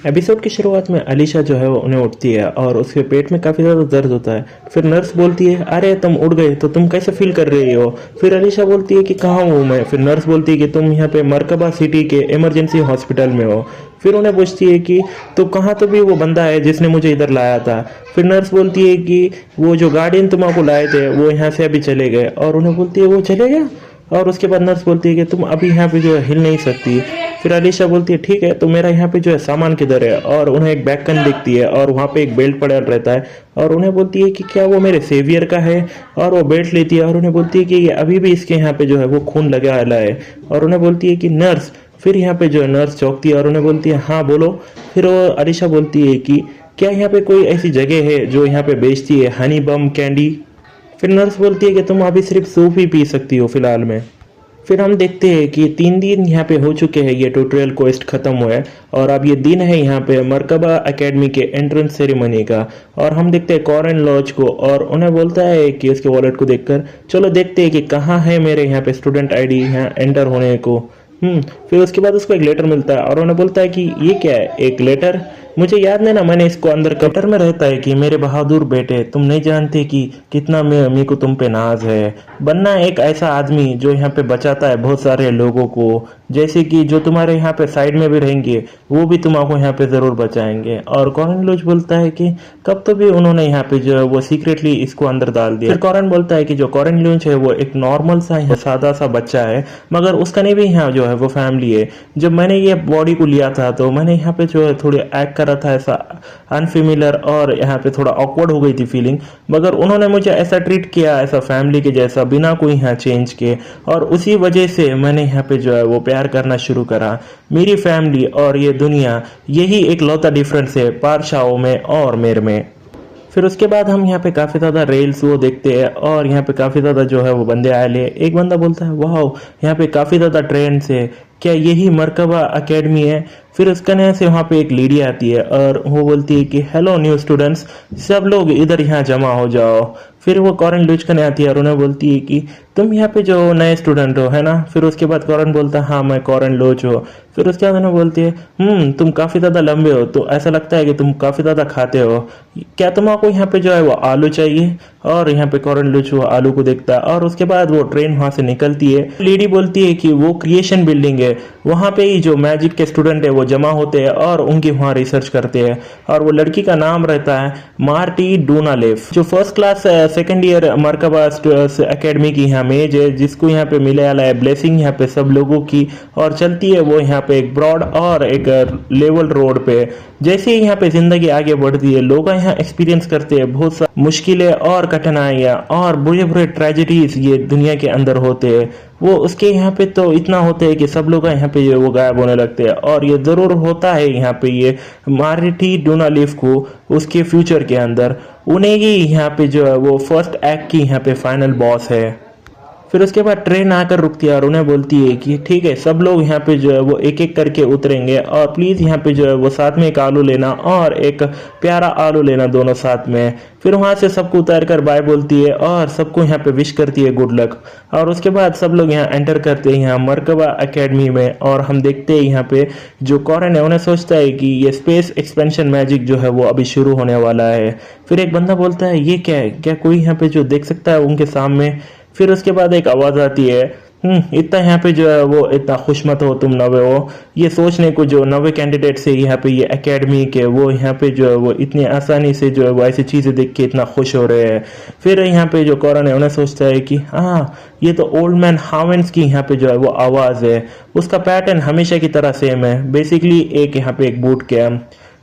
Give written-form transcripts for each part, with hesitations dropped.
Episode की शुरुआत में अलीशा जो है वो उन्हें उठती है और उसके पेट में काफ़ी ज़्यादा दर्द होता है। फिर नर्स बोलती है, अरे तुम उठ गए तो तुम कैसे फील कर रही हो। फिर अलीशा बोलती है कि कहाँ हूँ मैं। फिर नर्स बोलती है कि तुम यहाँ पे मरकबा सिटी के इमरजेंसी हॉस्पिटल में हो। फिर उन्हें पूछती है कि तो कहाँ तो भी वो बंदा है जिसने मुझे इधर लाया था। फिर नर्स बोलती है कि वो जो गार्डियन तुमको लाए थे वो यहाँ से अभी चले गए। और उन्हें बोलती है वो चले गया। और उसके बाद नर्स बोलती है कि तुम अभी यहाँ पे जो है हिल नहीं सकती। फिर अलीशा बोलती है ठीक है तो मेरा यहाँ पे जो है सामान किधर है। और उन्हें एक बैग कन दिखती है और वहाँ पे एक बेल्ट पड़ा रहता है। और उन्हें बोलती है कि क्या वो मेरे सेवियर का है। और वो बेल्ट लेती है और उन्हें बोलती है कि ये अभी भी इसके यहाँ पे जो है वो खून लगा वाला है। और उन्हें बोलती है कि नर्स। फिर यहाँ पे जो है नर्स चौंकती है और उन्हें बोलती है हाँ बोलो। फिर वो अलीशा बोलती है कि क्या यहाँ पे कोई ऐसी जगह है जो यहाँ पे बेचती है हनी बम कैंडी। फिर नर्स बोलती है कि तुम अभी सिर्फ सूप ही पी सकती हो फिलहाल में। फिर हम देखते हैं कि 3 दिन यहाँ पे हो चुके हैं, ये ट्यूटोरियल क्वेस्ट खत्म हुआ है और अब ये दिन है यहाँ पे मरकबा एकेडमी के एंट्रेंस सेरेमनी का। और हम देखते हैं कॉरेन लॉज को और उन्हें बोलता है कि उसके वॉलेट को देखकर चलो देखते हैं कि कहाँ है मेरे यहाँ पे स्टूडेंट आईडी यहाँ एंटर होने को। फिर उसके बाद उसको एक लेटर मिलता है और उन्हें बोलता है कि ये क्या है, एक लेटर। मुझे याद नहीं ना मैंने इसको अंदर कटर में रहता है कि मेरे बहादुर बेटे तुम नहीं जानते कि कितना मेरी अम्मी को तुम पे नाज है। बनना एक ऐसा आदमी जो यहाँ पे बचाता है बहुत सारे लोगों को, जैसे कि जो तुम्हारे यहाँ पे साइड में भी रहेंगे वो भी तुमको यहाँ पे जरूर बचाएंगे। और कॉरन लूज बोलता है कि कब तो भी उन्होंने यहाँ पे जो है वो सीक्रेटली इसको अंदर डाल दिया। फिर कॉरन बोलता है कि जो कॉरन लूज है वो एक नॉर्मल सा सादा सा बच्चा है, मगर उसका नहीं भी यहाँ जो है वो फैमिली है। जब मैंने ये बॉडी को लिया था तो मैंने यहाँ पे जो है थोड़ी एक्ट करा था ऐसा अनफेमिलियर और यहाँ पे थोड़ा ऑकवर्ड हो गई थी फीलिंग, मगर उन्होंने मुझे ऐसा ट्रीट किया ऐसा फैमिली के जैसा बिना कोई यहाँ चेंज के। और उसी वजह से मैंने यहाँ पे जो है वो प्यार करना शुरू करा। मेरी फैमिली और ये दुनिया यही एक लौता डिफरेंस है पारशाओं में और मेरे में। फिर उसके बाद हम यहाँ पे काफ़ी ज़्यादा रेल्स वो देखते हैं और यहाँ पे काफ़ी ज़्यादा जो है वो बंदे आए ले। एक बंदा बोलता है वाह यहाँ पे काफ़ी ज़्यादा ट्रेंड्स है, क्या यही मरकबा एकेडमी है। फिर उसका नया से वहाँ पे एक लेडी आती है और वो बोलती है कि हेलो न्यू स्टूडेंट्स, सब लोग इधर यहाँ जमा हो जाओ। फिर वो कॉरन लूज करने आती है और उन्हें बोलती है कि तुम यहाँ पे जो नए स्टूडेंट हो है ना। फिर उसके बाद कॉरन बोलता है हाँ मैं कॉरन लूज हो। फिर उसके बाद उन्हें बोलती है तुम काफ़ी ज़्यादा लंबे हो तो ऐसा लगता है कि तुम काफ़ी ज़्यादा खाते हो, क्या तुमको यहाँ पे जो है वो आलू चाहिए। और यहाँ पे कॉरन लूज वो आलू को देखता है और उसके बाद वो ट्रेन वहाँ से निकलती है। लेडी बोलती है कि वो क्रिएशन बिल्डिंग है, वहाँ पे ही जो मैजिक के स्टूडेंट है वो जमा होते हैं और उनकी वहाँ रिसर्च करते हैं। और वो लड़की का नाम रहता है मार्टी डोनालेफ, जो फर्स्ट क्लास सेकेंड ईयर मरकबा एकेडमी की यहाँ मेज है, जिसको यहाँ पे मिले वाला है ब्लेसिंग यहाँ पे सब लोगों की। और चलती है वो यहाँ पे एक ब्रॉड और एक लेवल रोड पे। जैसे ही यहाँ पे जिंदगी आगे बढ़ती है लोग यहाँ एक्सपीरियंस करते हैं बहुत सारी मुश्किलें और कठिनाइयाँ और बुरे बुरे ट्रेजेडीज ये दुनिया के अंदर होते हैं। वो उसके यहाँ पे तो इतना होते हैं कि सब लोग यहाँ पे वो गायब होने लगते हैं। और ये ज़रूर होता है यहाँ पे ये मार्टी डोनालीफ को उसके फ्यूचर के अंदर उन्हें ही यहाँ पे जो है वो फर्स्ट एक्ट की यहाँ पे फाइनल बॉस है। फिर उसके बाद ट्रेन आकर रुकती है और उन्हें बोलती है कि ठीक है सब लोग यहाँ पे जो है वो एक एक करके उतरेंगे और प्लीज़ यहाँ पे जो है वो साथ में एक आलू लेना और एक प्यारा आलू लेना दोनों साथ में। फिर वहाँ से सबको उतार कर बाय बोलती है और सबको यहाँ पे विश करती है गुड लक। और उसके बाद सब लोग यहाँ एंटर करते हैं यहाँ मरकबा एकेडमी में। और हम देखते हैं यहाँ पे जो कॉरन है उन्हें सोचता है कि ये स्पेस एक्सपेंशन मैजिक जो है वो अभी शुरू होने वाला है। फिर एक बंदा बोलता है ये क्या है, क्या कोई यहाँ पे जो देख सकता है उनके सामने। फिर उसके बाद एक आवाज़ आती है इतना यहाँ पे जो है वो इतना खुश मत हो तुम नवे हो। ये सोचने को जो नवे कैंडिडेट से यहाँ पे ये एकेडमी के वो यहाँ पे जो है वो इतनी आसानी से जो है वो ऐसी चीज़ें देख के इतना खुश हो रहे हैं। फिर यहाँ पे जो कॉरन है उन्हें सोचता है कि हाँ ये तो ओल्ड मैन हावेंस की यहाँ पे जो है वो आवाज़ है, उसका पैटर्न हमेशा की तरह सेम है, बेसिकली एक यहाँ पे एक बूट के।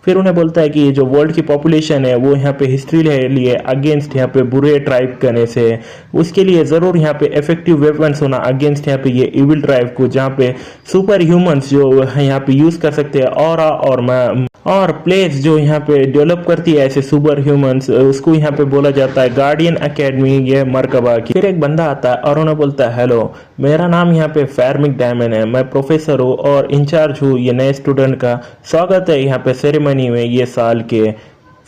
फिर उन्हें बोलता है कि जो वर्ल्ड की पॉपुलेशन है वो यहाँ पे हिस्ट्री ले लिए अगेंस्ट यहाँ पे बुरे ट्राइब करने से, उसके लिए ज़रूर यहाँ पे इफेक्टिव वेपन्स होना अगेंस्ट यहाँ पे ये इविल ट्राइब को, जहाँ पे सुपर ह्यूमंस जो यहाँ पे यूज़ कर सकते हैं और प्लेस जो यहाँ पे डेवलप करती है ऐसे सुपर ह्यूमंस, उसको यहाँ पे बोला जाता है गार्डियन एकेडमी ये मरकबा की। फिर एक बंदा आता है और उन्हें बोलता है हेलो मेरा नाम यहाँ पे फैरमिक डायमंड है, मैं प्रोफेसर हूँ और इंचार्ज हूँ ये नए स्टूडेंट का, स्वागत है यहाँ पे सेरेमनी में ये साल के।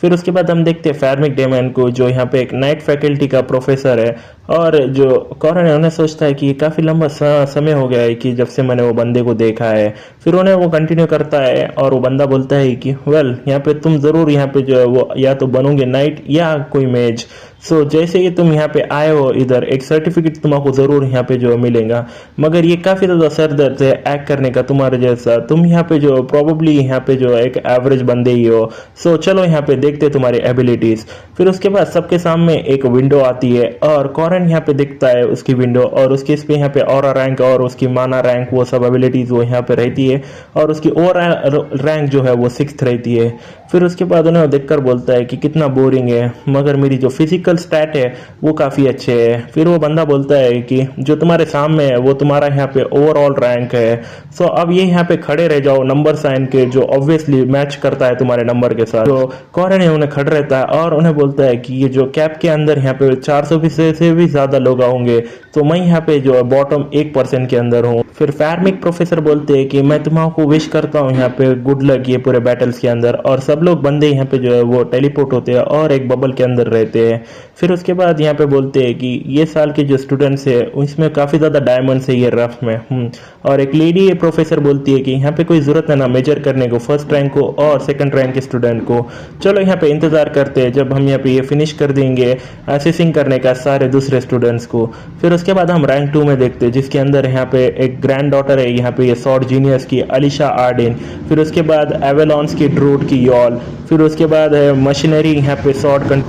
फिर उसके बाद हम देखते हैं फैरमिक डेमन को जो यहाँ पे एक नाइट फैकल्टी का प्रोफेसर है। और जो कॉरन है उन्हें सोचता है कि ये काफ़ी लंबा समय हो गया है कि जब से मैंने वो बंदे को देखा है। फिर उन्हें वो कंटिन्यू करता है और वो बंदा बोलता है कि वेल यहाँ पे तुम ज़रूर यहाँ पे जो है वो या तो बनोगे नाइट या कोई मेज। सो जैसे ही तुम यहाँ पे आए हो इधर एक सर्टिफिकेट तुमको ज़रूर यहाँ पे जो मिलेगा, मगर ये काफ़ी ज़्यादा सर दर्द है एक्ट करने का तुम्हारे जैसा, तुम यहाँ पे जो प्रॉब्ली यहाँ पे जो एक एवरेज बंदे ही हो। सो चलो यहाँ पे देखते तुम्हारी एबिलिटीज़। फिर उसके बाद सबके सामने एक विंडो आती है और कॉरन यहाँ पे दिखता है उसकी विंडो, और उसके इस पे यहाँ पे ऑरा रैंक और उसकी माना रैंक वो सब एबिलिटीज़ वो यहाँ पे रहती है, और उसकी ओरा रैंक जो है वो 6th रहती है। फिर उसके बाद उन्हें देखकर बोलता है कि कितना बोरिंग है, मगर मेरी जो फिजिकल स्टैट है वो काफ़ी अच्छे है। फिर वो बंदा बोलता है कि जो तुम्हारे सामने है वो तुम्हारा यहाँ पे ओवरऑल रैंक है, सो अब ये यहाँ पे खड़े रह जाओ नंबर साइन के जो ऑब्वियसली मैच करता है तुम्हारे नंबर के साथ। तो कॉरन है उन्हें खड़ा रहता है और उन्हें बोलता है कि ये जो कैप के अंदर यहाँ पे 400 से भी ज़्यादा लोग होंगे, तो मैं यहाँ पे जो बॉटम 1% के अंदर हूँ। फिर फैर्मिक प्रोफेसर बोलते हैं कि मैं तुम्हारा विश करता हूँ यहाँ पे गुड लक ये पूरे बैटल्स के अंदर, और सब लोग बंदे यहाँ पे जो है वो टेलीपोर्ट होते हैं और एक बबल के अंदर रहते हैं। फिर उसके बाद यहाँ पे बोलते हैं कि ये साल के जो स्टूडेंट्स है उसमें काफ़ी ज़्यादा डायमंड्स है ये रफ में। और एक लेडी प्रोफेसर बोलती है कि यहाँ पे कोई ज़रूरत है ना मेजर करने को फर्स्ट रैंक को और सेकंड रैंक के स्टूडेंट को, चलो यहाँ पे इंतज़ार करते हैं जब हम यहाँ पे ये फिनिश कर देंगे असेसिंग करने का सारे दूसरे स्टूडेंट्स को। फिर उसके बाद हम रैंक 2 में देखते हैं जिसके अंदर यहाँ पे एक ग्रैंड डॉटर है यहाँ पे ये सॉर्ड जीनियस की अलीशा आर्डिन। फिर उसके बाद एवेलॉन्स की ड्रूड की यॉल। फिर उसके बाद है मशीनरी यहाँ पे सॉर्ड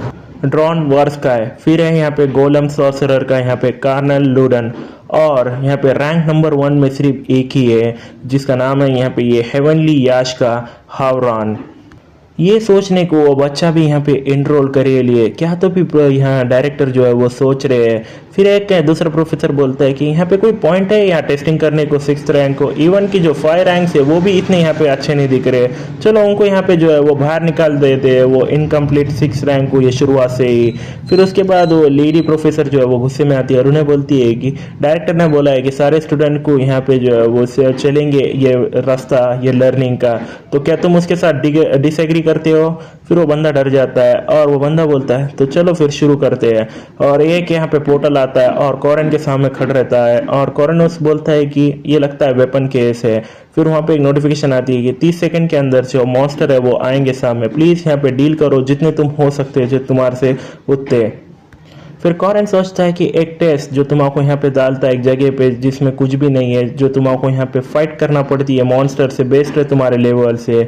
ड्रॉन वर्स का है। फिर है यहाँ पे गोलम सॉर्सरर का यहाँ पे कार्नल लूडन। और यहाँ पे रैंक नंबर 1 में सिर्फ एक ही है जिसका नाम है यहाँ पे ये हेवनली याश का हावरान। ये सोचने को वो बच्चा भी यहाँ पे एनरोल करे लिए क्या, तो भी यहाँ डायरेक्टर जो है वो सोच रहे हैं। फिर एक दूसरा प्रोफेसर बोलता है कि यहाँ पे कोई पॉइंट है यहाँ टेस्टिंग करने को 6th रैंक को, इवन की जो 5 रैंक्स है वो भी इतने यहाँ पे अच्छे नहीं दिख रहे, चलो उनको यहाँ पे जो है वो बाहर निकाल देते हैं वो इनकम्प्लीट 6th रैंक को ये शुरुआत से ही। फिर उसके बाद वो लेडी प्रोफेसर जो है वो गुस्से में आती है और उन्हें बोलती है कि डायरेक्टर ने बोला है कि सारे स्टूडेंट को यहाँ पे जो है वो चलेंगे ये रास्ता ये लर्निंग का, तो क्या तुम उसके साथ डिसएग्री करते हो। फिर वो बंदा डर जाता है और वो बंदा बोलता है तो चलो फिर शुरू करते हैं। और एक यहाँ पे पोर्टल आता है और कॉरन के सामने खड़ा रहता है और कॉरन उस बोलता है कि ये लगता है वेपन केस है। फिर वहाँ पे एक नोटिफिकेशन आती है कि 30 सेकंड के अंदर जो मॉन्स्टर है वो आएंगे सामने, प्लीज़ यहाँ पे डील करो जितने तुम हो सकते हो जो तुम्हारे से उतने। फिर कॉरन सोचता है कि एक टेस्ट जो तुमको यहाँ पे डालता है एक जगह पे जिसमें कुछ भी नहीं है, जो तुमको यहाँ पे फाइट करना पड़ती है मॉन्स्टर से बेस्ड है तुम्हारे लेवल से,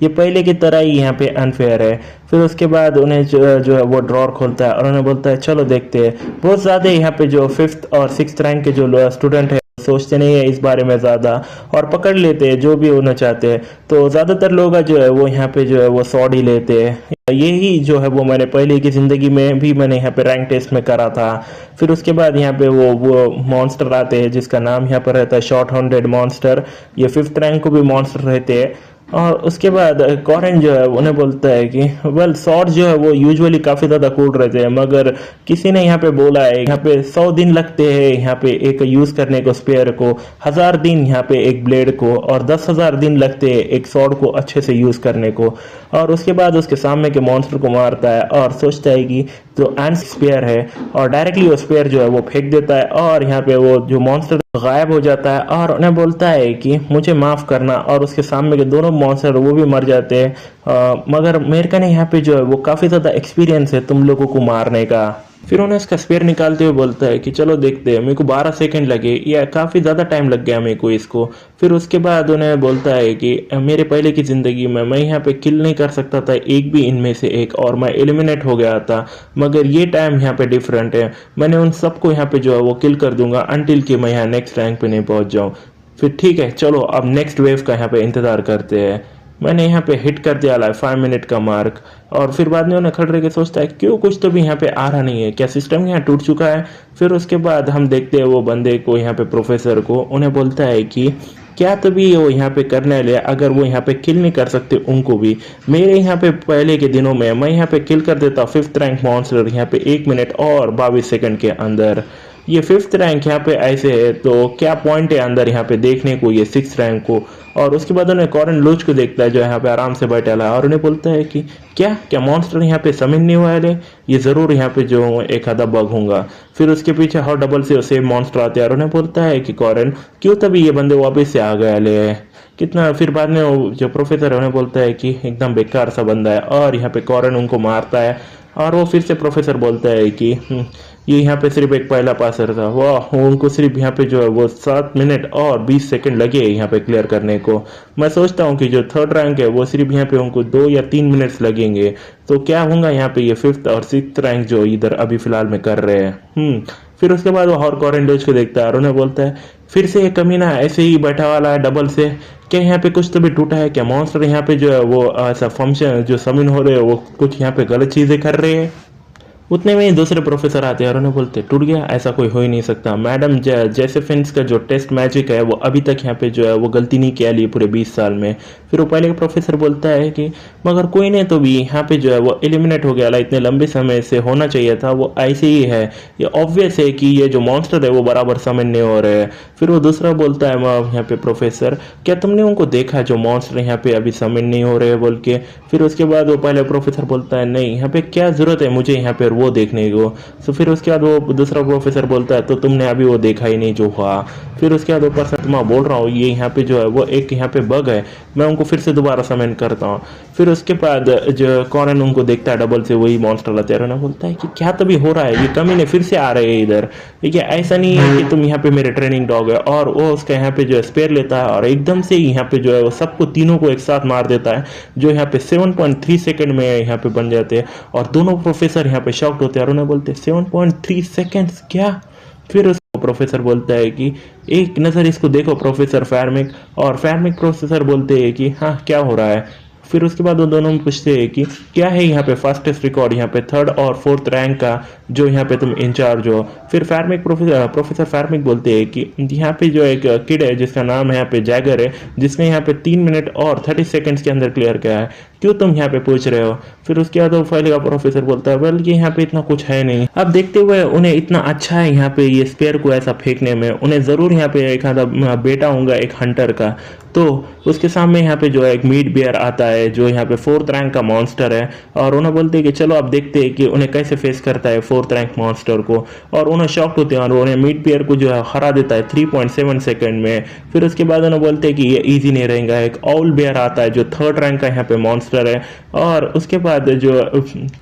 ये पहले की तरह ही यहाँ पे अनफेयर है। फिर उसके बाद उन्हें जो है वो ड्रॉर खोलता है और उन्हें बोलता है चलो देखते हैं। बहुत ज़्यादा यहाँ पे जो 5th और 6th रैंक के जो स्टूडेंट है सोचते नहीं है इस बारे में ज़्यादा और पकड़ लेते हैं जो भी होना चाहते हैं, तो ज़्यादातर लोग जो है वो यहाँ पे जो है वो सॉड ही लेते हैं। यही जो है वो मैंने पहले की ज़िंदगी में भी मैंने यहाँ पे रैंक टेस्ट में करा था। फिर उसके बाद यहाँ पे वो मॉन्स्टर आते हैं जिसका नाम यहाँ पर रहता है शॉर्ट हाउंडेड मॉन्स्टर, ये 5th रैंक को भी मॉन्स्टर रहते हैं। और उसके बाद कॉरन जो है उन्हें बोलता है कि वेल शॉर्ट जो है वो यूजुअली काफ़ी ज़्यादा कूल रहते हैं, मगर किसी ने यहाँ पे बोला है यहाँ पे 100 दिन लगते हैं यहाँ पे एक यूज़ करने को स्पेयर को, 1000 दिन यहाँ पे एक ब्लेड को, और 10,000 दिन लगते हैं एक शॉर्ट को अच्छे से यूज़ करने को। और उसके बाद उसके सामने के मॉन्स्टर को मारता है और सोचता है कि जो एंड स्पेयर है, और डायरेक्टली वो स्पेयर जो है वो फेंक देता है और यहाँ पे वो जो मॉन्स्टर गायब हो जाता है और उन्हें बोलता है कि मुझे माफ़ करना, और उसके सामने के दोनों मॉन्स्टर वो भी मर जाते हैं। मगर मेरे का यहाँ पे जो है वो काफ़ी ज़्यादा एक्सपीरियंस है तुम लोगों को मारने का। फिर उन्हें उसका स्पेयर निकालते हुए बोलता है कि चलो देखते हैं, मेरे को 12 सेकंड लगे या काफ़ी ज़्यादा टाइम लग गया मेरे को इसको। फिर उसके बाद उन्हें बोलता है कि मेरे पहले की ज़िंदगी में मैं यहाँ पे किल नहीं कर सकता था एक भी इनमें से एक, और मैं एलिमिनेट हो गया था, मगर ये टाइम यहाँ पे डिफरेंट है, मैंने उन सबको यहाँ पे जो है वो किल कर दूंगा अनटिल कि मैं यहाँ नेक्स्ट रैंक पे नहीं पहुँच जाऊँ। फिर ठीक है चलो अब नेक्स्ट वेव का यहाँ पे इंतज़ार करते हैं। मैंने यहाँ पे हिट कर दिया 5 मिनट का मार्क। और फिर बाद में उन्हें खड़े रह के सोचता है क्यों कुछ तो भी यहाँ पे आ रहा नहीं है, क्या सिस्टम यहाँ टूट चुका है। फिर उसके बाद हम देखते हैं वो बंदे को यहाँ पे प्रोफेसर को, उन्हें बोलता है कि क्या तभी वो यहाँ पे करने ले, अगर वो यहाँ पे किल नहीं कर सकते उनको भी, मेरे यहाँ पे पहले के दिनों में मैं यहाँ पे किल कर देता 5th रैंक मॉन्स्टर यहाँ पे 1 मिनट और 22 सेकंड के अंदर। ये 5th रैंक यहाँ पे ऐसे है तो क्या पॉइंट है अंदर यहाँ पे देखने को ये 6th रैंक को। और उसके बाद उन्हें कॉरन लूच को देखता है जो यहाँ पे आराम से बैठा है और उन्हें बोलता है कि क्या मॉन्स्टर यहाँ पे समझ नहीं हुआ है, ये ज़रूर यहाँ पे जो एक आधा बग होगा। फिर उसके पीछे हर डबल से सेम मॉन्स्टर आते हैं और उन्हें बोलता है कि कॉरन क्यों तभी ये बंदे वापस से आ गए ले, कितना। फिर बाद में वो जो प्रोफेसर है उन्हें बोलता है कि एकदम बेकार सा बंदा है, और यहाँ पे कॉरन उनको मारता है। और वो फिर से प्रोफेसर बोलता है कि ये यहाँ पे सिर्फ एक पहला पासर था, वाह उनको सिर्फ यहाँ पे जो है वो 7 मिनट और 20 सेकंड लगे यहाँ पे क्लियर करने को। मैं सोचता हूँ कि जो थर्ड रैंक है वो सिर्फ यहाँ पे उनको 2 या 3 मिनट्स लगेंगे, तो क्या होगा यहाँ पे ये फिफ्थ और सिक्स्थ रैंक जो इधर अभी फिलहाल में कर रहे हैं। फिर उसके बाद वो और कॉरेंडोज को देखता है और उन्हें बोलता है फिर से ये कमीना ऐसे ही बैठा वाला है डबल से, क्या यहाँ पे कुछ तो भी टूटा है क्या? मॉन्स्टर यहाँ पे जो है वो ऐसा फंक्शन जो समिन हो रहे हैं वो कुछ यहाँ पे गलत चीजें कर रहे हैं। उतने में ही दूसरे प्रोफेसर आते हैं और उन्हें बोलते टूट गया, ऐसा कोई हो ही नहीं सकता मैडम। जेसेफिन्स का जो टेस्ट मैजिक है वो अभी तक यहाँ पे जो है वो गलती नहीं किया लिए पूरे 20 साल में। फिर वो पहले का प्रोफेसर बोलता है कि मगर कोई नहीं तो भी यहाँ पे जो है वो एलिमिनेट हो गया, इतने लंबे समय से होना चाहिए था, वो ऐसे ही है, ये ऑब्वियस है कि ये जो मॉन्स्टर है वो बराबर समझ नहीं हो रहे हैं। फिर वो दूसरा बोलता है यहाँ पे प्रोफेसर क्या तुमने उनको देखा जो मॉन्स्टर यहाँ पे अभी समझ नहीं हो रहे बोल के। फिर उसके बाद वो पहले प्रोफेसर बोलता है नहीं यहाँ पे क्या जरूरत है मुझे यहाँ पे वो देखने को। तो फिर उसके बाद वो दूसरा प्रोफेसर बोलता है तो तुमने अभी वो देखा ही नहीं जो हुआ। फिर उसके बाद वो पर्सन मैं बोल रहा हूँ ये यहाँ पे जो है वो एक यहाँ पे बग है, मैं उनको फिर से दोबारा समन करता हूँ। फिर उसके बाद जो कॉरन उनको देखता है डबल से वही मॉन्स्टर लाते हैं, ना बोलता है कि क्या तभी हो रहा है, ये कमीने फिर से आ रहे हैं इधर, ठीक है ऐसा नहीं है कि तुम यहाँ पे मेरे ट्रेनिंग डॉग है। और वो उसका यहाँ पे जो है स्पेयर लेता है और एकदम से ही यहाँ पे जो है वो सबको तीनों को एक साथ मार देता है, जो यहाँ पे 7.3 सेकंड में यहाँ पे बन जाते हैं। और दोनों प्रोफेसर यहाँ पे शॉक्ड होते हैं और उन्हें बोलते हैं 7.3 सेकेंड्स क्या? फिर उसको प्रोफेसर बोलता है कि एक नज़र इसको देखो प्रोफेसर फैरमिक। और फैरमिक प्रोफेसर बोलते हैं कि हाँ क्या हो रहा है। फिर उसके बाद वो दोनों में पूछते हैं कि क्या है यहाँ पे फास्टेस्ट रिकॉर्ड यहाँ पे थर्ड और फोर्थ रैंक का जो यहाँ पे तुम इंचार्ज हो। फिर फैरमिक प्रोफेसर फैरमिक बोलते हैं कि यहाँ पे जो एक किड है जिसका नाम है यहाँ पे जैगर है, जिसने यहाँ पे 3 मिनट और 30 सेकंड्स के अंदर क्लियर किया है, क्यों तुम यहाँ पे पूछ रहे हो। फिर उसके बाद वो फाइल का प्रोफेसर बोलता है वेल ये यहाँ पे इतना कुछ है नहीं। अब देखते हुए उन्हें इतना अच्छा है यहाँ पे ये स्पेयर को ऐसा फेंकने में, उन्हें जरूर यहाँ पे एक आधा बेटा होगा एक हंटर का। तो उसके सामने यहाँ पे जो है एक मीट बियर आता है जो यहाँ पे 4th रैंक का मॉन्स्टर है, और उन्हें बोलते हैं कि चलो अब देखते हैं कि उन्हें कैसे फेस करता है 4th रैंक मॉन्स्टर को। और उन्हें शॉक्ड होते हैं और उन्हें मीट बियर को जो है हरा देता है 3.7 सेकंड में। फिर उसके बाद उन्हें बोलते हैं कि ये इजी नहीं रहेगा, एक ऑल बियर आता है जो 3rd रैंक का यहाँ पे मॉन्स्टर है। और उसके बाद जो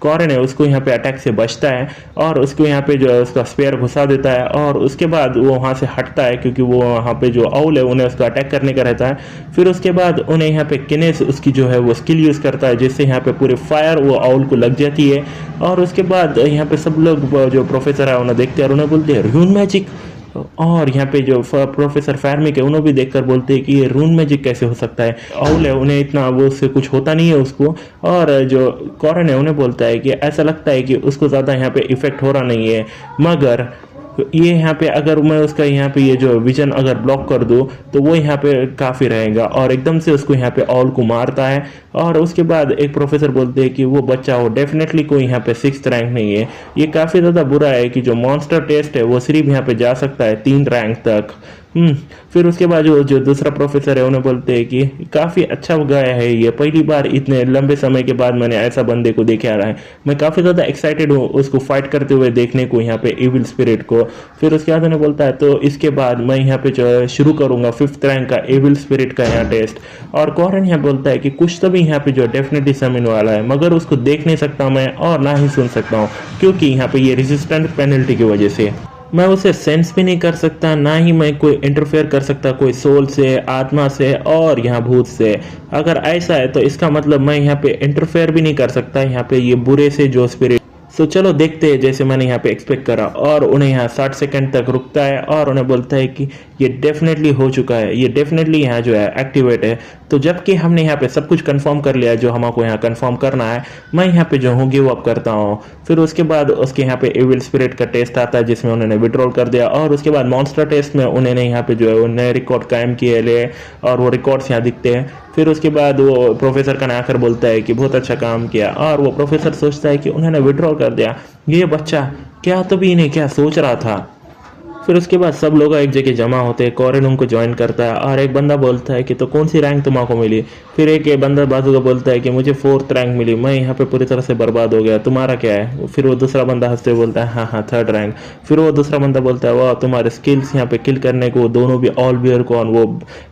कॉरन है उसको यहाँ पे अटैक से बचता है और उसको यहाँ पे जो है उसका स्पेयर घुसा देता है, और उसके बाद वो वहाँ से हटता है क्योंकि वो वहाँ पे जो आउल है उन्हें उसका अटैक करने का रहता है। फिर उसके बाद उन्हें यहाँ पे किनेस उसकी जो है वो स्किल यूज करता है जिससे यहाँ पे पूरे फायर वो आउल को लग जाती है। और उसके बाद यहाँ पे सब लोग जो प्रोफेसर है उन्हें देखते हैं और उन्हें बोलते हैं रून मैजिक। और यहाँ पे जो प्रोफेसर फैरमिक है उन्हें भी देखकर बोलते हैं कि ये रून मैजिक कैसे हो सकता है, आउल है उन्हें इतना वो उससे कुछ होता नहीं है उसको। और जो कॉरन है उन्हें बोलता है कि ऐसा लगता है कि उसको ज़्यादा यहाँ पे इफेक्ट हो रहा नहीं है, मगर ये यहाँ पे अगर मैं उसका यहाँ पे ये जो विजन अगर ब्लॉक कर दूँ तो वो यहाँ पे काफ़ी रहेगा। और एकदम से उसको यहाँ पे ऑल को मारता है। और उसके बाद एक प्रोफेसर बोलते हैं कि वो बच्चा हो डेफिनेटली कोई यहाँ पे 6th रैंक नहीं है, ये काफ़ी ज़्यादा बुरा है कि जो मॉन्स्टर टेस्ट है वो सिर्फ यहाँ पे जा सकता है 3 रैंक तक। फिर उसके बाद जो दूसरा प्रोफेसर है उन्हें बोलते हैं कि काफ़ी अच्छा गया है, ये पहली बार इतने लंबे समय के बाद मैंने ऐसा बंदे को देखे आ रहा है, मैं काफ़ी ज़्यादा एक्साइटेड हूँ उसको फाइट करते हुए देखने को यहाँ पे इविल स्पिरिट को। फिर उसके बाद उन्हें बोलता है तो इसके बाद मैं यहाँ पे जो है शुरू करूँगा 5th रैंक का इविल स्पिरिट का यहाँ टेस्ट। और कॉरन यहाँ बोलता है कि कुछ तो भी यहाँ पे जो डेफिनेटली समझने वाला है, मगर उसको देख नहीं सकता मैं और ना ही सुन सकता हूँ क्योंकि यहाँ पे ये रेजिस्टेंट पेनल्टी की वजह से मैं उसे सेंस भी नहीं कर सकता, ना ही मैं कोई इंटरफेयर कर सकता कोई सोल से, आत्मा से और यहाँ भूत से। अगर ऐसा है तो इसका मतलब मैं यहाँ पे इंटरफेयर भी नहीं कर सकता यहाँ पे ये बुरे से जो स्पिरिट। सो चलो देखते हैं जैसे मैंने यहाँ पे एक्सपेक्ट करा। और उन्हें यहाँ 60 सेकंड तक रुकता है और उन्हें बोलता है कि ये डेफिनेटली हो चुका है, ये डेफिनेटली यहाँ जो है एक्टिवेट है। तो जबकि हमने यहाँ पे सब कुछ कंफर्म कर लिया जो हमको यहाँ कंफर्म करना है, मैं यहाँ पे जो हूँ गिव अप करता हूँ। फिर उसके बाद उसके यहाँ पे एविल स्पिरिट का टेस्ट आता है जिसमें उन्होंने विड्रॉल कर दिया। और उसके बाद मॉन्स्टर टेस्ट में उन्होंने यहाँ पे जो है नए रिकॉर्ड कायम किए ले और वो रिकॉर्ड्स यहाँ दिखते हैं। फिर उसके बाद वो प्रोफेसर का आकर बोलता है कि बहुत अच्छा काम किया। और वो प्रोफेसर सोचता है कि उन्होंने विड्रॉल कर दिया, ये बच्चा क्या तो भी इन्हें क्या सोच रहा था। फिर उसके बाद सब लोग एक जगह जमा होते हैं, कॉरेन उनको ज्वाइन करता है और एक बंदा बोलता है कि तो कौन सी रैंक तुम्हारा मिली। फिर एक बंदा बाजू का बोलता है कि मुझे 4th रैंक मिली, मैं यहाँ पे पूरी तरह से बर्बाद हो गया, तुम्हारा क्या है। फिर वो दूसरा बंदा हंसते हुए बोलता है हाँ हाँ 3rd रैंक। फिर वो दूसरा बंदा बोलता है वाह तुम्हारे स्किल्स यहाँ पे किल करने को दोनों भी ऑल बियर कॉन वो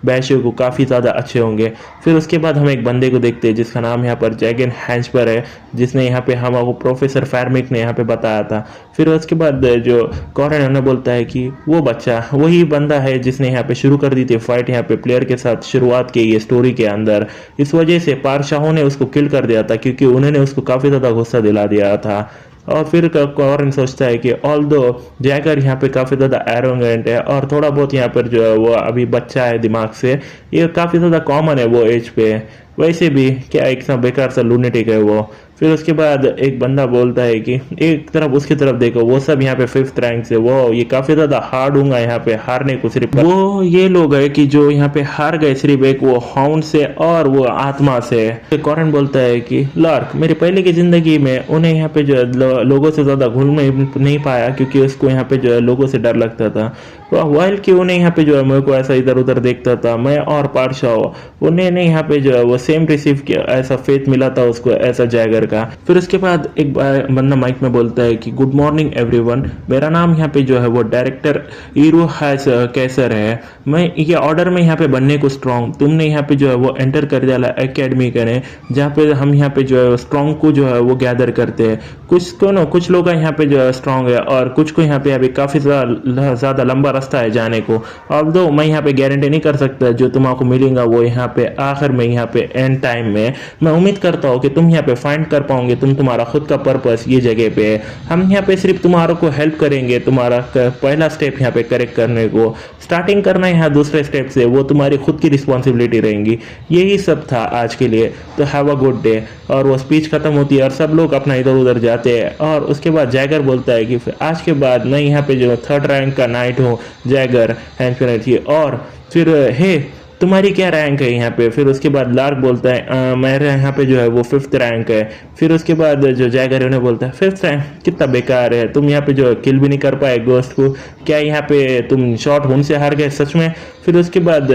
बैशो को काफ़ी ज़्यादा अच्छे होंगे। फिर उसके बाद हम एक बंदे को देखते हैं जिसका नाम यहाँ पर जैगन हैंचपर है, जिसने यहाँ पे हमको प्रोफेसर फैरमिक ने यहाँ पे बताया था। फिर उसके बाद जो कॉरेन उन्हें बोलता है कि वो बच्चा वही बंदा है जिसने यहाँ पे शुरू कर दी थी फाइट यहाँ पे प्लेयर के साथ शुरुआत की ये स्टोरी के अंदर। इस वजह से पारशाहों ने उसको किल कर दिया था क्योंकि उन्होंने उसको काफ़ी ज़्यादा गुस्सा दिला दिया था। और फिर कॉरेन सोचता है कि ऑल दो जैगर यहाँ पे काफ़ी ज़्यादा एरोगेंट है और थोड़ा बहुत यहाँ पर जो है वो अभी बच्चा है दिमाग से, ये काफ़ी ज़्यादा कॉमन है वो एज पे, वैसे भी क्या एक सा बेकार सा लूनेटिक है वो। फिर उसके बाद एक बंदा बोलता है कि एक तरफ उसकी तरफ देखो वो सब यहाँ पे 5th रैंक से, वो ये काफी ज्यादा हार्ड होगा यहाँ पे हारने को, सिर्फ वो ये लोग है कि जो यहाँ पे हार गए सिर्फ एक वो हाउंड से और वो आत्मा से। तो कॉरेन बोलता है कि लार्क मेरी पहले की जिंदगी में उन्हें यहाँ पे जो लोगों से ज्यादा घुल नहीं पाया क्योंकि उसको यहाँ पे जो है लोगों से डर लगता था, वाइल कि उन्हें यहाँ पे जो है मेरे को ऐसा इधर उधर देखता था, मैं और पारशाह उन्हें नहीं यहाँ पे जो है वो सेम रिसीव किया, ऐसा फेथ मिला था उसको ऐसा जैगर का। फिर उसके बाद एक बंदा माइक में बोलता है कि गुड मॉर्निंग एवरीवन, मेरा नाम यहाँ पे जो है वो डायरेक्टर ईरो हैस कैसर है, मैं ये ऑर्डर में यहाँ पे बनने को स्ट्रॉन्ग, तुमने यहाँ पे जो है वो एंटर कर दिया एकेडमी करें जहाँ पे हम यहाँ पे जो है स्ट्रॉन्ग को जो है वो गैदर करते हैं। कुछ लोग यहाँ पे जो है स्ट्रॉन्ग है और कुछ को यहाँ पे अभी काफी ज्यादा लंबा रास्ता है जाने को, और दो मैं यहाँ पे गारंटी नहीं कर सकता जो तुम्हारा मिलेगा वो यहाँ पे आखिर में यहाँ पे एंड टाइम में। मैं उम्मीद करता हूँ कि तुम यहाँ पे फाइंड कर पाओगे तुम्हारा खुद का पर्पस ये जगह पे। हम यहाँ पे सिर्फ तुम्हारों को हेल्प करेंगे, तुम्हारा पहला स्टेप यहाँ पे करेक्ट करने को, स्टार्टिंग करना यहाँ दूसरे स्टेप से वो तुम्हारी खुद की रिस्पॉन्सिबिलिटी रहेंगी। यही सब था आज के लिए, तो हैव अ गुड डे। और वो स्पीच खत्म होती है और सब लोग अपना इधर उधर जाते हैं। और उसके बाद जैगर बोलता है कि आज के बाद मैं यहाँ पे जो 3rd रैंक का नाइट हूँ जैगर हैंचपर थी, और फिर हे तुम्हारी क्या रैंक है यहाँ पे। फिर उसके बाद लार्क बोलता है मेरे यहाँ पे जो है वो 5th रैंक है। फिर उसके बाद जो जैगर उन्हें बोलता है 5th रैंक कितना बेकार है, तुम यहाँ पे जो किल भी नहीं कर पाए गोस्ट को, क्या यहाँ पे तुम शॉर्ट होने से हार गए सच में। फिर उसके बाद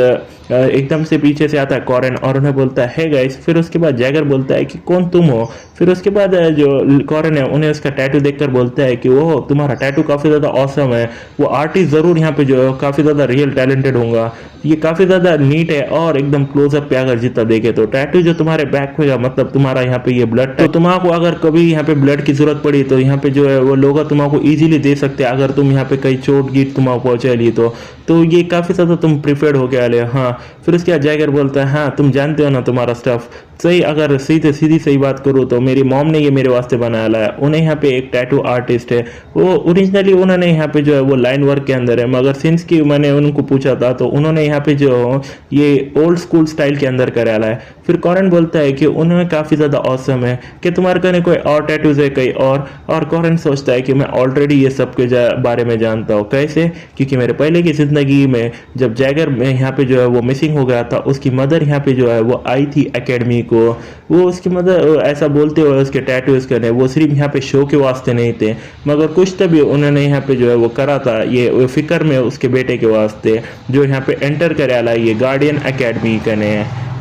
एकदम से पीछे से आता है कॉरेन और उन्हें बोलता है गाइस। फिर उसके बाद जैगर बोलता है कि कौन तुम हो। फिर उसके बाद जो कॉरेन है उन्हें उसका टैटू देखकर बोलता है कि ओह तुम्हारा टैटू काफ़ी ज़्यादा ऑसम है, वो आर्टिस्ट ज़रूर यहाँ पे जो काफ़ी ज़्यादा रियल टैलेंटेड होगा, ये काफ़ी ज़्यादा नीट है। और एकदम क्लोजअप पे अगर जितना देखे तो टैटू जो तुम्हारे बैक होगा मतलब तुम्हारा यहाँ पे ये ब्लड, तो तुम्हारा अगर कभी यहाँ पे ब्लड की जरूरत पड़ी तो यहाँ पे जो है वो लोग तुम्हारा इजीली दे सकते हैं अगर तुम यहाँ पे कहीं चोट गीट तुम्हारा पहुंचा ली तो ये काफ़ी ज़्यादा तुम प्रिफर्ड हो गया ले। हाँ फिर उसके बाद जैगर बोलता है हाँ तुम जानते हो ना तुम्हारा स्टफ सही, अगर सीधी सही बात करूँ तो मेरी मॉम ने ये मेरे वास्ते बनाया लाया। उन्हें यहाँ पे एक टैटू आर्टिस्ट है, वो ओरिजिनली उन्होंने यहाँ पे जो है वो लाइन वर्क के अंदर है, मगर सिंस की मैंने उनको पूछा था तो उन्होंने यहाँ पे जो ये ओल्ड स्कूल स्टाइल के अंदर कराया है। फिर कॉरेन बोलता है कि उन्हें काफ़ी ज़्यादा ऑसम है कि तुम्हारे कहने कोई और टैटूज है कहीं और कॉरेन सोचता है कि मैं ऑलरेडी ये सब के बारे में जानता हूँ। कैसे, क्योंकि मेरे पहले की ज़िंदगी में जब जैगर में यहाँ पे जो है वो मिसिंग हो गया था उसकी मदर यहाँ पे जो है वो आई थी एकेडमी को, वो उसकी मदर ऐसा बोलते हुए उसके टैटूज करने वो सिर्फ यहाँ पे शो के वास्ते नहीं थे मगर कुछ तभी उन्होंने यहाँ पे जो है वो करा था ये फिक्र में उसके बेटे के वास्ते जो यहाँ पे एंटर करे आला ये गार्डियन एकेडमी करने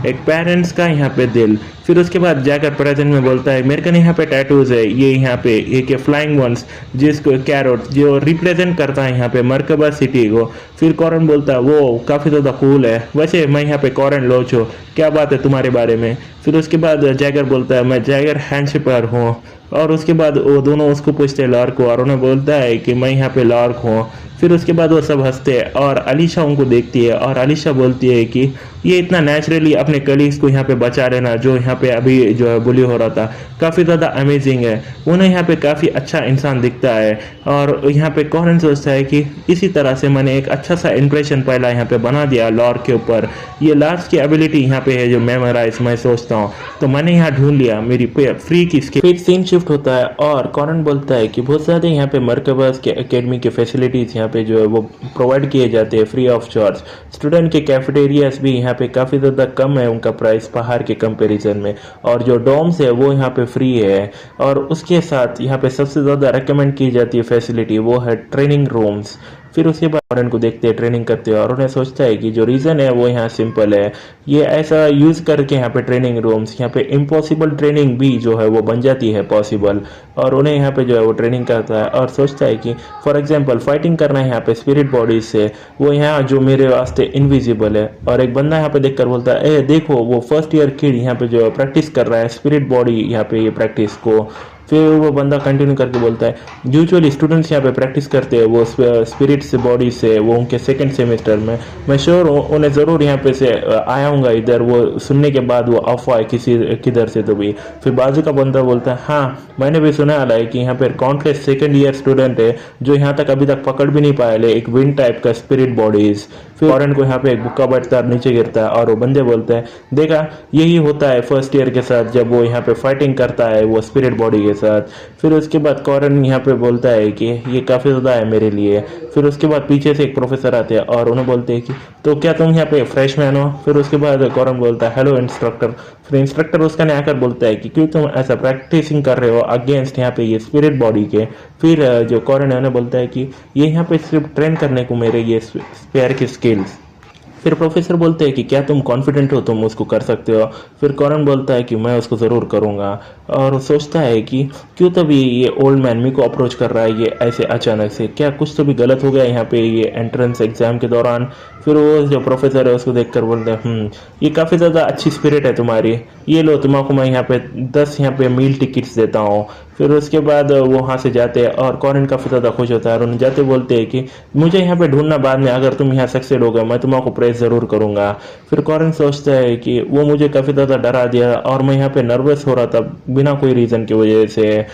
एक पेरेंट्स का यहाँ पे दिल। फिर उसके बाद जाकर प्रेजेंट में बोलता है मेरे को यहाँ पे टैटूज है ये यहाँ पे एक फ्लाइंग वंस जिसको कैरोट जो रिप्रेजेंट करता है यहाँ पे मरकबा सिटी को। फिर कॉरेन बोलता है वो काफ़ी ज़्यादा कूल है, वैसे मैं यहाँ पे कॉरेन लोच हूँ, क्या बात है तुम्हारे बारे में। फिर उसके बाद जैगर बोलता है मैं जैगर हैंडशिपर हूँ। और उसके बाद वो दोनों उसको पूछते हैं लार्क को और उन्हें बोलता है कि मैं यहाँ पे लार्क हूँ। फिर उसके बाद वो सब हंसते हैं और अलीशा उनको देखती है और अलीशा बोलती है कि ये इतना नेचुरली अपने कलीग्स को यहाँ पे बचा लेना जो यहाँ पे अभी जो है बुली हो रहा था काफ़ी ज़्यादा अमेजिंग है, उन्हें यहाँ पे काफ़ी अच्छा इंसान दिखता है। और यहाँ पे कॉरेन सोचता है कि इसी तरह से मैंने एक अच्छा सा इंप्रेशन पहला यहाँ पे बना दिया लॉर्क के ऊपर, ये लास्ट की एबिलिटी यहाँ पे है जो मेमोराइज मैं सोचता हूँ तो मैंने यहाँ ढूंढ लिया मेरी फ्री की स्किल। फिर सीन शिफ्ट होता है और कॉरेन बोलता है कि बहुत ज़्यादा यहाँ पे मरकबास के एकेडमी के फैसिलिटीज़ यहाँ पे जो है वो प्रोवाइड किए जाते हैं फ्री ऑफ चार्ज। स्टूडेंट के कैफेटेरियाज भी यहाँ पे काफ़ी ज़्यादा कम है उनका प्राइस बाहर के कंपैरिजन में, और जो डोम्स है वो यहाँ पे फ्री है। और उसके साथ यहाँ पे सबसे ज़्यादा रेकमेंड की जाती है फैसिलिटी वो है ट्रेनिंग रूम्स। फिर उसके बाद कॉरेन को देखते हैं ट्रेनिंग करते हैं और उन्हें सोचता है कि जो रीज़न है वो यहाँ सिंपल है, ये ऐसा यूज़ करके यहाँ पे ट्रेनिंग रूम्स, यहाँ पे इम्पॉसिबल ट्रेनिंग भी जो है वो बन जाती है पॉसिबल। और उन्हें यहाँ पे जो है वो ट्रेनिंग करता है और सोचता है कि फॉर एग्जांपल फाइटिंग करना है यहाँ पे स्पिरिट बॉडी से, वो यहाँ जो मेरे वास्ते इनविजिबल है। और एक बंदा यहाँ पे देखकर बोलता है ए देखो वो फर्स्ट ईयर किड यहाँ पे जो प्रैक्टिस कर रहा है स्पिरिट बॉडी यहाँ पे ये प्रैक्टिस को। फिर वो बंदा कंटिन्यू करके बोलता है यूजुअली स्टूडेंट्स यहाँ पे प्रैक्टिस करते हैं वो स्पिरिट से बॉडी से, वो उनके सेकंड सेमेस्टर में। मैं श्योर हूँ उन्हें ज़रूर यहाँ पे से आया हूँगा इधर, वो सुनने के बाद वो अफवाह किसी किधर से तो भी। फिर बाजू का बंदा बोलता है हाँ मैंने भी सुना है कि यहाँ पे काउंटलेस सेकंड ईयर स्टूडेंट है जो यहाँ तक अभी तक पकड़ भी नहीं पाए ले एक विंड टाइप का स्पिरिट बॉडीज। फिर फॉरेन को यहाँ पे एक बुक्का बैठता है नीचे गिरता है और वो बंदे बोलते हैं देखा यही होता है फर्स्ट ईयर के साथ जब वो यहाँ पे फाइटिंग करता है वो स्पिरिट बॉडी के साथ। फिर उसके बाद कॉरेन यहाँ पे बोलता है कि ये काफ़ी ज़्यादा है मेरे लिए। फिर उसके बाद पीछे से एक प्रोफेसर आते हैं और उन्हें बोलते हैं कि तो क्या तुम यहाँ पे फ्रेशमैन हो। फिर उसके बाद कॉरेन बोलता है हेलो इंस्ट्रक्टर। फिर इंस्ट्रक्टर उसका ने आकर बोलता है कि क्यों तुम ऐसा प्रैक्टिसिंग कर रहे हो अगेंस्ट यहाँ पे ये स्पिरिट बॉडी के। फिर जो कॉरेन है उन्हें बोलता है कि ये यहाँ पे सिर्फ ट्रेन करने को मेरे ये स्पेयर की स्किल्स। फिर प्रोफेसर बोलते हैं कि क्या तुम कॉन्फिडेंट हो तुम उसको कर सकते हो। फिर कॉरेन बोलता है कि मैं उसको ज़रूर करूँगा। और वो सोचता है कि क्यों तभी ये ओल्ड मैन मी को अप्रोच कर रहा है ये ऐसे अचानक से, क्या कुछ तो भी गलत हो गया यहाँ पे ये एंट्रेंस एग्जाम के दौरान। फिर वो जो प्रोफेसर है उसको देखकर बोलते हैं ये काफ़ी ज़्यादा अच्छी स्पिरिट है तुम्हारी, ये लो तुम्हारा मैं यहाँ पे 10 यहाँ पे मील टिकट्स देता हूँ। फिर उसके बाद वो वहाँ से जाते हैं और कॉरेन काफ़ी ज़्यादा खुश होता है और उन्हें जाते बोलते हैं कि मुझे यहाँ पे ढूंढना बाद में, अगर तुम यहाँ सक्सेड हो गए मैं तुम्हारा प्रेस ज़रूर करूँगा। फिर कॉरेन सोचता है कि वो मुझे काफ़ी ज़्यादा डरा दिया और मैं यहाँ पे नर्वस हो रहा था बिना कोई रीज़न की वजह से।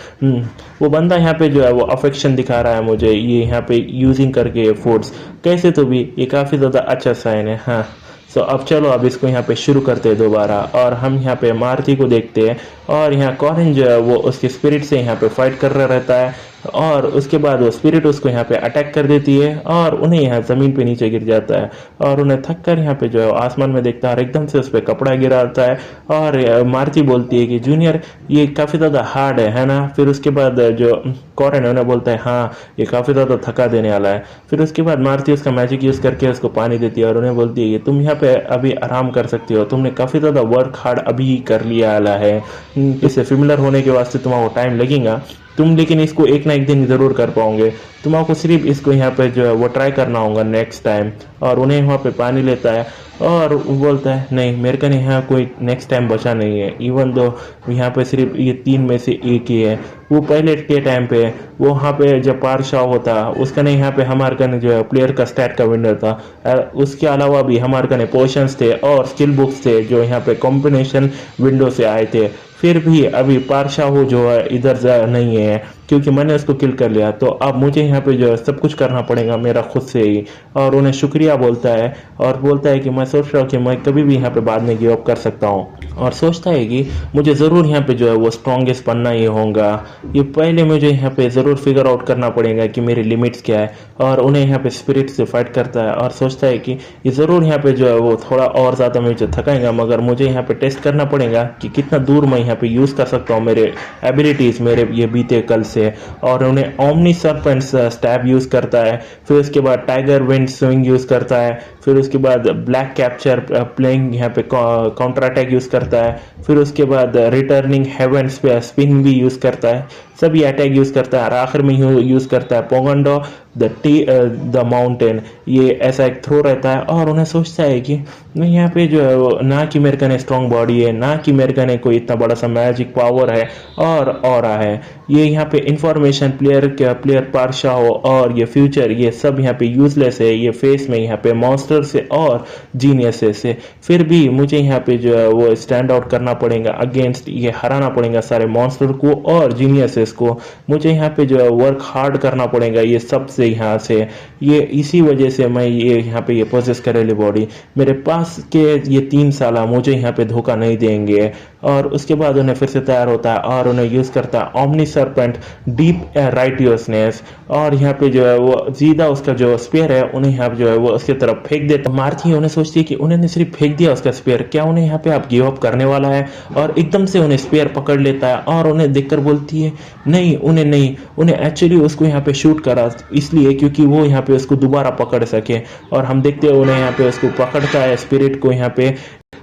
वो बंदा यहाँ पे जो है वो अफेक्शन दिखा रहा है मुझे ये यहाँ पे यूजिंग करके फूड्स, कैसे तो भी ये काफ़ी ज़्यादा अच्छा साइन है। हाँ सो अब चलो अब इसको यहाँ पे शुरू करते हैं दोबारा और हम यहाँ पे मारुति को देखते हैं और यहाँ कॉरेन जो है वो उसके स्पिरिट से यहाँ पे फाइट कर रहा रहता है और उसके बाद वो स्पिरिट उसको यहाँ पे अटैक कर देती है और उन्हें यहाँ ज़मीन पे नीचे गिर जाता है और उन्हें थक कर यहाँ पे जो है आसमान में देखता है और एकदम से उस पर कपड़ा गिराता है और मारुति बोलती है कि जूनियर ये काफ़ी ज़्यादा हार्ड है ना। फिर उसके बाद जो कॉरेन है उन्हें बोलता है हाँ ये काफ़ी ज़्यादा थका देने वाला है। फिर उसके बाद मारुति उसका मैजिक यूज़ करके उसको पानी देती है और उन्हें बोलती है कि तुम यहाँ पे अभी आराम कर सकते हो, तुमने काफ़ी ज़्यादा वर्क हार्ड अभी कर लिया वाला है, इससे फेमिलर होने के वास्ते तुम्हारा टाइम लगेगा तुम, लेकिन इसको एक ना एक दिन ज़रूर कर पाओगे, तुम्हारा सिर्फ इसको यहाँ पे जो है वो ट्राई करना होगा नेक्स्ट टाइम। और उन्हें वहाँ पे पानी लेता है और वो बोलता है नहीं मेरे का यहाँ कोई नेक्स्ट टाइम बचा नहीं है, इवन दो यहाँ पे सिर्फ ये 3 में से एक ही है। वो पहले के टाइम पे वो वहाँ पे जब पारशाह होता उसका नहीं यहाँ पे हमारे कने जो है प्लेयर का स्टैट का विंडो था, उसके अलावा भी हमारे कने पोशंस थे और स्किल बुक्स थे जो यहाँ पे कॉम्बिनेशन विंडो से आए थे। फिर भी अभी पारशाह जो है इधर नहीं है क्योंकि मैंने उसको किल कर लिया, तो अब मुझे यहाँ पे जो है सब कुछ करना पड़ेगा मेरा खुद से ही। और उन्हें शुक्रिया बोलता है और बोलता है कि मैं सोच रहा हूँ कि मैं कभी भी यहाँ पे बाद में गिव अप कर सकता हूँ और सोचता है कि मुझे ज़रूर यहाँ पे जो है वो स्ट्रॉन्गेस्ट बनना ही होगा, ये पहले मुझे यहाँ पे ज़रूर फिगर आउट करना पड़ेगा कि मेरी लिमिट्स क्या है। और उन्हें यहाँ पे स्पिरिट से फाइट करता है और सोचता है कि ये ज़रूर यहाँ पे जो है वो थोड़ा और ज़्यादा मुझे थकाएगा, मगर मुझे यहाँ पे टेस्ट करना पड़ेगा कि कितना दूर मैं यहाँ पे यूज़ कर सकता हूँ मेरे एबिलिटीज़ मेरे ये बीते कल से। और उन्हें ओमनी सर्पेंट स्टैब यूज़ करता है, फिर उसके बाद टाइगर विंड स्विंग यूज़ करता है, फिर उसके बाद ब्लैक कैप्चर प्लेइंग यहाँ पे काउंटर अटैक यूज़ करता है, फिर उसके बाद रिटर्निंग हेवन स्पिन भी यूज़ करता है, सभी अटैक यूज़ करता है और आखिर में यूज़ करता है पोगंडो द माउंटेन। ये ऐसा एक थ्रो रहता है और उन्हें सोचता है कि यहाँ पे जो है ना कि मेरे कने स्ट्रॉन्ग बॉडी है, ना कि मेरे कने कोई इतना बड़ा सा मैजिक पावर है और ऑरा है, ये यहाँ पे इंफॉर्मेशन प्लेयर पारशाह हो और ये फ्यूचर ये सब यहाँ पे यूजलेस है, ये फेस में यहाँ पे मॉन्स्टर से और जीनियसेस से। फिर भी मुझे यहाँ पे जो है वो स्टैंड आउट करना पड़ेगा अगेंस्ट, ये हराना पड़ेगा सारे मॉन्स्टर को और जीनियसेस को, मुझे यहाँ पे जो है वर्क हार्ड करना पड़ेगा ये सब से यहाँ से। ये इसी वजह से मैं ये यहाँ पे ये पोजेस करेली बॉडी मेरे पास के ये 3 साल मुझे यहाँ पे धोखा नहीं देंगे और उसके बाद उन्हें फिर से तैयार होता है और उन्हें यूज़ करता है ओमनी सरपेंट डीप राइटियसनेस, और यहाँ पे जो है वो सीधा उसका जो स्पेयर है उन्हें यहाँ पे जो है वो उसकी तरफ फेंक देता है। मार्थी उन्हें सोचती है कि उन्होंने सिर्फ फेंक दिया उसका स्पेयर, क्या उन्हें यहाँ पे आप गिव अप करने वाला है, और एकदम से उन्हें स्पेयर पकड़ लेता है और उन्हें देखकर बोलती है नहीं, उन्हें एक्चुअली उसको यहाँ पे शूट करा इसलिए क्योंकि वो यहाँ पे उसको दोबारा पकड़ सके। और हम देखते हैं उन्हें यहाँ पे उसको पकड़ता है स्पिरिट को यहाँ पे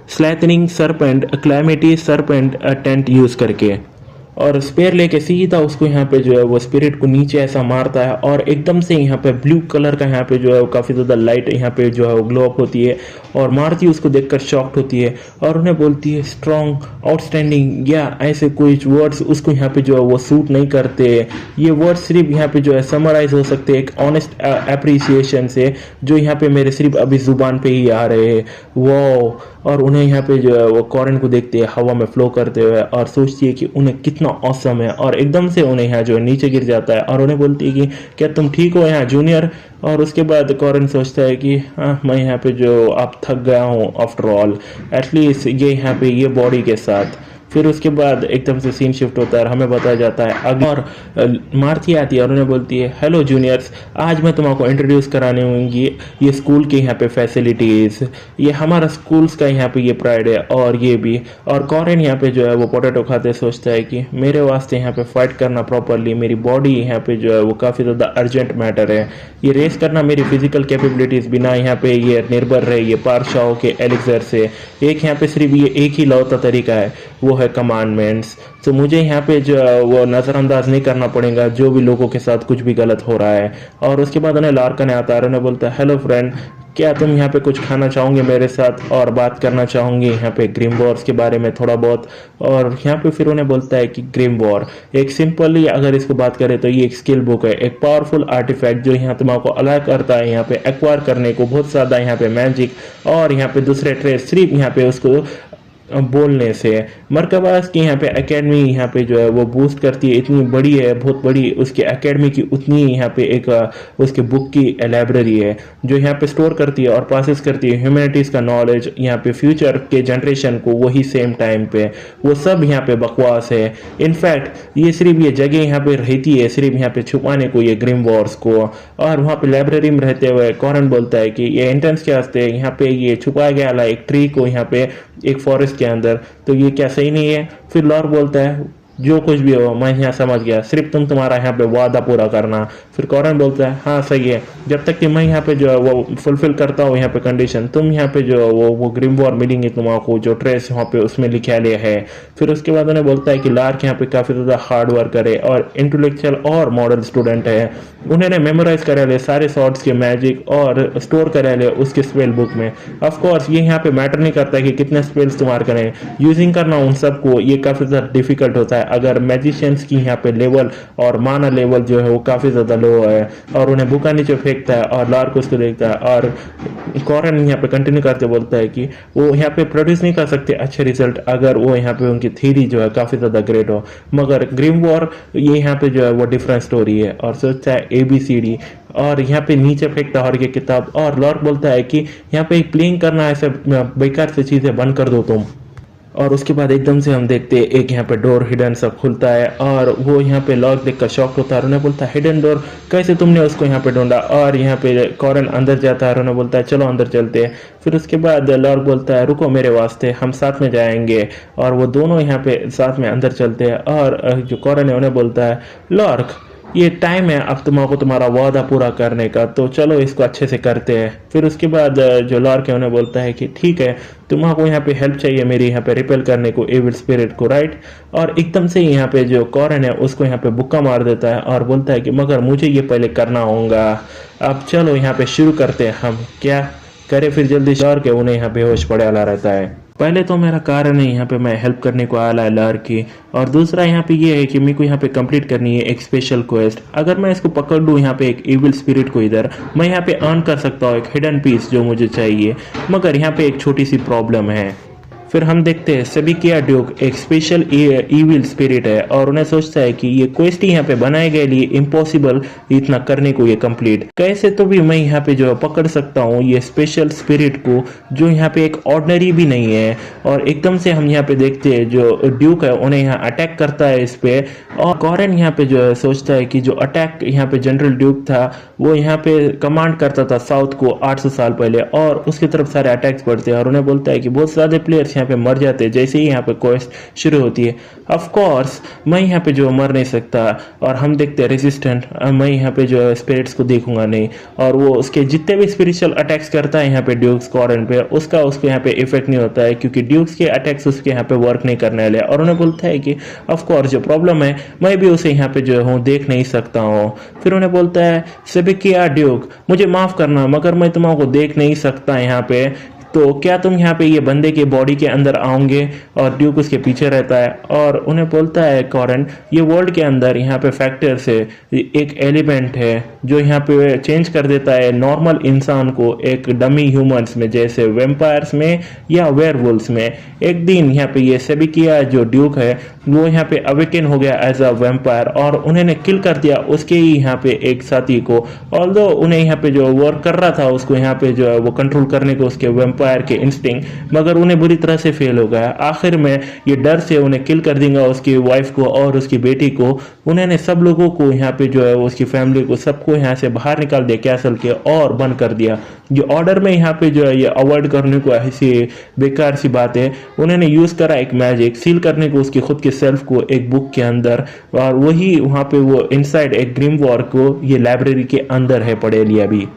स्लैथनिंग serpent calamity serpent tent use करके, और स्पेयर लेके सीधा उसको यहाँ पे जो है वो स्पिरिट को नीचे ऐसा मारता है और एकदम से यहाँ पे ब्लू कलर का यहाँ पे जो है वो काफ़ी ज़्यादा लाइट यहाँ पे जो है वो ग्लो अप होती है, और मारती उसको देखकर शॉक्ड होती है और उन्हें बोलती है स्ट्रॉन्ग आउटस्टैंडिंग, या ऐसे कुछ वर्ड्स उसको यहाँ पे जो है वो सूट नहीं करते। ये वर्ड्स सिर्फ यहाँ पे जो है समराइज हो सकते हैं एक ऑनेस्ट अप्रिसिएशन से, जो यहाँ पे मेरे सिर्फ अभी जुबान पे ही आ रहे हैं वो। और उन्हें यहाँ पे जो है वो कॉरेन को देखते हैं हवा में फ्लो करते हुए और सोचती है कि उन्हें कितना ऑसम है, और एकदम से उन्हें यहाँ जो है नीचे गिर जाता है और उन्हें बोलती है कि क्या तुम ठीक हो यहाँ जूनियर। और उसके बाद कॉरेन सोचता है कि हाँ मैं यहाँ पे जो अब थक गया हूँ आफ्टर ऑल, एटलीस्ट ये यहाँ पे ये बॉडी के साथ। फिर उसके बाद एकदम से सीन शिफ्ट होता है और हमें बताया जाता है अगले, और मार्थी आती है और उन्हें बोलती है हेलो जूनियर्स, आज मैं तुमको इंट्रोड्यूस कराने होंगी ये स्कूल के यहाँ पे फैसिलिटीज़, ये हमारा स्कूल्स का यहाँ पे ये प्राइड है और ये भी। और कॉरेन यहाँ पे जो है वो पोटैटो खाते सोचता है कि मेरे वास्ते यहाँ पे फाइट करना प्रॉपरली, मेरी बॉडी यहाँ पे जो है वो काफ़ी ज़्यादा अर्जेंट मैटर है, ये रेस करना मेरी फिजिकल कैपेबिलिटीज़ बिना यहाँ पे ये निर्भर रहे ये पारशाओं के एलिक्सर से। एक यहाँ पे सिर्फ ये एक ही लौता तरीका है, वो है कमांडमेंट्स। तो मुझे यहाँ पे जो वो नज़रअंदाज नहीं करना पड़ेगा जो भी लोगों के साथ कुछ भी गलत हो रहा है। और उसके बाद उन्हें लार्कन आता है, उन्हें बोलता है हेलो फ्रेंड, क्या तुम यहाँ पे कुछ खाना चाहोगे मेरे साथ और बात करना चाहोगे यहाँ पे ग्रिम वॉर्स के बारे में थोड़ा बहुत। और यहाँ पे फिर उन्हें बोलता है कि ग्रिम वॉर एक सिंपली अगर इसको बात करें तो ये एक स्किल बुक है, एक पावरफुल आर्टिफैक्ट जो यहाँ तुम्हारा को अलाउ करता है यहाँ पे एक्वायर करने को बहुत ज़्यादा यहाँ पे मैजिक और यहाँ पे दूसरे ट्रेस सिर्फ यहाँ पे उसको बोलने से। मरकबाज की यहाँ पे एकेडमी यहाँ पे जो है वो बूस्ट करती है, इतनी बड़ी है, बहुत बड़ी उसके एकेडमी की उतनी यहाँ पे एक उसके बुक की लाइब्रेरी है जो यहाँ पे स्टोर करती है और पासिस करती है ह्यूमैनिटीज़ का नॉलेज यहाँ पे फ्यूचर के जनरेशन को वही सेम टाइम पे। वो सब यहाँ पे बकवास है। इनफैक्ट ये सिर्फ ये जगह यहाँ पे रहती है सिर्फ यहाँ पे छुपाने को ये ग्रिम वॉर्स को। और वहाँ पे लाइब्रेरी में रहते हुए कॉरेन बोलता है कि ये एंट्रेंस के वास्ते यहाँ पे ये छुपाया गया वाला एक ट्री को यहाँ पे एक फॉरेस्ट के अंदर, तो ये क्या सही नहीं है। फिर लॉर बोलता है जो कुछ भी हो मैं यहाँ समझ गया, सिर्फ तुम्हारा यहाँ पे वादा पूरा करना। फिर कॉरेन बोलता है हाँ सही है, जब तक कि मैं यहाँ पे जो है वो फुलफिल करता हूँ यहाँ पे कंडीशन, तुम यहाँ पे जो है वो ग्रिम वॉर मिलेंगे तुम्हारा जो ट्रेस यहाँ पे उसमें लिखा लिया है। फिर उसके बाद उन्हें बोलता है कि लार्क यहाँ पे काफ़ी ज़्यादा हार्ड वर्क करे और इंटेलेक्चुअल और मॉडल स्टूडेंट है, उन्होंने मेमोराइज करे ले सारे शॉर्ट्स के मैजिक और स्टोर करे ले उसके स्पेल बुक में। ऑफकोर्स ये यहाँ पे मैटर नहीं करता कि कितने स्पेल्स तुम्हारे करें, यूजिंग करना उन सबको ये काफ़ी ज़्यादा डिफिकल्ट होता है अगर मैजिशियंस की यहाँ पे लेवल और माना लेवल जो है वो काफ़ी ज़्यादा लो है। और उन्हें बुका नीचे फेंकता है और लार्क उसको देखता है और कॉरेन यहाँ पे कंटिन्यू करते बोलता है कि वो यहाँ पे प्रोड्यूस नहीं कर सकते अच्छे रिजल्ट अगर वो यहाँ पे उनकी थ्योरी जो है काफ़ी ज़्यादा ग्रेट हो, मगर ग्रिम वॉर ये यहाँ पे जो है वो डिफरेंट स्टोरी है। और सोचता है ABCD और यहाँ पे नीचे फेंकता है की किताब। और लॉर्क बोलता है कि यहाँ पे प्लेइंग करना ऐसे बेकार से चीज़ें बंद कर दो तुम। और उसके बाद एकदम से हम देखते हैं एक यहाँ पे डोर हिडन सब खुलता है और वो यहाँ पे लॉक देखकर शॉक होता है। उन्हें बोलता है हिडन डोर कैसे तुमने उसको यहाँ पे ढूंढा। और यहाँ पे कॉरेन अंदर जाता है और उन्हें बोलता है चलो अंदर चलते हैं। फिर उसके बाद लॉर्क बोलता है रुको मेरे वास्ते, हम साथ में जाएंगे। और वो दोनों यहाँ पे साथ में अंदर चलते हैं। और जो कॉरेन है उन्हें बोलता है लॉर्क ये टाइम है अब तुमको तुम्हारा वादा पूरा करने का, तो चलो इसको अच्छे से करते हैं। फिर उसके बाद जो लॉर्क है उन्हें बोलता है कि ठीक है तुम्हारा यहाँ पे हेल्प चाहिए मेरी यहाँ पे रिपेल करने को एविल स्पिरिट को, राइट। और एकदम से यहाँ पे जो कॉरेन है उसको यहाँ पे बुक्का मार देता है और बोलता है कि मगर मुझे ये पहले करना होगा, अब चलो यहाँ पे शुरू करते हैं हम क्या करें। फिर जल्दी लॉर्क है उन्हें यहाँ बेहोश पड़े वाला रहता है। पहले तो मेरा कारण है यहाँ पे मैं हेल्प करने को आया है लॉर्क की, और दूसरा यहाँ पे ये है कि मेरे को यहाँ पे कंप्लीट करनी है एक स्पेशल क्वेस्ट। अगर मैं इसको पकड़ लूँ यहाँ पे एक इविल स्पिरिट को इधर, मैं यहाँ पे अर्न कर सकता हूँ एक हिडन पीस जो मुझे चाहिए, मगर यहाँ पे एक छोटी सी प्रॉब्लम है। फिर हम देखते हैं सेबिकिया ड्यूक एक स्पेशल ईविल स्पिरिट है और उन्हें सोचता है कि ये क्वेस्ट यहाँ पे बनाए गए लिए इम्पॉसिबल इतना करने को ये कंप्लीट कैसे तो भी मैं यहाँ पे जो है पकड़ सकता हूँ ये स्पेशल स्पिरिट को जो यहाँ पे एक ऑर्डिनरी भी नहीं है। और एकदम से हम यहाँ पे देखते हैं जो ड्यूक है उन्हें यहाँ अटैक करता है इस पे और कॉरेन यहाँ पे जो है सोचता है कि जो अटैक यहाँ पे जनरल ड्यूक था वो यहाँ पे कमांड करता था साउथ को 800 साल पहले और उसकी तरफ सारे अटैक्स पड़ते हैं और उन्हें बोलता है कि बहुत सारे प्लेयर्स यहाँ पे मर जाते हैं जैसे ही यहाँ पे क्वेस्ट शुरू होती है। ऑफ कोर्स मैं यहाँ पे जो मर नहीं सकता और हम देखते हैं रेजिस्टेंट मैं यहाँ पे जो है स्पिरिट्स को देखूंगा नहीं और वो उसके जितने भी स्पिरिचुअल अटैक्स करता है यहाँ पे ड्यूक्स कॉरेन पे उसका उसके यहाँ पे इफेक्ट नहीं होता है क्योंकि ड्यूक्स के अटैक्स उसके यहाँ पे वर्क नहीं करने वाले और उन्हें बोलता है कि ऑफ कोर्स जो प्रॉब्लम है मैं भी उसे यहाँ पे जो हूँ देख नहीं सकता हूँ। फिर उन्हें बोलता है सेबिकिया ड्यूक मुझे माफ करना मगर मैं तुम्हारा देख नहीं सकता यहाँ पे तो क्या तुम यहाँ पे ये बंदे के बॉडी के अंदर आओगे और ड्यूक उसके पीछे रहता है और उन्हें बोलता है कॉरेन ये वर्ल्ड के अंदर यहाँ पे फैक्टर से एक एलिमेंट है जो यहाँ पे चेंज कर देता है नॉर्मल इंसान को एक डमी ह्यूमंस में जैसे वेम्पायर्स में या वेयरवुल्व्स में। एक दिन यहाँ पे ये सेबिकिया जो ड्यूक है वो यहाँ पे अवेकन हो गया एज अ वेम्पायर और उन्होंने किल कर दिया उसके ही यहाँ पे एक साथी को ऑल्दो उन्हें यहाँ पे जो वर्क कर रहा था उसको यहाँ पे जो है वो कंट्रोल करने को उसके वेम्पायर के इंस्टिंक्ट मगर उन्हें बुरी तरह से फेल हो गया। आखिर में ये डर से उन्हें किल कर देंगे उसकी वाइफ को और उसकी बेटी को। उन्होंने सब लोगों को यहाँ पे जो है उसकी फैमिली को सबको यहाँ से बाहर निकाल दिया कैसल के और बंद कर दिया। ये ऑर्डर में यहाँ पे जो है ये अवॉइड करने को ऐसी बेकार सी बात है। उन्होंने यूज करा एक मैजिक सील करने को उसकी खुद के सेल्फ को एक बुक के अंदर और वही वहां पे वो इनसाइड एक ग्रिम वॉर को ये लाइब्रेरी के अंदर है पढ़े लिया भी।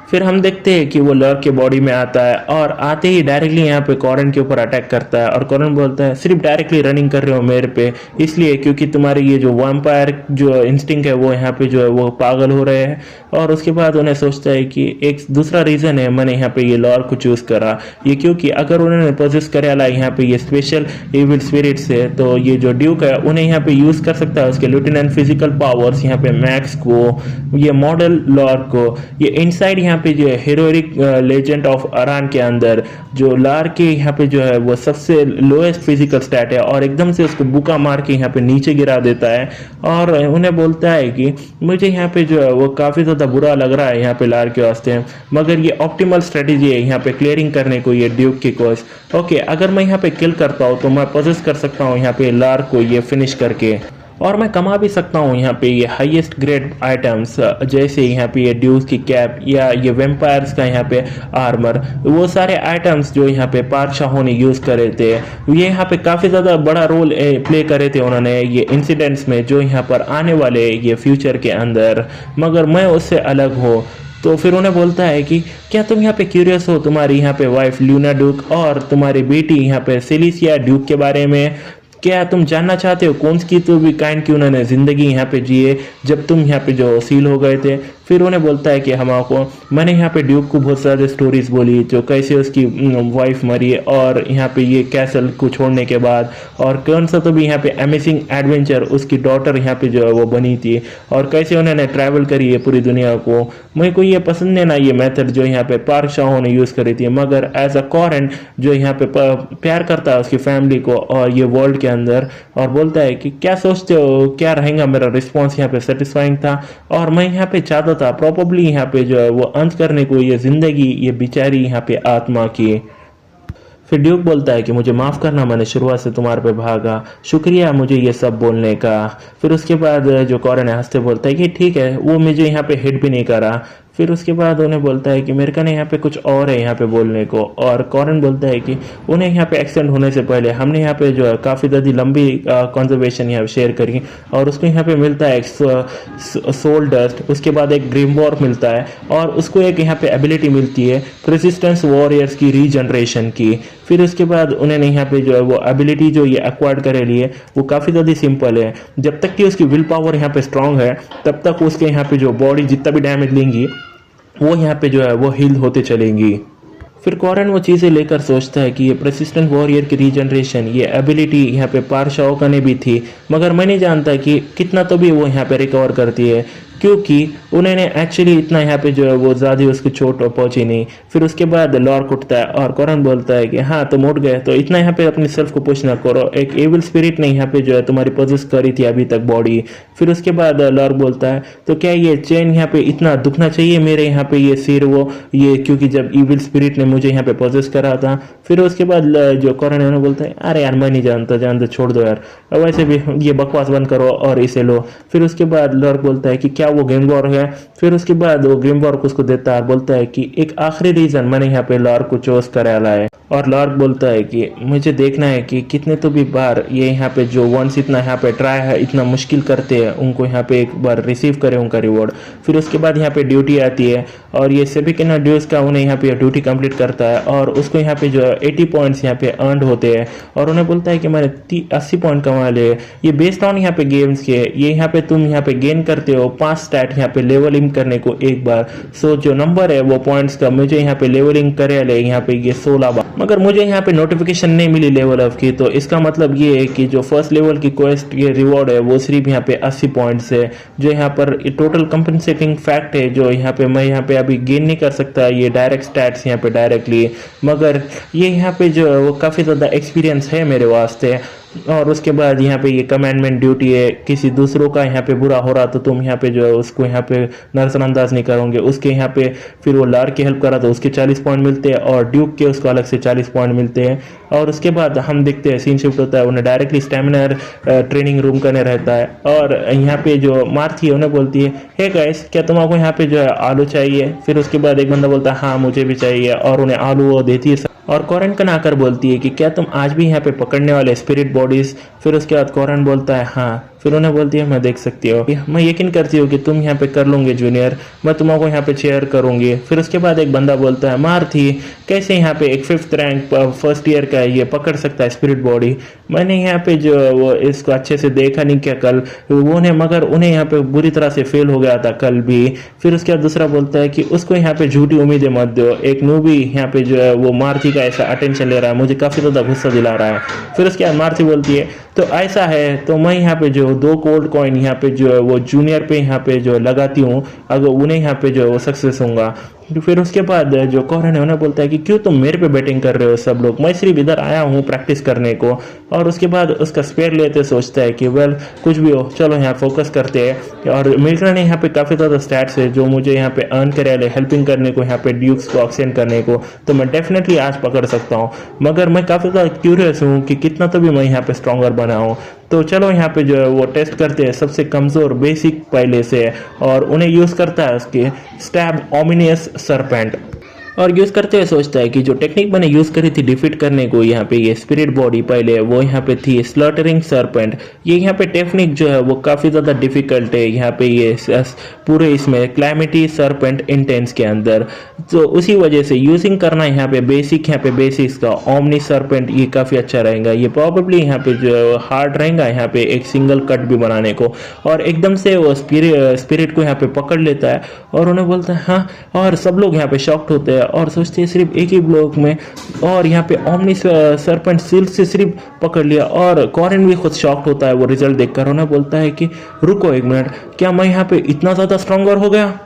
फिर हम देखते हैं कि वो लर्क के बॉडी में आता है और आते ही डायरेक्टली यहाँ पे कॉरेन के ऊपर अटैक करता है और कॉरेन बोलता है सिर्फ डायरेक्टली रनिंग कर रहे हो मेरे पे इसलिए क्योंकि तुम्हारे ये जो वैम्पायर जो इंस्टिंक्ट है वो यहाँ पे जो है वो पागल हो रहे हैं। और उसके बाद उन्हें सोचता है कि एक दूसरा रीजन है मैंने यहाँ पे ये लॉर को चूज करा ये क्योंकि अगर उन्होंने पोजेस करेला यहाँ पे ये स्पेशल एविल स्पिरिट से तो ये जो ड्यूक है उन्हें यहाँ पे यूज कर सकता है उसके लिeutenant फिजिकल पावर्स यहाँ पे मैक्स को ये मॉडल लॉर को ये इनसाइड यहाँ पे जो हीरोइक लेजेंड ऑफ अरान के अंदर जो लार के यहाँ पे जो है वो सबसे लोएस्ट फिजिकल स्टैट है और एकदम से उसको बुका मार के यहाँ पे नीचे गिरा देता है। और उन्हें बोलता है कि मुझे यहाँ पे जो है वो काफी ज्यादा बुरा लग रहा है यहाँ पे लार के वास्ते मगर ये ऑप्टिमल स्ट्रेटेजी है यहाँ पे क्लियरिंग करने को ये ड्यूक की कोस्ट ओके अगर मैं यहाँ पे किल करता हूँ तो मैं पोजेस कर सकता हूँ यहाँ पे लार को ये फिनिश करके और मैं कमा भी सकता हूँ यहाँ पे ये हाईएस्ट ग्रेड आइटम्स जैसे यहाँ पे ये ड्यूस की कैप या ये वेम्पायर्स का यहाँ पे आर्मर वो सारे आइटम्स जो यहाँ पे पादशाहों ने यूज करे थे ये यहाँ पे काफी ज्यादा बड़ा रोल प्ले करे थे उन्होंने ये इंसिडेंट्स में जो यहाँ पर आने वाले ये फ्यूचर के अंदर मगर मैं उससे अलग हूँ। तो फिर उन्हें बोलता है कि क्या तुम यहाँ पे क्यूरियस हो तुम्हारी यहाँ पे वाइफ ल्यूना ड्यूक और तुम्हारी बेटी यहाँ पे सिलिसिया ड्यूक के बारे में क्या तुम जानना चाहते हो कौन सी तो भी काइंड की उन्होंने जिंदगी यहाँ पे जिए जब तुम यहाँ पे जो सील हो गए थे। फिर उन्हें बोलता है कि हमको मैंने यहाँ पे ड्यूक को बहुत सारे स्टोरीज बोली जो कैसे उसकी वाइफ मरी और यहाँ पे ये कैसल को छोड़ने के बाद और कौन सा तो भी यहाँ पे अमेजिंग एडवेंचर उसकी डॉटर यहाँ पे जो है वो बनी थी और कैसे उन्होंने ट्रैवल करी है पूरी दुनिया को। मुझे को ये पसंद है ना ये मेथड जो यहाँ पे पार्क शाहों ने यूज करी थी मगर एज अ कॉरेन जो यहाँ पे प्यार करता है उसकी फैमिली को और ये वर्ल्ड के अंदर और बोलता है कि क्या सोचते हो क्या रहेगा मेरा रिस्पॉन्स यहाँ पे सेटिस्फाइंग था और मैं यहाँ पे चाहता था प्रोबेबली यहाँ पे जो है वो अंत करने को ये जिंदगी ये बेचारी यहाँ पे आत्मा की। फिर ड्यूक बोलता है कि मुझे माफ करना मैंने शुरुआत से तुम्हारे पे भागा शुक्रिया मुझे ये सब बोलने का। फिर उसके बाद जो कॉरेन हंसते बोलता है कि ठीक है वो मुझे यहाँ पे हिट भी नहीं करा। फिर उसके बाद उन्हें बोलता है कि मेरे का यहाँ पे कुछ और है यहाँ पे बोलने को और कॉरेन बोलता है कि उन्हें यहाँ पे एक्सीडेंट होने से पहले हमने यहाँ पे जो है काफ़ी ज़्यादा लंबी कॉन्जर्वेशन यहाँ पे शेयर करी और उसको यहाँ पे मिलता है एक सोल डस्ट उसके बाद एक ग्रीम वॉर मिलता है और उसको एक यहाँ पे एबिलिटी मिलती है रेजिस्टेंस वॉरियर्स की रीजनरेशन की। फिर उसके बाद उन्हें यहाँ पे जो है वो एबिलिटी जो ये एक्वायर्ड करे लिए वो काफ़ी ज़्यादा सिंपल है जब तक कि उसकी विल पावर यहाँ पे स्ट्रांग है तब तक उसके यहाँ पे जो बॉडी जितना भी डैमेज लेंगी वो यहाँ पे जो है वो हील होते चलेंगी। फिर कॉरेन वो चीज़ें लेकर सोचता है कि ये प्रेसिस्टेंट वॉरियर की रीजनरेशन ये एबिलिटी यहाँ पे पारशाओका ने भी थी मगर मैं नहीं जानता कि कितना तो भी वो यहाँ पे रिकवर करती है क्योंकि उन्होंने एक्चुअली इतना यहाँ पे जो है वो ज़्यादा उसकी चोट पहुंची नहीं। फिर उसके बाद लॉर्क उठता है और कॉरन बोलता है कि हाँ तुम उठ गए, तो इतना यहाँ पे अपने सेल्फ को पुश ना करो, एक एविल स्पिरिट ने यहाँ पे जो है तुम्हारी पोजेस करी थी अभी तक बॉडी। फिर उसके बाद लॉर्क बोलता है तो क्या ये चेन यहाँ पे इतना दुखना चाहिए मेरे यहाँ पे ये सिर वो ये, क्योंकि जब इविल स्पिरिट ने मुझे यहाँ पे पोजेस करा था। फिर उसके बाद जो कॉरन है उन्हें बोलता है अरे यार मैं नहीं जानता, जान दो छोड़ दो यार, वैसे भी ये बकवास बंद करो और इसे लो। फिर उसके बाद लॉर्क बोलता है कि क्या वो ग्रिमवॉर है। फिर उसके बाद वो ग्रिमवॉर को उसको देता है, बोलता है कि एक आखिरी रीजन मैंने यहाँ पे लॉर्क को चूज करा है। और लॉर्क बोलता है कि मुझे देखना है कि कितने तो भी बार ये यहाँ पे जो वंस इतना यहाँ पे ट्राई है इतना मुश्किल करते हैं उनको यहाँ पे एक बार रिसीव करे उनका रिवॉर्ड। फिर उसके बाद यहाँ पे ड्यूटी आती है और ये सभी के ना ड्यूज का उन्हें यहाँ पे ड्यूटी कंप्लीट करता है और उसको यहाँ पे जो 80 पॉइंट्स यहाँ पे अर्नड होते हैं। और उन्हें बोलता है कि मैंने 80 पॉइंट कमा लिए, ये बेस्ड ऑन यहाँ पे गेम्स के, ये यहाँ पे तुम यहाँ पे गेन करते हो 5 स्टैट यहाँ पे लेवलिंग करने को एक बार। सो जो नंबर है वो पॉइंट्स का मुझे यहाँ पे लेवलिंग करे ले यहाँ पे ये 16 बार, मगर मुझे यहाँ पे नोटिफिकेशन नहीं मिली लेवल अप की। तो इसका मतलब ये है कि जो फर्स्ट लेवल की क्वेस्ट ये रिवॉर्ड है वो सिर्फ यहाँ पे 80 पॉइंट्स है, जो यहाँ पर टोटल कंपनसेटिंग फैक्ट है जो यहाँ पे मैं यहाँ पे अभी गेन नहीं कर सकता ये डायरेक्ट स्टैट्स यहाँ पे डायरेक्टली, मगर ये यहाँ पे जो है वो काफ़ी ज़्यादा एक्सपीरियंस है मेरे वास्ते। और उसके बाद यहाँ पे ये कमेंडमेंट ड्यूटी है, किसी दूसरों का यहाँ पे बुरा हो रहा तो तुम यहाँ पे जो है उसको यहाँ पे नजरअंदाज नहीं करोगे, उसके यहाँ पे फिर वो लार की हेल्प करा तो उसके 40 पॉइंट मिलते हैं और ड्यूक के उसको अलग से 40 पॉइंट मिलते हैं। और उसके बाद हम देखते हैं सीन शिफ्ट होता है, उन्हें डायरेक्टली स्टेमिना ट्रेनिंग रूम करने रहता है और यहाँ पे जो मार्थी है उन्हें बोलती है हे गाइस क्या तुमको यहाँ पे जो है आलू चाहिए। फिर उसके बाद एक बंदा बोलता है हाँ मुझे भी चाहिए और उन्हें आलू वो देती है और कॉरन कन आकर बोलती है कि क्या तुम आज भी यहाँ पे पकड़ने वाले स्पिरिट बॉडीज। फिर उसके बाद कॉरन बोलता है हाँ। फिर उन्हें बोलती है मैं देख सकती हूँ, मैं यकीन करती हूँ कि तुम यहाँ पे कर लोगे जूनियर, मैं तुमको यहाँ पे चेयर करूंगी। फिर उसके बाद एक बंदा बोलता है मार्थी कैसे यहाँ पे एक 5th रैंक फर्स्ट ईयर का ये पकड़ सकता है स्पिरिट बॉडी, मैंने यहाँ पे जो वो इसको अच्छे से देखा नहीं क्या कल वो ने, मगर उन्हें यहाँ पे बुरी तरह से फेल हो गया था कल भी। फिर उसके बाद दूसरा बोलता है कि उसको यहाँ पे झूठी उम्मीदें मत दो, एक नूबी यहाँ पे जो है वो मार्थी का ऐसा अटेंशन ले रहा है, मुझे काफी ज्यादा गुस्सा दिला रहा है। फिर उसके बाद मार्थी बोलती है तो ऐसा है तो मैं यहाँ पे जो 2 गोल्ड कॉइन यहाँ पे जो है वो जूनियर पे यहाँ पे जो लगाती हूँ, अगर उन्हें यहाँ पे जो है वो सक्सेस होगा। फिर उसके बाद जो कॉरन है उन्हें बोलता है कि क्यों तुम मेरे पे बैटिंग कर रहे हो सब लोग, मैं सिर्फ इधर आया हूँ प्रैक्टिस करने को। और उसके बाद उसका स्पेयर लेते सोचता है कि वेल कुछ भी हो चलो यहाँ फोकस करते हैं। और मिल्टन ने यहाँ पे काफ़ी ज़्यादा स्टैट्स है जो मुझे यहाँ पे अर्न करे हेल्पिंग करने को, यहाँ पे ड्यूक्स को ऑक्सेंड करने को, तो मैं डेफिनेटली आज पकड़ सकता हूँ, मगर मैं काफ़ी ज़्यादा क्यूरियस हूँ कि कितना तो भी मैं यहाँ पे स्ट्रॉन्गर बना हूँ। तो चलो यहाँ पे जो है वो टेस्ट करते हैं सबसे कमज़ोर बेसिक पहले से, और उन्हें यूज़ करता है उसके स्टैब ओमिनियस सरपेंट। और यूज़ करते हुए सोचता है कि जो टेक्निक मैंने यूज़ करी थी डिफीट करने को यहाँ पे ये स्पिरिट बॉडी पहले वो यहाँ पे थी स्लॉटरिंग सरपेंट, ये यहाँ पे टेक्निक जो है वो काफ़ी ज़्यादा डिफिकल्ट है यहाँ पे ये पूरे इसमें क्लैमिटी सरपेंट इंटेंस के अंदर। तो उसी वजह से यूजिंग करना यहाँ पे बेसिक्स का ओमनी सरपेंट ये काफ़ी अच्छा रहेगा। ये प्रॉबेबली यहाँ पे जो हार्ड रहेगा यहाँ पे एक सिंगल कट भी बनाने को। और एकदम से वो स्पिरिट को यहाँ पे पकड़ लेता है और उन्हें बोलता है हाँ, और सब लोग यहाँ पे शॉक्ड होते हैं और सोचते हैं सिर्फ एक ही ब्लॉक में, और यहाँ पे ओमनी सरपेंट सिल्क से सिर्फ पकड़ लिया। और कॉरन भी खुद शॉक्ड होता है वो रिजल्ट देखकर, उन्हें बोलता है कि रुको एक मिनट, क्या मैं यहाँ पे इतना ज़्यादा स्ट्रॉन्गर हो गया।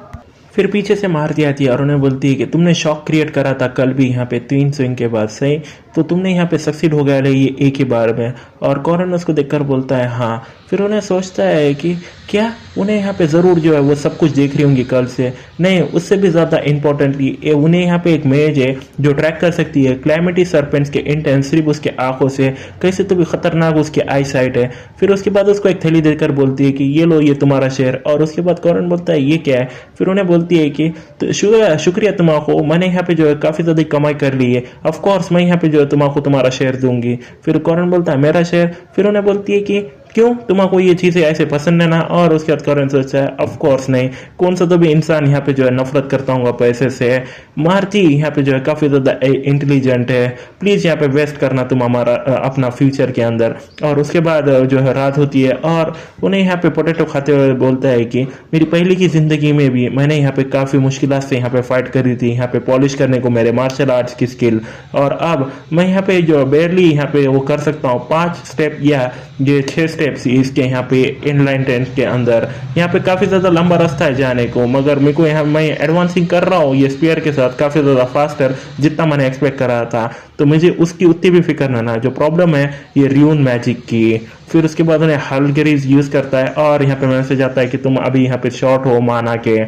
फिर पीछे से मार दिया थी और उन्हें बोलती है कि तुमने शॉक क्रिएट करा था कल भी यहाँ पे 3 स्विंग के बाद, सही तो तुमने यहाँ पे सक्सीड हो गया ये एक ही बार में। और कॉरन उसको देखकर बोलता है हाँ। फिर उन्हें सोचता है कि क्या उन्हें यहाँ पे ज़रूर जो है वो सब कुछ देख रही होंगी कल से, नहीं उससे भी ज़्यादा इंपॉर्टेंटली उन्हें यहाँ पे एक मेज है जो ट्रैक कर सकती है क्लैमिटी सरपेंट्स के इंटेंस सिर्फ उसके आंखों से, कैसे तो भी खतरनाक उसकी आई साइट है। फिर उसके बाद उसको एक थैली देकर बोलती है कि ये लो ये तुम्हारा शेयर। और उसके बाद कॉरन बोलता है ये क्या है। फिर उन्हें बोलती है कि तो शुक्रिया तुम्हारा, मैंने यहाँ पे जो है काफ़ी ज़्यादा कमाई कर ली है, ऑफकोर्स मैं यहाँ पे जो है तुम्हारा शेयर दूंगी। फिर कॉरन बोलता है मेरा शेयर। फिर उन्हें बोलती है कि क्यों तुम्हारा ये चीज़ें ऐसे पसंद है ना। और उसके बाद कॉरन सोचता है ऑफ कोर्स नहीं, कौन सा तो भी इंसान यहाँ पे जो है नफरत करता हूँ पैसे से। मार्थी यहाँ पे जो है काफ़ी ज़्यादा इंटेलिजेंट है, प्लीज़ यहाँ पे वेस्ट करना तुम हमारा अपना फ्यूचर के अंदर। और उसके बाद जो है रात होती है और उन्हें यहाँ पे पोटैटो खाते हुए बोलता है कि मेरी पहले की ज़िंदगी में भी मैंने यहाँ पे काफ़ी मुश्किलात से यहाँ पे फाइट करी थी, यहाँ पे पॉलिश करने को मेरे मार्शल आर्ट्स की स्किल, और अब मैं यहाँ पे जो बेरली यहाँ पे वो कर सकता हूँ 5 स्टेप या ये 6 स्टेप स्टेप्स इसके यहाँ पे इनलाइन टेंस के अंदर। यहाँ पे काफ़ी ज़्यादा लंबा रास्ता है जाने को, मगर मेरे को यहाँ मैं एडवांसिंग कर रहा हूँ ये स्पीयर के साथ काफ़ी ज़्यादा फास्टर जितना मैंने एक्सपेक्ट करा था। तो मुझे उसकी उतनी भी फिक्र ना, जो प्रॉब्लम है ये र्यून मैजिक की। फिर उसके बाद उन्हें हल्गरीज यूज़ करता है और यहाँ पे मैसेज आता है कि तुम अभी यहाँ पे शॉर्ट हो माना के।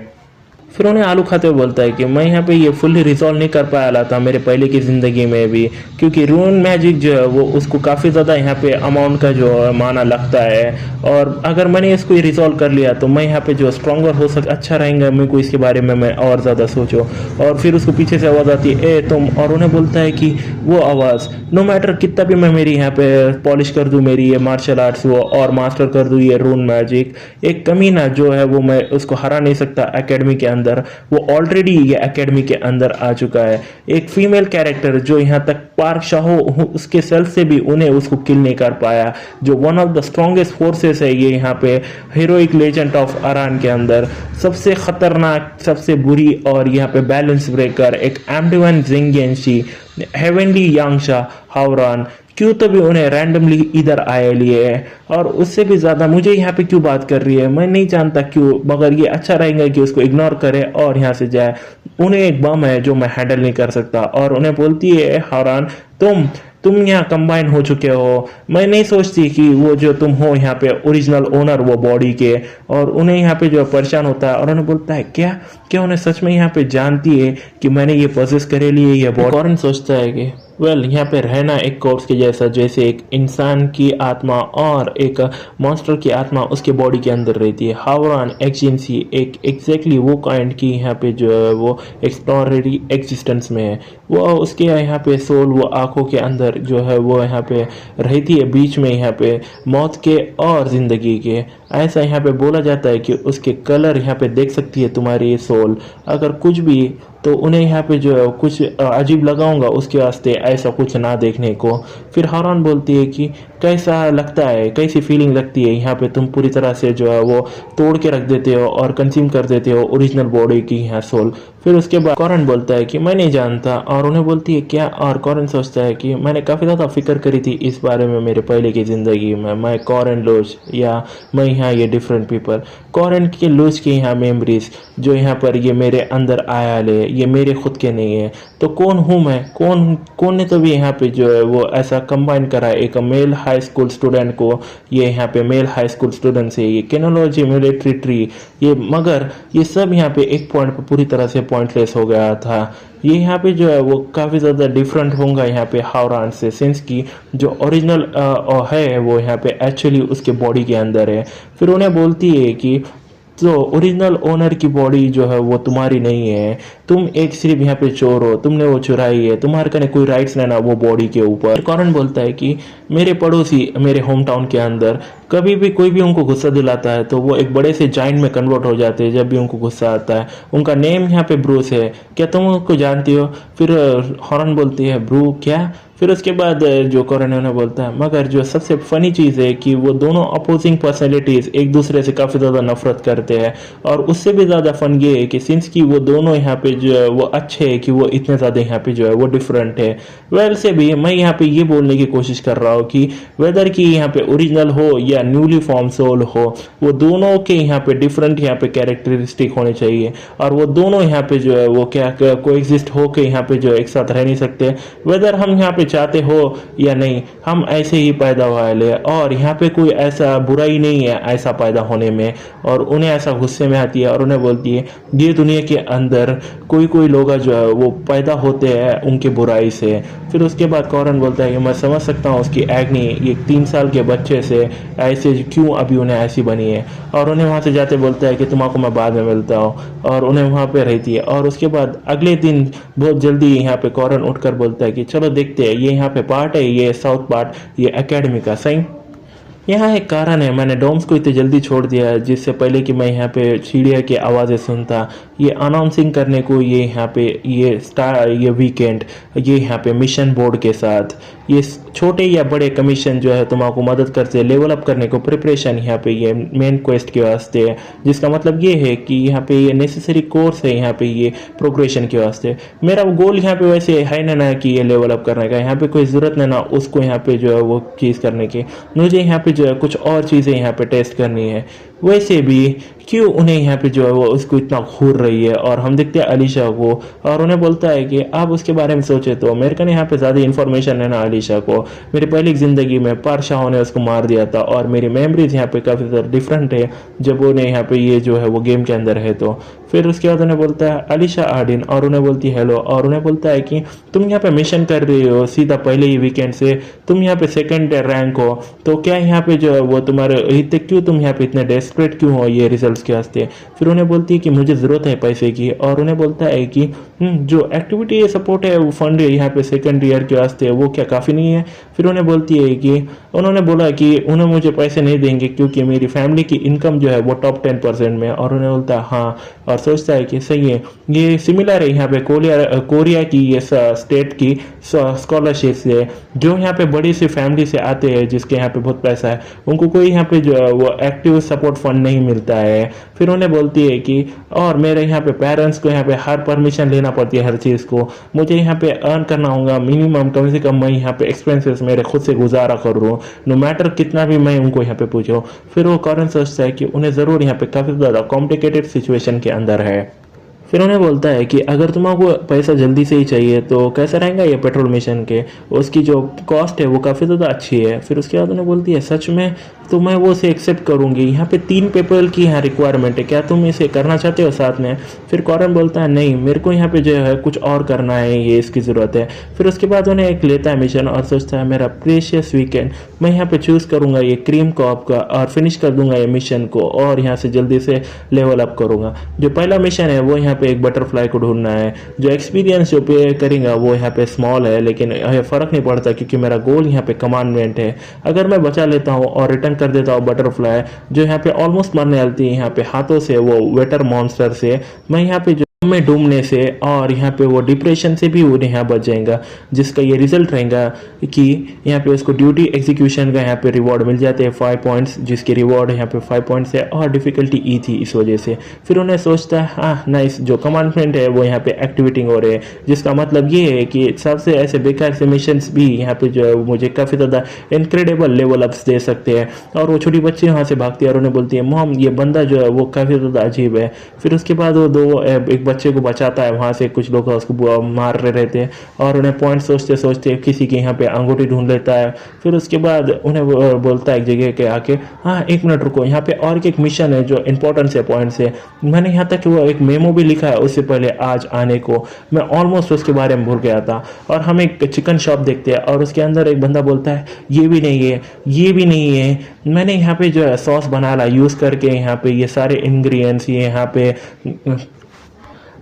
फिर उन्हें आलू खाते हुए बोलता है कि मैं यहाँ पे ये फुल्ली रिजॉल्व नहीं कर पाया था मेरे पहले की ज़िंदगी में भी, क्योंकि रून मैजिक जो है वो उसको काफ़ी ज़्यादा यहाँ पे अमाउंट का जो माना लगता है, और अगर मैंने इसको रिजॉल्व कर लिया तो मैं यहाँ पे जो स्ट्रॉन्गर हो सक अच्छा रहेगा मेरे को इसके बारे में मैं और ज़्यादा सोचो। और फिर उसको पीछे से आवाज़ आती है ए तुम, और उन्हें बोलता है कि वो आवाज़ नो मैटर कितना भी मैं मेरी यहाँ पे पॉलिश कर दूँ मेरी ये मार्शल आर्ट्स वो और मास्टर कर दूँ ये रून मैजिक, एक कमीना जो है वो मैं उसको हरा नहीं सकता एकेडमी के अंदर। वो ऑलरेडी ये एकेडमी के अंदर आ चुका है। एक फीमेल कैरेक्टर जो यहाँ तक पार्क शाहो उसके सेल्फ से भी उन्हें उसको किल नहीं कर पाया, जो one of the strongest forces है ये यहाँ पे हीरोइक लेजेंड ऑफ अरान के अंदर, सबसे खतरनाक सबसे बुरी और यहाँ पे बैलेंस ब्रेकर एक एम्डिवन जिंगेंशी हेवनली यांगशा हावरान क्यों तो भी उन्हें रैंडमली इधर आए लिए है। और उससे भी ज़्यादा मुझे यहाँ पे क्यों बात कर रही है मैं नहीं जानता क्यों, मगर ये अच्छा रहेगा कि उसको इग्नोर करे और यहाँ से जाए। उन्हें एक बम है जो मैं हैंडल नहीं कर सकता, और उन्हें बोलती है हावरान तुम यहाँ कंबाइन हो चुके हो, मैं नहीं सोचती कि वो जो तुम हो यहाँ पे ओरिजिनल ओनर वो बॉडी के। और उन्हें यहाँ पे जो परेशान होता है और उन्हें बोलता है क्या क्या उन्हें सच में यहाँ पे जानती है कि मैंने ये पोजेस करे लिए ये बॉडी। कॉरन सोचता है कि यहाँ पे रहना एक कोर्स के जैसा, जैसे एक इंसान की आत्मा और एक मॉन्स्टर की आत्मा उसके बॉडी के अंदर रहती है। हावरान एजेंसी एक एग्जैक्टली वो काइंड की यहाँ पे जो है वो एक्सप्लोररी एग्जिस्टेंस में है। वो उसके यहाँ पे सोल वो आंखों के अंदर जो है वो यहाँ पे रहती है बीच में यहाँ पे मौत के और जिंदगी के। ऐसा यहाँ पे बोला जाता है कि उसके कलर यहाँ पे देख सकती है तुम्हारी सोल, अगर कुछ भी तो उन्हें यहाँ पे जो है कुछ अजीब लगाऊंगा उसके वास्ते ऐसा कुछ ना देखने को। फिर हावरान बोलती है कि कैसा लगता है कैसी फीलिंग लगती है यहाँ पे तुम पूरी तरह से जो है वो तोड़ के रख देते हो और कंज्यूम कर देते हो ओरिजिनल बॉडी की यहाँ सोल। फिर उसके बाद कॉरन बोलता है कि मैं नहीं जानता, और उन्हें बोलती है क्या, और कॉरन सोचता है कि मैंने काफ़ी ज़्यादा फिक्र करी थी इस बारे में मेरे पहले की ज़िंदगी में, मैं कॉरन लोच या मैं यहाँ ये डिफरेंट पीपल कॉरन के लोच की यहाँ मेमोरीज जो यहाँ पर ये मेरे अंदर आया ले ये मेरे खुद के नहीं है। तो कौन हूँ मैं, कौन ने तो भी यहाँ पे जो है वो ऐसा कंबाइन करा है एक मेल हाई स्कूल स्टूडेंट को ये यहाँ पे मेल हाई स्कूल स्टूडेंट से ये केनोलॉजी मिलिट्री ट्री ये, मगर ये सब यहाँ पे एक पॉइंट पे पूरी तरह से पॉइंटलेस हो गया था। ये यहाँ पे जो है वो काफ़ी ज़्यादा डिफरेंट होगा यहाँ पे हावरान से, सिंस की जो ओरिजिनल है वो यहाँ पे एक्चुअली उसके बॉडी के अंदर है। फिर उन्हें बोलती है कि तो ओरिजिनल ओनर की बॉडी जो है वो तुम्हारी नहीं है, तुम एक सिर्फ यहाँ पे चोर हो, तुमने वो चुराई है, तुम्हारे कने कोई राइट्स नहीं ना वो बॉडी के ऊपर। कॉरन बोलता है कि मेरे पड़ोसी मेरे होम टाउन के अंदर कभी भी कोई भी उनको गुस्सा दिलाता है तो वो एक बड़े से जाइंट में कन्वर्ट हो जाते हैं जब भी उनको गुस्सा आता है। उनका नेम यहाँ पे ब्रूस है, क्या तुम उनको जानती हो? फिर हॉर्न बोलती है ब्रू क्या? फिर उसके बाद जो कॉरन उन्हें बोलता है मगर जो सबसे फनी चीज़ है कि वो दोनों अपोजिंग पर्सनैलिटीज़ एक दूसरे से काफ़ी ज़्यादा नफरत करते हैं, और उससे भी ज़्यादा फन ये है कि सिंस की वो दोनों यहाँ पे जो है वो अच्छे है कि वो इतने ज़्यादा यहाँ पे जो है वो डिफरेंट है। वेल से भी मैं यहाँ पे ये बोलने की कोशिश कर रहा हूँ कि वेदर की यहाँ पे ओरिजिनल हो या न्यूली फॉर्म सोल हो, वो दोनों के यहाँ पे डिफरेंट यहाँ पे कैरेक्टरिस्टिक होने चाहिए, और वो दोनों यहाँ पे जो है वो क्या कोएग्जिस्ट हो के यहाँ पे जो एक साथ रह नहीं सकते। वेदर हम यहाँ पे चाहते हो या नहीं, हम ऐसे ही पैदा वाले, और यहाँ पे कोई ऐसा बुराई नहीं है ऐसा पैदा होने में। और उन्हें ऐसा गुस्से में आती है और उन्हें बोलती है ये दुनिया के अंदर कोई लोग जो है वो पैदा होते हैं उनके बुराई से। फिर उसके बाद कॉरन बोलता है कि मैं समझ सकता हूँ उसकी एग्नी ये 3 साल के बच्चे से ऐसे क्यों अभी उन्हें ऐसी बनी है, और उन्हें वहाँ से जाते बोलता है कि तुम्हारा मैं बाद में मिलता हूँ, और उन्हें वहाँ पे रहती है। और उसके बाद अगले दिन बहुत जल्दी यहाँ पे कॉरन उठकर बोलता है कि चलो देखते हैं, ये यहाँ पे पार्ट है ये साउथ पार्ट ये एकेडमी का सही। यहाँ एक कारण है मैंने डोम्स को इतने जल्दी छोड़ दिया है, जिससे पहले कि मैं यहाँ पे चिड़िया की आवाज़ें सुनता, ये अनाउंसिंग करने को ये यहाँ पे ये वीकेंड ये यहाँ पे मिशन बोर्ड के साथ ये छोटे या बड़े कमीशन जो है तुम्हारा मदद करते हैं लेवल अप करने को, प्रिपरेशन यहाँ पे ये मेन क्वेस्ट के वास्ते है, जिसका मतलब ये है कि यहाँ पे ये नेसेसरी कोर्स है यहाँ पे ये प्रोग्रेशन के वास्ते। मेरा गोल यहाँ पे वैसे है ना कि ये लेवल अप करने का, यहाँ पे कोई ज़रूरत नहीं ना उसको यहाँ पे जो है वो चीज़ करने की, मुझे यहाँ पे जो है कुछ और चीज़ें यहाँ पे टेस्ट करनी है। वैसे भी क्यों उन्हें यहाँ पे जो है वो उसको इतना घूर रही है, और हम देखते हैं अलीशा को और उन्हें बोलता है कि आप उसके बारे में सोचे तो मेरे को यहाँ पे ज़्यादा इन्फॉर्मेशन है ना अलीशा को, मेरी पहली ज़िंदगी में पारशाहों ने उसको मार दिया था और मेरी मेमोरीज यहाँ पे काफ़ी ज़्यादा डिफरेंट है जब उन्हें यहाँ पे ये जो है वो गेम के अंदर है। तो फिर उसके बाद उन्हें बोलता है अलीशा आर्डिन और उन्हें बोलती है हेलो, और उन्हें बोलता है कि तुम यहाँ पे मिशन कर रही हो सीधा पहले ही वीकेंड से, तुम यहाँ पे सेकंड रैंक हो, तो क्या यहाँ पे जो है वो तुम्हारे इतने क्यों, तुम यहाँ पे इतने डेस्परेट क्यों हो ये रिजल्ट्स के वास्ते। फिर उन्हें बोलती है कि मुझे ज़रूरत है पैसे की, और उन्हें बोलता है कि जो एक्टिविटी सपोर्ट है वो फंड है यहाँ पे सेकंड ईयर के वास्ते वो क्या काफ़ी नहीं है। फिर उन्हें बोलती है कि उन्होंने बोला कि उन्हें मुझे पैसे नहीं देंगे क्योंकि मेरी फैमिली की इनकम जो है वो टॉप 10% में, और उन्हें बोलता है हाँ, और सोचता है कि सही है ये सिमिलर है यहाँ पे कोरिया की ये स्टेट की स्कॉलरशिप से, जो यहाँ पे बड़ी सी फैमिली से आते हैं जिसके यहाँ पे बहुत पैसा है, उनको कोई यहाँ पे जो है वो एक्टिव सपोर्ट फंड नहीं मिलता है। फिर उन्हें बोलती है कि और मेरे यहाँ पे पेरेंट्स को यहाँ पे हर परमिशन लेना पड़ती है हर चीज़ को, मुझे यहाँ पे अर्न करना होगा मिनिमम, कम से कम मैं यहाँ पे एक्सपेंसेस मेरे खुद से गुजारा कर रहा हूँ, नो मैटर कितना भी मैं उनको यहाँ पे पूछूँ। फिर वो कॉरन सोचता है कि उन्हें ज़रूर यहाँ पे काफ़ी ज़्यादा कॉम्प्लिकेटेड सिचुएशन के अंदर है। फिर उन्हें बोलता है कि अगर तुम्हारा पैसा जल्दी से ही चाहिए तो कैसा रहेगा ये पेट्रोल मिशन के, उसकी जो कॉस्ट है वो काफ़ी ज़्यादा अच्छी है। फिर उसके बाद उन्हें बोलती है सच में, तो मैं वो उसे एक्सेप्ट करूँगी, यहाँ पे 3 पेपर की यहाँ रिक्वायरमेंट है, क्या तुम इसे करना चाहते हो साथ में। फिर कॉरन बोलता है नहीं, मेरे को यहाँ पे जो है कुछ और करना है, ये इसकी ज़रूरत है। फिर उसके बाद उन्हें एक लेता है मिशन और सोचता है मेरा प्रेशियस वीकेंड, मैं यहाँ पे चूज़ करूँगा ये क्रीम कॉप का और फिनिश कर दूंगा ये मिशन को, और यहाँ से जल्दी से लेवल अप करूँगा। जो पहला मिशन है वो यहाँ पे एक बटरफ्लाई को ढूंढना है, जो एक्सपीरियंस जो पे करेगा वो यहाँ पे स्मॉल है, लेकिन फ़र्क नहीं पड़ता क्योंकि मेरा गोल यहाँ पे कमांडमेंट है। अगर मैं बचा लेता हूँ और रिटर्न कर देता हूँ बटरफ्लाई जो यहाँ पे ऑलमोस्ट मरने वाली है यहाँ पे हाथों से, वो वेटर मॉन्स्टर से, मैं यहाँ पे में डूबने से और यहाँ पे वो डिप्रेशन से भी उन्हें यहाँ बच जाएगा, जिसका ये रिजल्ट रहेगा कि यहाँ पे उसको ड्यूटी एग्जीक्यूशन का यहाँ पे रिवॉर्ड मिल जाते हैं 5 पॉइंट्स, जिसके रिवॉर्ड यहाँ पे 5 पॉइंट्स है और डिफिकल्टी ई थी इस वजह से। फिर उन्हें सोचता है हाँ नाइस, जो कमांडमेंट है वो यहाँ पे एक्टिवेटिंग हो रहे हैं, जिसका मतलब ये है कि सबसे ऐसे बेकार से मिशन भी यहाँ पे जो है मुझे काफ़ी ज़्यादा इनक्रेडिबल लेवल अप्स दे सकते हैं। और वो छोटी बच्ची वहाँ से भागती है और उन्हें बोलती है मॉम ये बंदा जो है वो काफ़ी ज़्यादा अजीब है। फिर उसके बाद वो एक बच्चे को बचाता है, वहाँ से कुछ लोग उसको मार रहे रहते हैं और उन्हें पॉइंट सोचते सोचते किसी के यहाँ पे अंगूठी ढूंढ लेता है। फिर उसके बाद उन्हें बोलता है एक जगह के आके हाँ 1 मिनट रुको, यहाँ पे और एक मिशन है जो इंपॉर्टेंट है पॉइंट से, मैंने यहाँ तक वो एक मेमो भी लिखा है उससे पहले आज आने को, मैं ऑलमोस्ट उसके बारे में भूल गया था। और हम एक चिकन शॉप देखते हैं और उसके अंदर एक बंदा बोलता है ये भी नहीं है, ये भी नहीं है, मैंने यहाँ पे जो है सॉस बना ला यूज़ करके, यहाँ पे ये सारे इंग्रेडिएंट्स ये यहाँ पे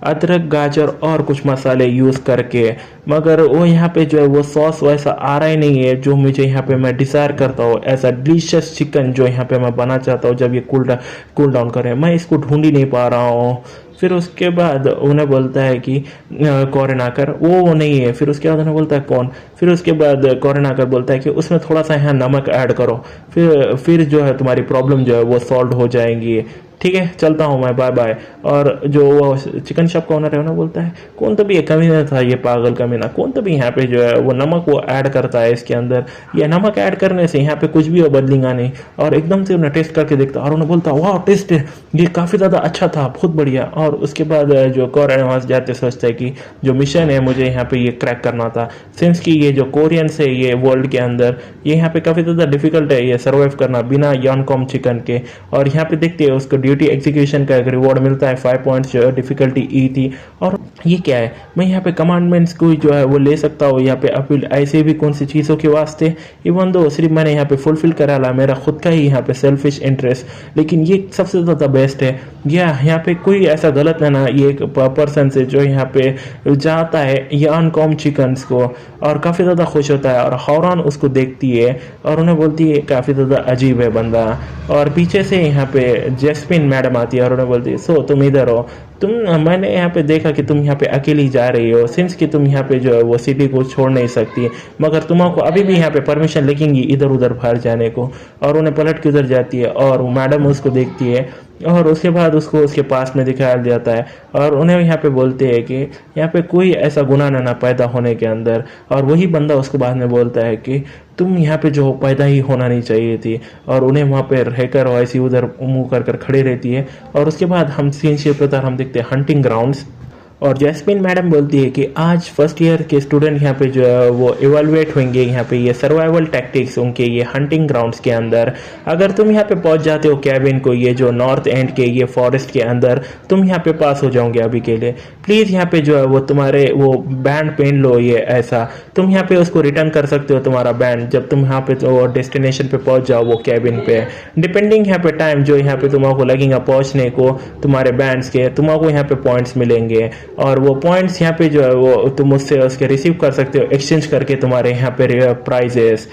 अदरक गाजर और कुछ मसाले यूज़ करके, मगर वो यहाँ पे जो है वो सॉस वैसा आ रहा ही नहीं है जो मुझे यहाँ पे मैं डिज़ायर करता हूँ, ऐसा डिलीशियस चिकन जो यहाँ पे मैं बना चाहता हूँ जब ये कूल डाउन करे, मैं इसको ढूंढ ही नहीं पा रहा हूँ। फिर उसके बाद उन्हें बोलता है कि कॉरन आकर वो नहीं है। फिर उसके बाद उन्हें बोलता है कौन। फिर उसके बाद कॉरन आकर बोलता है कि उसमें थोड़ा सा यहाँ नमक ऐड करो, फिर जो है तुम्हारी प्रॉब्लम जो है वो सॉल्व हो जाएंगी। ठीक है चलता हूँ मैं, बाय बाय। और जो वो चिकन शॉप का ओनर है ना बोलता है कौन तो भी ये कमीना था, ये पागल कमीना, कौन तो भी यहाँ पे जो है वो नमक वो ऐड करता है इसके अंदर, ये नमक ऐड करने से यहाँ पे कुछ भी बदलेगा नहीं। और एकदम से उन्हें टेस्ट करके देखता और उन्हें बोलता वाह टेस्ट ये काफ़ी ज़्यादा अच्छा था, बहुत बढ़िया। और उसके बाद जो कॉरन वहाँ से जाते सोचता है कि जो मिशन है मुझे यहाँ पे ये क्रैक करना था, सिंस कि ये जो कोरियंस है ये वर्ल्ड के अंदर ये यहाँ पे काफ़ी ज़्यादा डिफिकल्ट है ये सर्वाइव करना बिना यॉनकॉम चिकन के। और यहाँ पे देखते हैं उसको ड्यूटी एग्जीक्यूशन का एक रिवॉर्ड मिलता है 5 पॉइंट्स जो है डिफिकल्टी ई थी। और ये क्या है, मैं यहाँ पे कमांडमेंट्स को जो है वो ले सकता हूँ यहाँ पे अपील ऐसे भी कौन सी चीज़ों के वास्ते, इवन दो सिर्फ मैंने यहाँ पे फुलफिल करा ला मेरा खुद का ही यहाँ पे सेल्फिश इंटरेस्ट, लेकिन ये सबसे ज़्यादा बेस्ट है। यहाँ पे कोई ऐसा गलत है ना, ये एक पर्सन से जो यहाँ पे जाता है ये अनकॉम चिकन्स को और काफ़ी ज़्यादा खुश होता है और हौरान उसको देखती है और उन्हें बोलती है काफ़ी ज़्यादा अजीब है बंदा। और पीछे से यहाँ पे जेस्मिन मैडम आती है और उन्हें बोलती है सो तुम इधर हो, मैंने यहाँ पे देखा कि तुम यहाँ पे अकेली जा रही हो, सिंस कि तुम यहाँ पे जो है वो सिटी को छोड़ नहीं सकती, मगर तुमको अभी भी यहाँ पे परमिशन लगेंगी इधर उधर बाहर जाने को। और उन्हें पलट के उधर जाती है और मैडम उसको देखती है और उसके बाद उसको उसके पास में दिखाया जाता है और उन्हें यहाँ पे बोलते हैं कि यहाँ पे कोई ऐसा गुनाह ना पैदा होने के अंदर। और वही बंदा उसको बाद में बोलता है कि तुम यहाँ पे जो पैदा ही होना नहीं चाहिए थी। और उन्हें वहाँ पे रहकर ऐसी उधर मुंह कर खड़े रहती है। और उसके बाद हम सीन शिफ्ट होता है, हम देखते हैं हंटिंग ग्राउंड्स। और जैस्मिन मैडम बोलती है कि आज फर्स्ट ईयर के स्टूडेंट यहाँ पे जो है वो इवेलुएट होंगे यहाँ पे ये सर्वाइवल टैक्टिक्स उनके ये हंटिंग ग्राउंड्स के अंदर। अगर तुम यहाँ पे पहुंच जाते हो कैबिन को, ये जो नॉर्थ एंड के ये फॉरेस्ट के अंदर, तुम यहाँ पे पास हो जाओगे अभी के लिए। प्लीज़ यहाँ पे जो है वो तुम्हारे वो बैंड पहन लो, ये ऐसा तुम यहाँ पे उसको रिटर्न कर सकते हो तुम्हारा बैंड जब तुम यहाँ पे तो डेस्टिनेशन पे पहुंच जाओ वो कैबिन पे। डिपेंडिंग यहाँ पे टाइम जो यहाँ पे तुमको लगेगा पहुंचने को तुम्हारे बैंड्स के, तुमको यहाँ पे पॉइंट्स मिलेंगे और वो पॉइंट्स यहाँ पे जो है वो तुम उससे उसके रिसीव कर सकते हो एक्सचेंज करके तुम्हारे यहाँ पे प्राइजेस।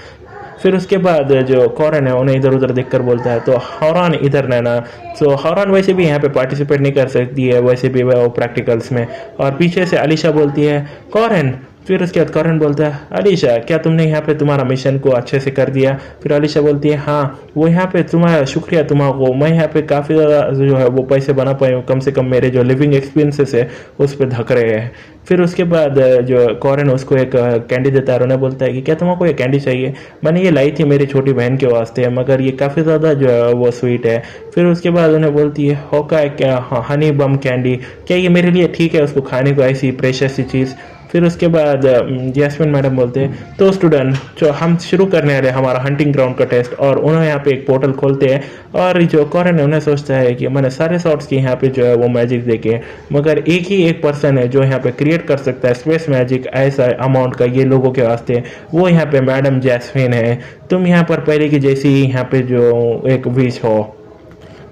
फिर उसके बाद जो कॉरन है उन्हें इधर उधर देखकर बोलता है तो हौरान इधर रहना। तो हौरान वैसे भी यहाँ पे पार्टिसिपेट नहीं कर सकती है वैसे भी वो प्रैक्टिकल्स में। और पीछे से अलीशा बोलती है कॉरन। फिर उसके बाद कॉरन बोलता है अलीशा क्या तुमने यहाँ पे तुम्हारा मिशन को अच्छे से कर दिया। फिर अलीशा बोलती है हाँ वो यहाँ पे तुम्हारा शुक्रिया तुम्हारा, मैं यहाँ पे काफ़ी ज़्यादा जो है वो पैसे बना पाई हूँ, कम से कम मेरे जो लिविंग एक्सपीरियंसेस है उस पर धक रहे हैं। फिर उसके बाद जो कॉरन उसको एक कैंडी देता है और उन्हें बोलता है कि क्या तुमको ये कैंडी चाहिए, मैंने ये लाई थी मेरी छोटी बहन के वास्ते मगर ये काफ़ी ज़्यादा जो है वो स्वीट है। फिर उसके बाद उन्हें बोलती है होका क्या हनी बम कैंडी, क्या ये मेरे लिए ठीक है उसको खाने को ऐसी प्रेशियस सी चीज़। फिर उसके बाद जैस्मिन मैडम बोलते हैं तो स्टूडेंट जो हम शुरू करने वाले हमारा हंटिंग ग्राउंड का टेस्ट। और उन्होंने यहाँ पे एक पोर्टल खोलते हैं और जो कॉरन है उन्हें सोचता है कि मैंने सारे शॉट्स की यहाँ पे जो है वो मैजिक देखे मगर एक ही एक पर्सन है जो यहाँ पे क्रिएट कर सकता है स्पेस मैजिक ऐसा अमाउंट का ये लोगों के वास्ते, वो यहाँ पे मैडम जैस्मिन है। तुम यहाँ पर पहले की जैसी ही यहाँ पे जो एक विश हो।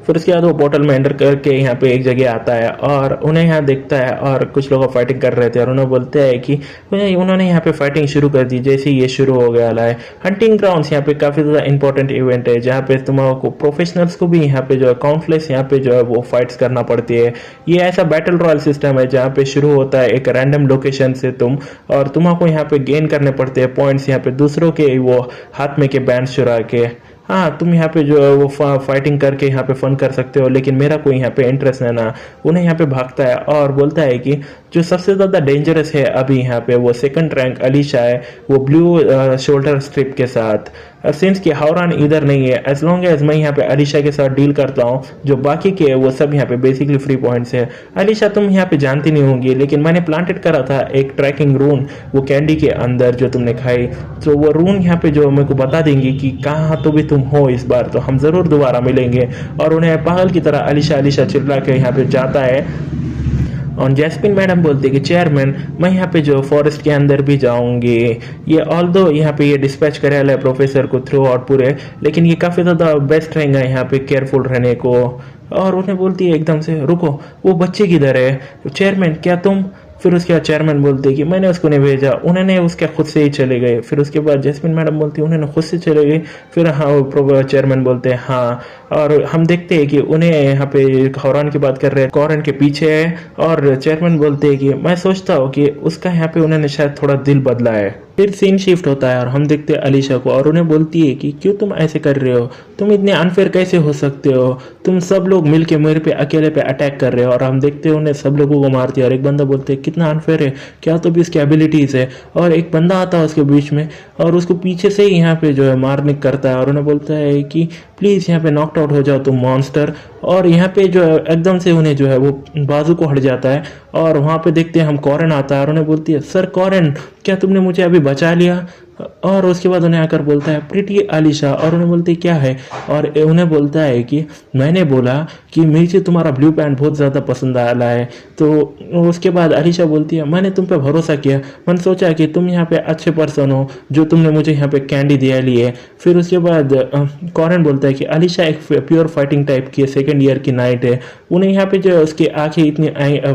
फिर उसके बाद वो पोर्टल में एंटर करके यहाँ पे एक जगह आता है और उन्हें यहाँ देखता है और कुछ लोग फाइटिंग कर रहे थे और उन्हें बोलते हैं कि उन्होंने यहाँ पे फाइटिंग शुरू कर दी जैसे ये शुरू हो गया है। हंटिंग ग्राउंड्स यहाँ पे काफ़ी ज़्यादा इंपॉर्टेंट इवेंट है जहाँ पे तुम्हारा प्रोफेशनल्स को भी यहाँ पे जो है काउंटलेस यहाँ पे जो है वो फाइट्स करना पड़ती है। ये ऐसा बैटल रॉयल सिस्टम है जहाँ पे शुरू होता है एक रैंडम लोकेशन से तुम, और तुम्हारा यहाँ पे गेन करने पड़ते हैं पॉइंट्स यहाँ पे दूसरों के वो हाथ में के बैंड चुरा के। हाँ तुम यहाँ पे जो है वो फाइटिंग करके यहाँ पे फन कर सकते हो, लेकिन मेरा कोई यहाँ पे इंटरेस्ट है ना। उन्हें यहाँ पे भागता है और बोलता है कि जो सबसे ज़्यादा डेंजरस है अभी यहाँ पे वो सेकंड रैंक अलीशा है, वो ब्लू शोल्डर स्ट्रिप के साथ। सिंस कि हौरान इधर नहीं है, एज लॉन्ग एज मैं यहाँ पे अलीशा के साथ डील करता हूँ जो बाकी के वो सब यहाँ पे बेसिकली फ्री पॉइंट्स है। अलीशा तुम यहाँ पे जानती नहीं होंगी लेकिन मैंने प्लांटेड करा था एक ट्रैकिंग रून वो कैंडी के अंदर जो तुमने खाई, तो वो रून यहाँ पे जो मेरे को बता देंगी कि कहाँ तो भी तुम हो इस बार, तो हम ज़रूर दोबारा मिलेंगे। और उन्हें पागल की तरह अलीशा अलीशा चिल्ला के यहाँ पे जाता है। और जैस्मिन मैडम बोलती है कि चेयरमैन मैं यहाँ पे जो फॉरेस्ट के अंदर भी जाऊंगी, ये ऑल्दो यहाँ पे ये डिस्पैच करेला है प्रोफेसर को थ्रू आउट पूरे, लेकिन ये काफ़ी ज़्यादा बेस्ट रहेगा यहाँ पे केयरफुल रहने को। और उन्हें बोलती है एकदम से रुको वो बच्चे किधर है चेयरमैन, क्या तुम। फिर उसके बाद चेयरमैन बोलते कि मैंने उसको नहीं भेजा, उन्होंने उसके खुद से ही चले गए। फिर उसके बाद जैस्मिन मैडम बोलती है उन्होंने खुद से चले गए। फिर हाँ चेयरमैन बोलते हैं हाँ, और हम देखते हैं कि उन्हें यहाँ पे हौरान की बात कर रहे हैं, कॉरन के पीछे है। और चेयरमैन बोलते हैं कि मैं सोचता हूँ कि उसका यहाँ पे उन्होंने शायद थोड़ा दिल बदला है। फिर सीन शिफ्ट होता है और हम देखते हैं अलीशा को और उन्हें बोलती है कि क्यों तुम ऐसे कर रहे हो, तुम इतने अनफेयर कैसे हो सकते हो, तुम सब लोग मिलके मेरे पे अकेले पे अटैक कर रहे हो। और हम देखते हैं उन्हें सब लोगों को मारती है और एक बंदा बोलते है कितना अनफेयर है, क्या तो भी इसकी एबिलिटीज है। और एक बंदा आता है उसके बीच में और उसको पीछे से ही यहाँ पे जो है मारने करता है और उन्हें बोलता है कि प्लीज़ यहाँ पे नॉकड आउट हो जाओ तुम मॉन्स्टर। और यहाँ पे जो है एकदम से उन्हें जो है वो बाजू को हट जाता है और वहाँ पे देखते हैं हम कॉरन आता है और उन्हें बोलती है सर कॉरन क्या तुमने मुझे अभी बचा लिया। और उसके बाद उन्हें आकर बोलता है प्रीटी अलीशा, और उन्हें बोलती है क्या है, और उन्हें बोलता है कि मैंने बोला कि मुझे तुम्हारा ब्लू पैंट बहुत ज़्यादा पसंद आया है। तो उसके बाद अलीशा बोलती है मैंने तुम पे भरोसा किया, मैंने सोचा कि तुम यहाँ पे अच्छे पर्सन हो जो तुमने मुझे यहाँ पे कैंडी दिया लिए। फिर उसके बाद कॉरन बोलता है कि अलीशा एक प्योर फाइटिंग टाइप की सेकेंड ईयर की नाइट है, उन्हें यहाँ पे जो है उसकी आंखें इतनी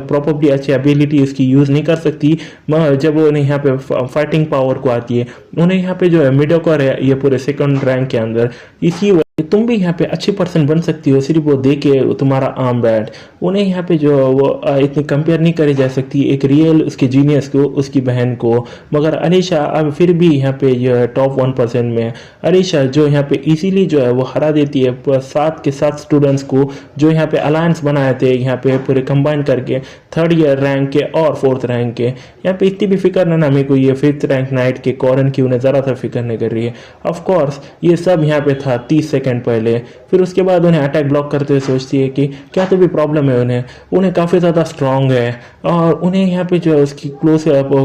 प्रॉपरली अच्छी एबिलिटी उसकी यूज़ नहीं कर सकती जब वो यहाँ पे फाइटिंग पावर को आती है। उन्हें यहाँ पे जो है मिडोकर है ये पूरे सेकंड रैंक के अंदर, इसी कि तुम भी यहाँ पे अच्छी पर्सन बन सकती हो सिर्फ वो दे के तुम्हारा आर्म बैंड। उन्हें यहाँ पे जो वो इतनी कंपेयर नहीं करी जा सकती एक रियल उसके जीनियस को, उसकी बहन को। मगर अलीशा अब फिर भी यहाँ पे जो टॉप 1% में है। अलीशा जो यहाँ पे इजीली जो है वो हरा देती है 7 के 7 स्टूडेंट्स को जो यहाँ पे अलायंस बनाए थे यहाँ पे पूरे कंबाइन करके 3rd ईयर रैंक के और 4th रैंक के। यहाँ पे इतनी भी फिक्र ना मेरे को ये 5th रैंक नाइट के कॉरन की उन्हें ज़रा सा फिक्र नहीं कर रही है। ऑफ कोर्स ये सब यहाँ पे था 30 सेकंड पहले। फिर उसके बाद उन्हें अटैक ब्लॉक करते हुए सोचती है कि क्या तो भी प्रॉब्लम है उन्हें काफ़ी ज़्यादा स्ट्रांग है और उन्हें यहाँ पे जो है उसकी क्लोज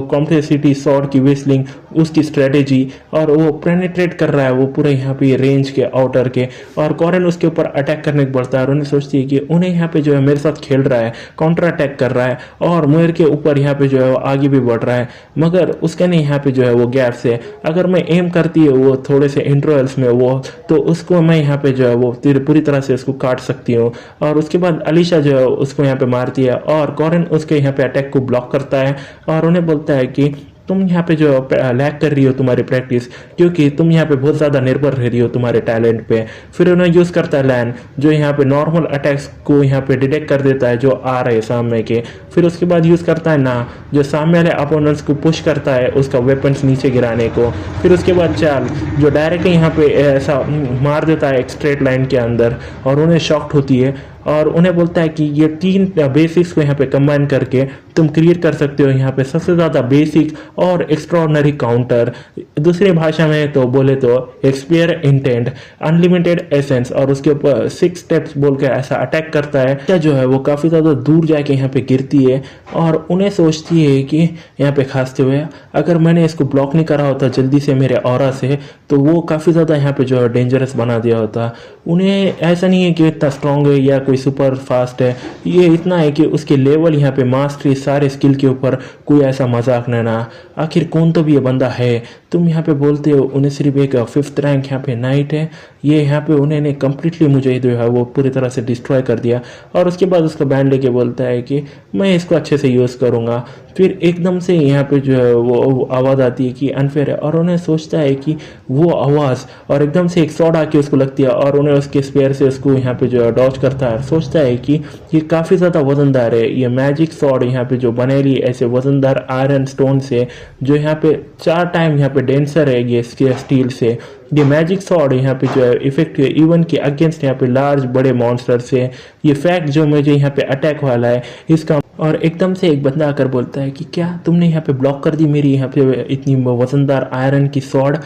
कॉम्प्लेक्सिटी सॉर्ड की विस्लिंग उसकी स्ट्रेटेजी और वो पेनिट्रेट कर रहा है वो पूरे यहाँ पे रेंज के आउटर के। और कॉरन उसके ऊपर अटैक करने को बढ़ता है और उन्हें सोचती है कि उन्हें यहाँ पे जो है मेरे साथ खेल रहा है, काउंटर अटैक कर रहा है और मेरे के ऊपर यहाँ पे जो है वो आगे भी बढ़ रहा है। मगर उसका नहीं यहाँ पे जो है वो गैप से अगर मैं एम करती है वो थोड़े से इंटरवल्स में वो तो उसको मैं यहाँ पे जो है वो पूरी तरह से उसको काट सकती हूँ। और उसके बाद अलीशा जो है उसको यहाँ पे मारती है और कॉरन उसके यहाँ पे अटैक को ब्लॉक करता है और उन्हें बोलता है कि तुम यहाँ पे जो लैक कर रही हो तुम्हारी प्रैक्टिस क्योंकि तुम यहाँ पे बहुत ज़्यादा निर्भर रह रही हो तुम्हारे टैलेंट पे। फिर उन्हें यूज़ करता है लैन जो यहाँ पे नॉर्मल अटैक्स को यहाँ पे डिटेक्ट कर देता है जो आ रहे सामने के। फिर उसके बाद यूज़ करता है ना जो सामने वाले अपोनेंट्स को पुश करता है उसका वेपन्स नीचे गिराने को। फिर उसके बाद चाल जो डायरेक्टली यहाँ पे ऐसा मार देता है एक स्ट्रेट लाइन के अंदर और उन्हें शॉक्ड होती है और उन्हें बोलता है कि ये 3 बेसिक्स को यहाँ पे कंबाइन करके तुम क्रिएट कर सकते हो यहाँ पे सबसे ज़्यादा बेसिक और एक्स्ट्रॉर्डनरी काउंटर। दूसरी भाषा में तो बोले तो एक्सपियर इंटेंट अनलिमिटेड एसेंस और उसके ऊपर 6 स्टेप्स बोल के ऐसा अटैक करता है क्या जो है वो काफ़ी ज़्यादा दूर जाके यहाँ पे गिरती है। और उन्हें सोचती है कि यहाँ पे खांसते हुए अगर मैंने इसको ब्लॉक नहीं करा होता जल्दी से मेरे ऑरा से तो वो काफ़ी ज़्यादा यहाँ पे जो है डेंजरस बना दिया होता। उन्हें ऐसा नहीं है कि इतना स्ट्रांग है या कोई सुपर फास्ट है, ये इतना है कि उसके लेवल यहाँ पे मास्टरी सारे स्किल के ऊपर कोई ऐसा मजाक न ना। आखिर कौन तो भी ये बंदा है तुम यहाँ पे बोलते हो उन्हें सिर्फ एक 5th रैंक यहाँ पे नाइट है। ये यहाँ पे उन्होंने कम्प्लीटली मुझे जो है वो पूरी तरह से डिस्ट्रॉय कर दिया। और उसके बाद उसका बैंड लेके बोलता है कि मैं इसको अच्छे से यूज़ करूँगा। फिर एकदम से यहाँ पे जो है वो आवाज़ आती है कि अनफेयर है और उन्हें सोचता है कि वो आवाज़ और एकदम से एक शॉट आके उसको लगती है और उन्हें उसके स्पेयर से उसको यहाँ पे जो है डॉज करता है। सोचता है कि ये काफ़ी ज़्यादा वजनदार है, ये मैजिक शॉट यहाँ पे जो बनेली ऐसे वजनदार आयरन स्टोन से जो यहाँ पे 4 टाइम यहाँ पे डेंसर है ये स्टील से। ये मैजिक सॉर्ड यहाँ पे जो है इफेक्टिव इवन के अगेंस्ट यहाँ पे लार्ज बड़े मॉन्स्टर से। ये फैक्ट जो मुझे यहाँ पे अटैक वाला है इसका। और एकदम से एक बंदा आकर बोलता है कि क्या तुमने यहाँ पे ब्लॉक कर दी मेरी यहाँ पे इतनी वजनदार आयरन की सॉर्ड,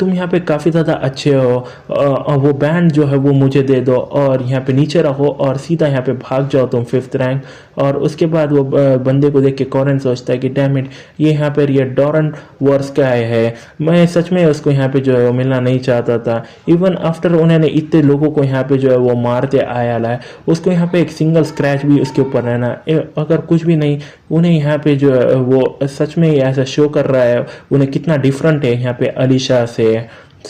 तुम यहाँ पे काफ़ी ज़्यादा अच्छे हो वो बैंड जो है वो मुझे दे दो और यहाँ पे नीचे रखो और सीधा यहाँ पे भाग जाओ तुम 5th रैंक। और उसके बाद वो बंदे को देख के कॉरन सोचता है कि डैम इट ये यहाँ पर ये डॉरन वर्स का है, मैं सच में उसको यहाँ पे जो है वो मिलना नहीं चाहता था। इवन आफ्टर उन्होंने इतने लोगों को यहाँ पे जो है वो मारते आया है उसको यहाँ पे एक सिंगल स्क्रैच भी उसके ऊपर रहना अगर कुछ भी नहीं। उन्हें यहाँ पे जो है वो सच में ऐसा शो कर रहा है उन्हें कितना डिफरेंट है यहाँ पे अलीशा से।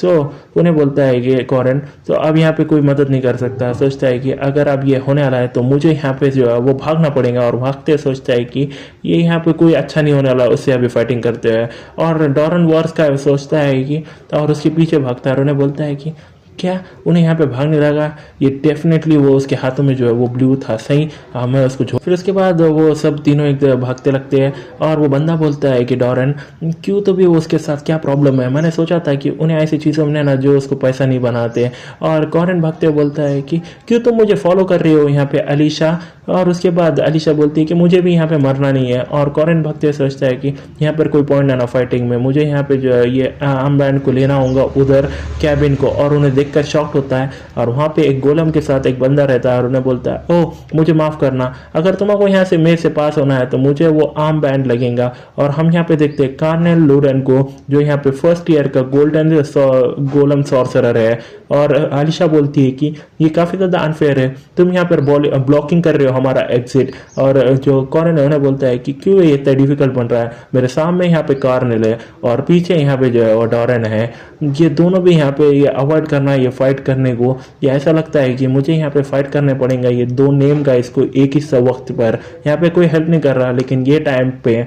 उन्हें बोलता है कि कॉरन तो अब यहाँ पे कोई मदद नहीं कर सकता। सोचता है कि अगर अब ये होने वाला है तो मुझे यहाँ पे जो है वो भागना पड़ेगा और भागते सोचता है कि ये यहाँ पे कोई अच्छा नहीं होने वाला उससे अभी फाइटिंग करते हैं। और डॉरन वॉर्स का सोचता है कि और उसके पीछे भागता है और उन्हें बोलता है कि क्या उन्हें यहाँ पे भागने लगा ये डेफिनेटली वो उसके हाथों में जो है वो ब्लू था सही। मैं उसको फिर उसके बाद वो सब तीनों एक भागते लगते हैं और वो बंदा बोलता है कि डॉरन क्यों तो भी वो उसके साथ क्या प्रॉब्लम है, मैंने सोचा था कि उन्हें ऐसी चीज़ों में ना जो उसको पैसा नहीं बनाते। और कॉरन भागते हुए बोलता है कि क्यों तुम मुझे फॉलो कर रही हो यहाँ पे अलीशा। और उसके बाद अलीशा बोलती है कि मुझे भी यहाँ पे मरना नहीं है। और कॉरन भागते हुए सोचता है कि यहाँ पर कोई पॉइंट ना फाइटिंग में, मुझे यहाँ पे जो है ये आर्म बैंड को लेना होगा उधर कैबिन को। और उन्हें देखकर शॉक्ड होता है और वहाँ पे एक गोलम के साथ एक बंदा रहता है और उन्हें बोलता है ओह मुझे माफ़ करना, अगर तुमको यहाँ से मेरे से पास होना है तो मुझे वो आर्म बैंड लगेगा। और हम यहाँ पे देखते हैं कार्नेल लूरन को जो यहाँ पे 1st ईयर का गोल्डन गोलम सॉर्सरर है। और अलीशा बोलती है कि ये काफ़ी ज़्यादा अनफेयर है, तुम यहाँ पर ब्लॉकिंग कर रहे हो हमारा एग्जिट। और जो कॉर्नेल है उन्हें बोलता है कि क्यों ये इतना डिफिकल्ट बन रहा है, मेरे सामने यहाँ पे कॉर्नेल है और पीछे यहाँ पे जो है वो डॉरन है, ये दोनों भी यहाँ पे ये अवॉइड करना ये फाइट करने को ये ऐसा लगता है कि मुझे यहाँ पे फाइट करने पड़ेगा ये 2 नेम का इसको एक ही वक्त पर। यहाँ पे कोई हेल्प नहीं कर रहा लेकिन ये टाइम पे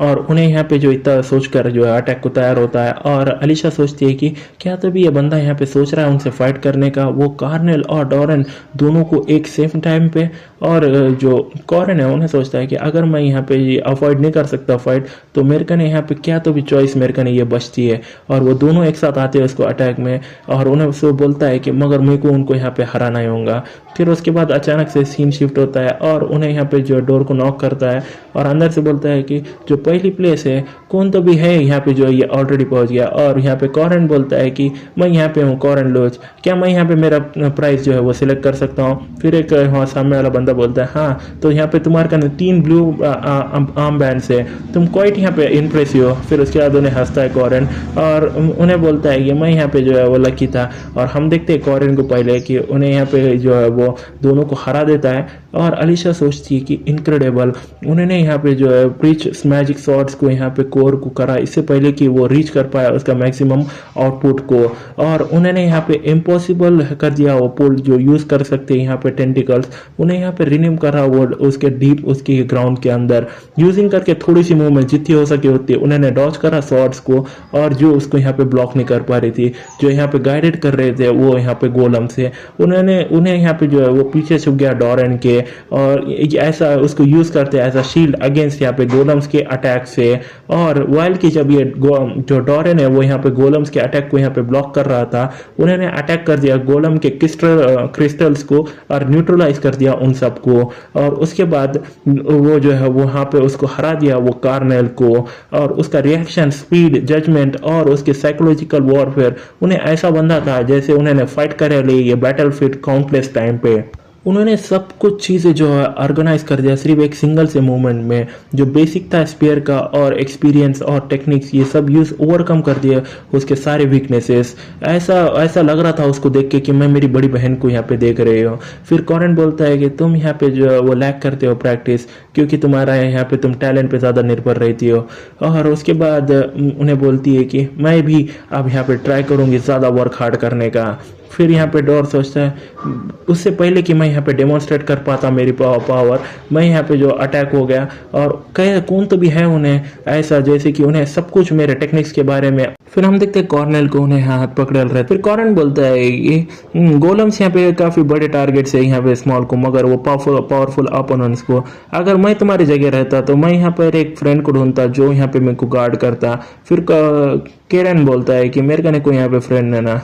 और उन्हें यहाँ पे जो इतना सोचकर जो है अटैक को तैयार होता है। और अलीशा सोचती है कि क्या तभी ये बंदा यहाँ पे सोच रहा है उनसे फाइट करने का, वो कार्नेल और डॉरन दोनों को एक सेम टाइम पे। और जो कॉरन है उन्हें सोचता है कि अगर मैं यहाँ पे ये अवॉइड नहीं कर सकता फाइट, तो मेरे कने यहाँ पे क्या तो भी चॉइस मेरे कने ये बचती है। और वो दोनों एक साथ आते हैं उसको अटैक में, और उन्हें उसको बोलता है कि मगर मेरे को उनको यहाँ पे हराना ही होगा। फिर उसके बाद अचानक से सीन शिफ्ट होता है और उन्हें यहाँ पे जो डोर को नॉक करता है और अंदर से बोलता है कि जो पहली प्लेस है कौन तो भी है यहाँ पे जो ये ऑलरेडी पहुंच गया। और यहाँ पे कॉरन बोलता है कि मैं यहाँ पे हूँ कॉरन लोच, क्या मैं यहाँ पे मेरा प्राइस जो है वो सिलेक्ट कर सकता हूँ। फिर एक वहाँ सामने वाला बंदा बोलता है हाँ, तो यहाँ पे तुम्हारे कने 3 ब्लू आर्म बैंड है, तुम क्वाइट यहाँ पे इम्प्रेसिव हो। फिर उसके बाद उन्हें हंसता है कॉरन और उन्हें बोलता है कि मैं यहाँ पे जो है वो लकी था। और हम देखते हैं कॉरन को पहले कि उन्हें यहाँ पे जो है वो दोनों को हरा देता है। और अलीशा सोचती है कि इनक्रेडिबल, उन्होंने यहाँ पे जो है ब्रीच मैजिक सॉर्ड्स को यहाँ पे कोर को करा इससे पहले कि वो रीच कर पाया उसका मैक्सिमम आउटपुट को। और उन्होंने यहाँ पे इम्पॉसिबल कर दिया वो पुल जो यूज कर सकते हैं यहाँ पे टेंटिकल्स, उन्हें यहाँ पे रिनेम करा वो उसके डीप उसके ग्राउंड के अंदर यूजिंग करके थोड़ी सी मूवमेंट जितनी हो सके होती है उन्होंने डॉज करा सॉर्ड्स को। और जो उसको यहाँ पे ब्लॉक नहीं कर पा रही थी, जो यहाँ पे गाइडेड कर रहे थे वो यहाँ पे गोलम से, उन्हें यहाँ पे जो है वो पीछे छुप गया डॉरन के। और ऐसा उसको यूज करते हैं एज अ शील्ड अगेंस्ट यहाँ पे गोलम्स के अटैक से। और वाइल की जब ये जो डॉरन है वो यहाँ पे गोलम्स के अटैक को यहाँ पे ब्लॉक कर रहा था, उन्होंने अटैक कर दिया गोलम के क्रिस्टल्स को और न्यूट्रलाइज कर दिया उन सबको। और उसके बाद वो जो है वहां पे उसको हरा दिया वो कार्नेल को। और उसका रिएक्शन स्पीड जजमेंट और उसके साइकोलॉजिकल वॉरफेयर, उन्हें ऐसा बंदा था जैसे उन्होंने फाइट करे ली ये बैटलफील्ड काउंटलेस टाइम पे। उन्होंने सब कुछ चीज़ें जो है ऑर्गेनाइज कर दिया सिर्फ एक सिंगल से मूवमेंट में। जो बेसिक था स्पेयर का और एक्सपीरियंस और टेक्निक्स ये सब यूज ओवरकम कर दिया उसके सारे वीकनेसेस। ऐसा लग रहा था उसको देख के कि मैं मेरी बड़ी बहन को यहाँ पे देख रही हूँ। फिर कॉरन बोलता है कि तुम यहाँ पे जो है वो लैक करते हो प्रैक्टिस, क्योंकि तुम्हारा यहाँ पे तुम टैलेंट पे ज़्यादा निर्भर रहती हो। और उसके बाद उन्हें बोलती है कि मैं भी अब यहाँ पे ट्राई करूँगी ज़्यादा वर्क हार्ड करने का। फिर यहाँ पे डोर सोचता है उससे पहले कि मैं यहाँ पे डेमोन्स्ट्रेट कर पाता मेरी पावर, मैं यहाँ पे जो अटैक हो गया। और कहे कौन तो भी है उन्हें ऐसा जैसे कि उन्हें सब कुछ मेरे टेक्निक्स के बारे में। फिर हम देखते हैं कॉर्नेल को उन्हें हाथ पकड़ रहे। फिर कॉर्नेल बोलता है ये गोलम्स यहाँ पे काफी बड़े टारगेट्स है यहाँ पे स्मॉल को, मगर वो पावरफुल अपोनेंट्स को। अगर मैं तुम्हारी जगह रहता तो मैं यहाँ पर एक फ्रेंड को ढूंढता जो यहाँ पे मेरे को गार्ड करता। फिर केरन बोलता है कि मेरे कने कोई यहाँ पे फ्रेंड है ना,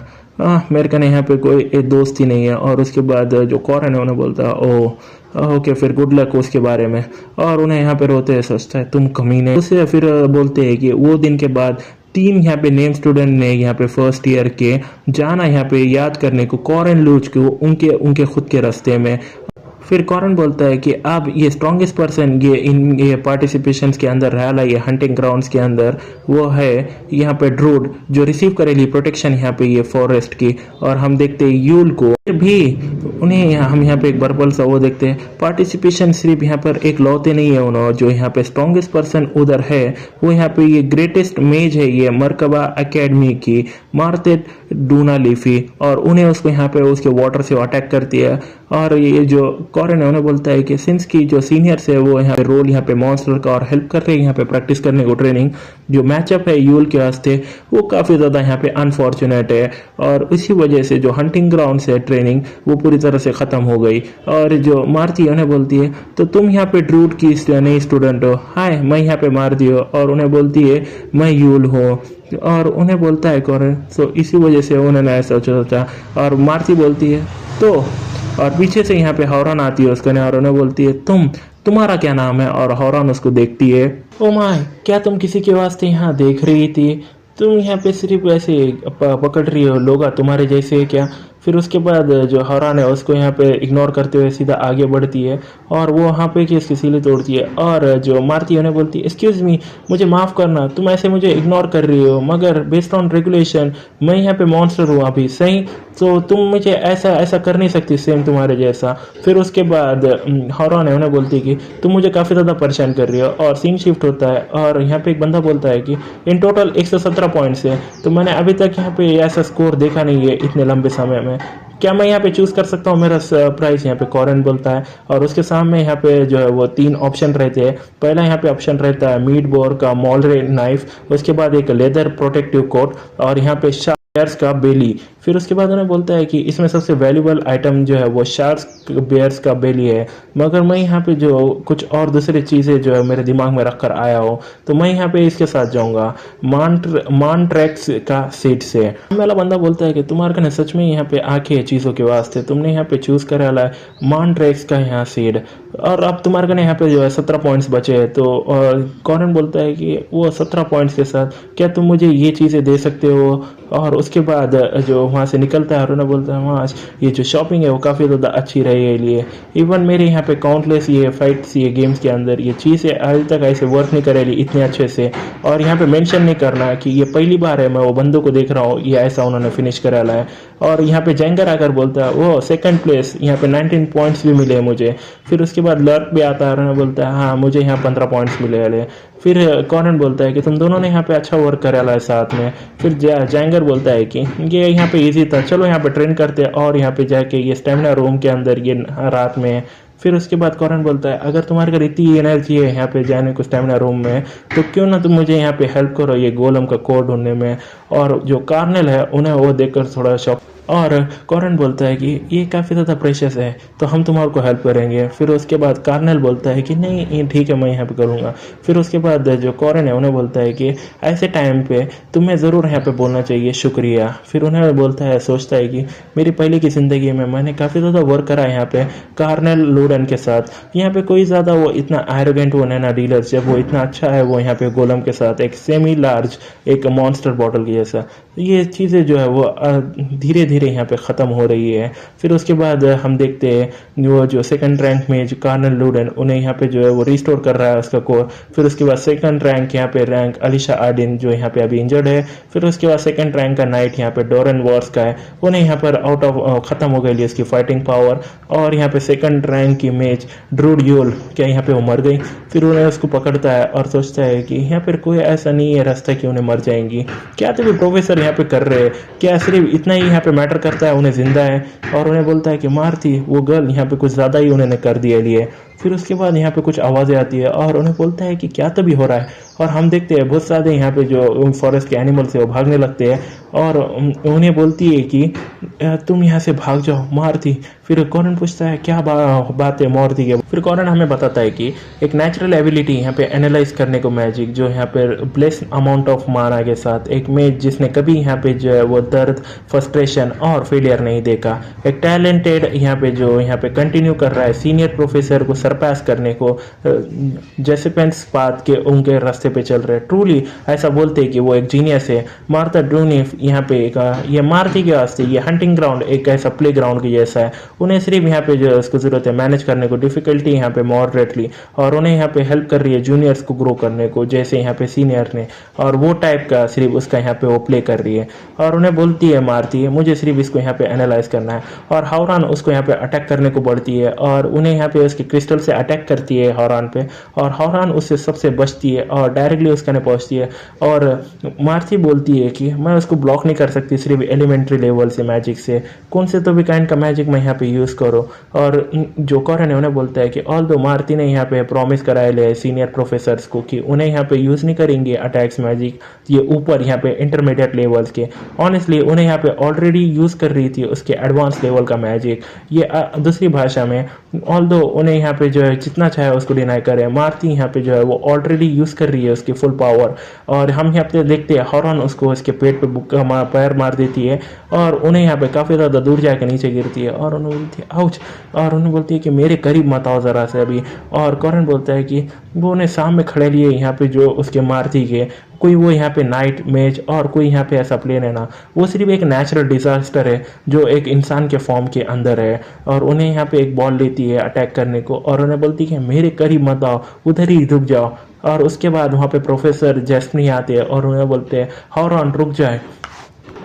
मेरे कने यहाँ पे कोई दोस्त ही नहीं है। और उसके बाद जो कॉरन है उन्हें बोलता है ओके फिर गुड लक उसके बारे में। और उन्हें यहाँ पे रोते हैं, सोचता है तुम कमीने। उससे फिर बोलते हैं कि वो दिन के बाद 3 यहाँ पे नेम स्टूडेंट ने यहाँ पे फर्स्ट ईयर के जाना यहाँ पे याद करने को कॉरन लूच को उनके खुद के रास्ते में। फिर कॉरन बोलता है कि अब ये स्ट्रॉन्गेस्ट पर्सन ये पार्टिसिपेशन के अंदर रहा ये हंटिंग ग्राउंड्स के अंदर वो है यहाँ पे ड्रूड जो रिसीव करेगी प्रोटेक्शन यहाँ पे ये फॉरेस्ट की। और हम देखते हैं यूल को भी उन्हें हम यहाँ पे एक बर्बल सा वो देखते हैं। पार्टिसिपेशन सिर्फ यहाँ पर एक लौते नहीं है उन्होंने, जो यहाँ पे स्ट्रॉन्गेस्ट पर्सन उधर है वो यहाँ पे ये ग्रेटेस्ट मेज है ये मरकबा एकेडमी की मार्ते डूना लीफी। और उन्हें उसको यहाँ पे उसके वाटर से अटैक करती है। और ये जो कॉरन है उन्हें बोलता है कि सिंस की जो सीनियर्स है वो यहाँ पे रोल यहाँ पे मॉन्स्टर का और हेल्प कर रहे हैं यहाँ पे प्रैक्टिस करने को ट्रेनिंग। जो मैचअप है यूल के वास्ते वो काफ़ी ज़्यादा यहाँ पे अनफॉर्चुनेट है। और इसी वजह से जो हंटिंग ग्राउंड से ट्रेनिंग वो पूरी तरह से ख़त्म हो गई। और जो मारती है उन्हें बोलती है तो तुम यहाँ पे ड्रूड की नई स्टूडेंट हो, हाय मैं यहाँ पे मारती हो। और उन्हें बोलती है मैं यूल हूँ। और उन्हें बोलता है कॉरन तो इसी वजह से उन्होंने ऐसा सोचा। और मारती बोलती है तो, और पीछे से यहाँ पे हौरान आती है उसका और उन्हें बोलती है तुम्हारा क्या नाम है। और हौरान उसको देखती है, ओ माय क्या तुम किसी के वास्ते यहाँ देख रही थी, तुम यहाँ पे सिर्फ ऐसे पकड़ रही हो लोग तुम्हारे जैसे क्या। फिर उसके बाद जो हौरान है उसको यहाँ पे इग्नोर करते हुए सीधा आगे बढ़ती है और वो वहाँ पे कि इसकी सीली तोड़ती है। और जो मारती है उन्हें बोलती है एक्सक्यूज मी मुझे माफ़ करना, तुम ऐसे मुझे इग्नोर कर रही हो, मगर बेस्ड ऑन रेगुलेशन मैं यहाँ पे मॉन्स्टर हूँ अभी सही, तो तुम मुझे ऐसा कर नहीं सकती सेम तुम्हारे जैसा। फिर उसके बाद हौरान है उन्हें बोलती है कि तुम मुझे काफ़ी ज़्यादा परेशान कर रही हो। और सीन शिफ्ट होता है और यहाँ पे एक बंदा बोलता है कि इन टोटल 117 पॉइंट्स है, तो मैंने अभी तक यहाँ पे ऐसा स्कोर देखा नहीं है इतने लंबे समय में। में, क्या मैं यहाँ पे चूज़ कर सकता हूँ मेरा प्राइस? यहाँ पे कॉरेन बोलता है। और उसके सामने यहाँ पे जो है वो 3 ऑप्शन रहते हैं। पहला यहाँ पे ऑप्शन रहता है मीट बोर का मॉलरे नाइफ, उसके बाद एक लेदर प्रोटेक्टिव कोट, और यहाँ पे बेयर्स का बेली। फिर उसके बाद उन्हें बोलता है कि इसमें सबसे वैल्यूबल आइटम जो है वो शार्क्स बेयर्स का बेली है। मगर मैं यहाँ पे जो कुछ और दूसरी चीज़ें जो है मेरे दिमाग में रख कर आया हो, तो मैं यहाँ पे इसके साथ जाऊँगा मॉन्ट्रेक्स का सीट से। वाला बंदा बोलता है कि तुम्हारे कने सच में यहाँ पे आके चीज़ों के वास्ते तुमने यहाँ पे चूज़ करे वाला है मॉन्ट्रेक्स का यहाँ सीड, और अब तुम्हारे कने यहाँ पे जो है 17 पॉइंट्स बचे हैं। तो कॉरन बोलता है कि वो 17 पॉइंट्स के साथ क्या तुम मुझे ये चीज़ें दे सकते हो? और उसके बाद जो वहाँ से निकलता है और उन्हें बोलता है वहाँ ये जो शॉपिंग है वो काफ़ी ज़्यादा अच्छी रही है लिए। इवन मेरे यहाँ पे काउंटलेस ये फाइट्स ये गेम्स के अंदर ये चीज़ें आज तक ऐसे वर्क नहीं करे ली इतने अच्छे से। और यहाँ पे मेंशन नहीं करना कि ये पहली बार है मैं वो बंदों को देख रहा हूँ ये ऐसा उन्होंने फिनिश करा ला है। और यहाँ पे जेंगर आकर बोलता है वो सेकंड प्लेस, यहाँ पे 19 पॉइंट्स भी मिले मुझे। फिर उसके बाद लर्क भी आता है और उन्हें बोलता है हाँ मुझे यहाँ 15 पॉइंट्स मिले वाले। फिर कॉर्नन बोलता है कि तुम दोनों ने यहाँ पे अच्छा वर्क करा है साथ में। फिर जैंगर बोलता है कि ये यहाँ पे इजी था, चलो यहाँ पे ट्रेन करते हैं और यहाँ पे जाके ये स्टेमिना रूम के अंदर ये रात में। फिर उसके बाद कॉर्नन बोलता है अगर तुम्हारे घर इतनी एनर्जी है यहाँ पे जाने को स्टेमिना रूम में, तो क्यों ना तुम मुझे यहाँ पे हेल्प करो ये गोलम का कोड ढूंढने में। और जो कार्नेल है उन्हें वो देखकर थोड़ा शॉक, और कॉरन बोलता है कि ये काफ़ी ज़्यादा प्रेशियस है तो हम तुम्हारे को हेल्प करेंगे। फिर उसके बाद कार्नेल बोलता है कि नहीं ये ठीक है मैं यहाँ पे करूँगा। फिर उसके बाद जो कॉरन है उन्हें बोलता है कि ऐसे टाइम पे तुम्हें ज़रूर यहाँ पे बोलना चाहिए शुक्रिया। फिर उन्हें बोलता है सोचता है कि मेरी पहले की ज़िंदगी में मैंने काफ़ी ज़्यादा वर्क करा है यहाँ पे कार्नेल लूडन के साथ। यहाँ पे कोई ज़्यादा वो इतना एरोगेंट वो नैना डीलर जब वो इतना अच्छा है वो यहाँ पे गोलम के साथ एक सेमी लार्ज एक मॉन्स्टर बॉटल की जैसा। ये चीज़ें जो है वो धीरे धीरे यहाँ पे ख़त्म हो रही है। फिर उसके बाद हम देखते हैं वो जो सेकंड रैंक में जो कार्नल लूडन उन्हें यहाँ पे जो है वो रिस्टोर कर रहा है उसका कोर। फिर उसके बाद सेकंड रैंक यहाँ पे रैंक अलीशा आर्डिन जो यहाँ पे अभी इंजर्ड है। फिर उसके बाद सेकंड रैंक का नाइट यहाँ पे डोरन वॉर्स का है, उन्हें यहाँ पर आउट ऑफ ख़त्म हो गई उसकी फाइटिंग पावर। और यहाँ पे सेकंड रैंक की मैच ड्रूड यूल क्या यहाँ पे वो मर गई। फिर उन्हें उसको पकड़ता है और सोचता है कि यहाँ पर कोई ऐसा नहीं है रास्ता कि उन्हें मर जाएंगी। क्या तो भी प्रोफेसर यहाँ पे कर रहे हैं, क्या सिर्फ इतना ही यहाँ पे मैटर करता है उन्हें जिंदा है? और उन्हें बोलता है कि मार थी वो गर्ल यहाँ पे कुछ ज़्यादा ही उन्होंने कर दिया लिए। फिर उसके बाद यहाँ पे कुछ आवाज़ें आती है और उन्हें बोलता है कि क्या तभी हो रहा है। और हम देखते हैं बहुत सारे यहाँ पे जो फॉरेस्ट के एनिमल्स है वो भागने लगते हैं और उन्हें बोलती है कि तुम यहाँ से भाग जाओ मारती। फिर कॉरन पूछता है क्या बात है मारती के। फिर कॉरन हमें बताता है कि एक नेचुरल एबिलिटी यहाँ पे एनालाइज करने को मैजिक जो यहाँ पे ब्लेस अमाउंट ऑफ माना के साथ एक मेज जिसने कभी यहाँ पे जो है वो दर्द फ्रस्ट्रेशन और फेलियर नहीं देखा, एक टैलेंटेड यहाँ पे जो यहाँ पे कंटिन्यू कर रहा है सीनियर प्रोफेसर को सरपास करने को जैसे पेंस पाथ के उनके रास्ते पे चल रहे। ट्रूली ऐसा बोलते हैं कि वो एक जीनियस है। मार्था ड्रूनिफ यहाँ पे ये मारती के वास्ते ये हंटिंग ग्राउंड एक ऐसा प्ले ग्राउंड की जैसा है। उन्हें सिर्फ यहाँ पे जो उसको जरूरत है मैनेज करने को डिफिकल्टी यहाँ पे मॉडरेटली, और उन्हें यहाँ पे हेल्प कर रही है जूनियर्स को ग्रो करने को जैसे यहाँ पे सीनियर ने, और वो टाइप का सिर्फ उसका यहाँ पे वो प्ले कर रही है। और उन्हें बोलती है मारती है मुझे सिर्फ इसको यहाँ पे एनालाइज करना है। और हावरान उसको यहाँ पे अटैक करने को बढ़ती है और उन्हें यहाँ पे उसके क्रिस्टल से अटैक करती है हावरान पे, और हावरान उससे सबसे बचती है और डायरेक्टली उसका ने पहुंचती है। और मारती बोलती है कि मैं उसको ब्लॉक नहीं कर सकती सिर्फ एलिमेंट्री लेवल से मैजिक से, कौन से तो भी काइंड का मैजिक मैं यहाँ पे यूज़ करो। और जो कॉरन है उन्हें बोलता है कि ऑल दो मारती ने यहाँ पे प्रॉमिस कराए ले सीनियर प्रोफेसर्स को कि उन्हें यहाँ पे यूज़ नहीं करेंगे अटैक्स मैजिक ये ऊपर यहाँ पे इंटरमीडिएट लेवल्स के। ऑनेस्टली उन्हें यहाँ पे ऑलरेडी यूज़ कर रही थी उसके एडवांस लेवल का मैजिक। ये दूसरी भाषा में ऑल दो उन्हें यहाँ पे जो है जितना चाहे उसको डिनाई करे, मारती यहाँ पे जो है वो ऑलरेडी यूज़ कर रही है उसकी फुल पावर। और हम यहाँ पे देखते हैं हॉरन उसको उसके पेट पे पैर मार देती है और उन्हें यहाँ पे काफ़ी ज़्यादा दूर जाकर नीचे गिरती है और उन्हें बोलती है आउच, और उन्हें बोलती है कि मेरे करीब मत आओ ज़रा से अभी। और कॉरन बोलता है कि वो उन्हें सामने खड़े लिए यहाँ पे जो उसके मारती के कोई वो यहाँ पे नाइट मैच और कोई यहाँ पे ऐसा प्लेन है ना, वो सिर्फ एक नेचुरल डिजास्टर है जो एक इंसान के फॉर्म के अंदर है। और उन्हें यहाँ पे एक बॉल लेती है अटैक करने को और उन्हें बोलती है कि मेरे करीब मत आओ उधर ही रुक जाओ। और उसके बाद वहाँ पे प्रोफेसर जेस्नी आते हैं और उन्हें बोलते हैं हॉरन रुक जाए,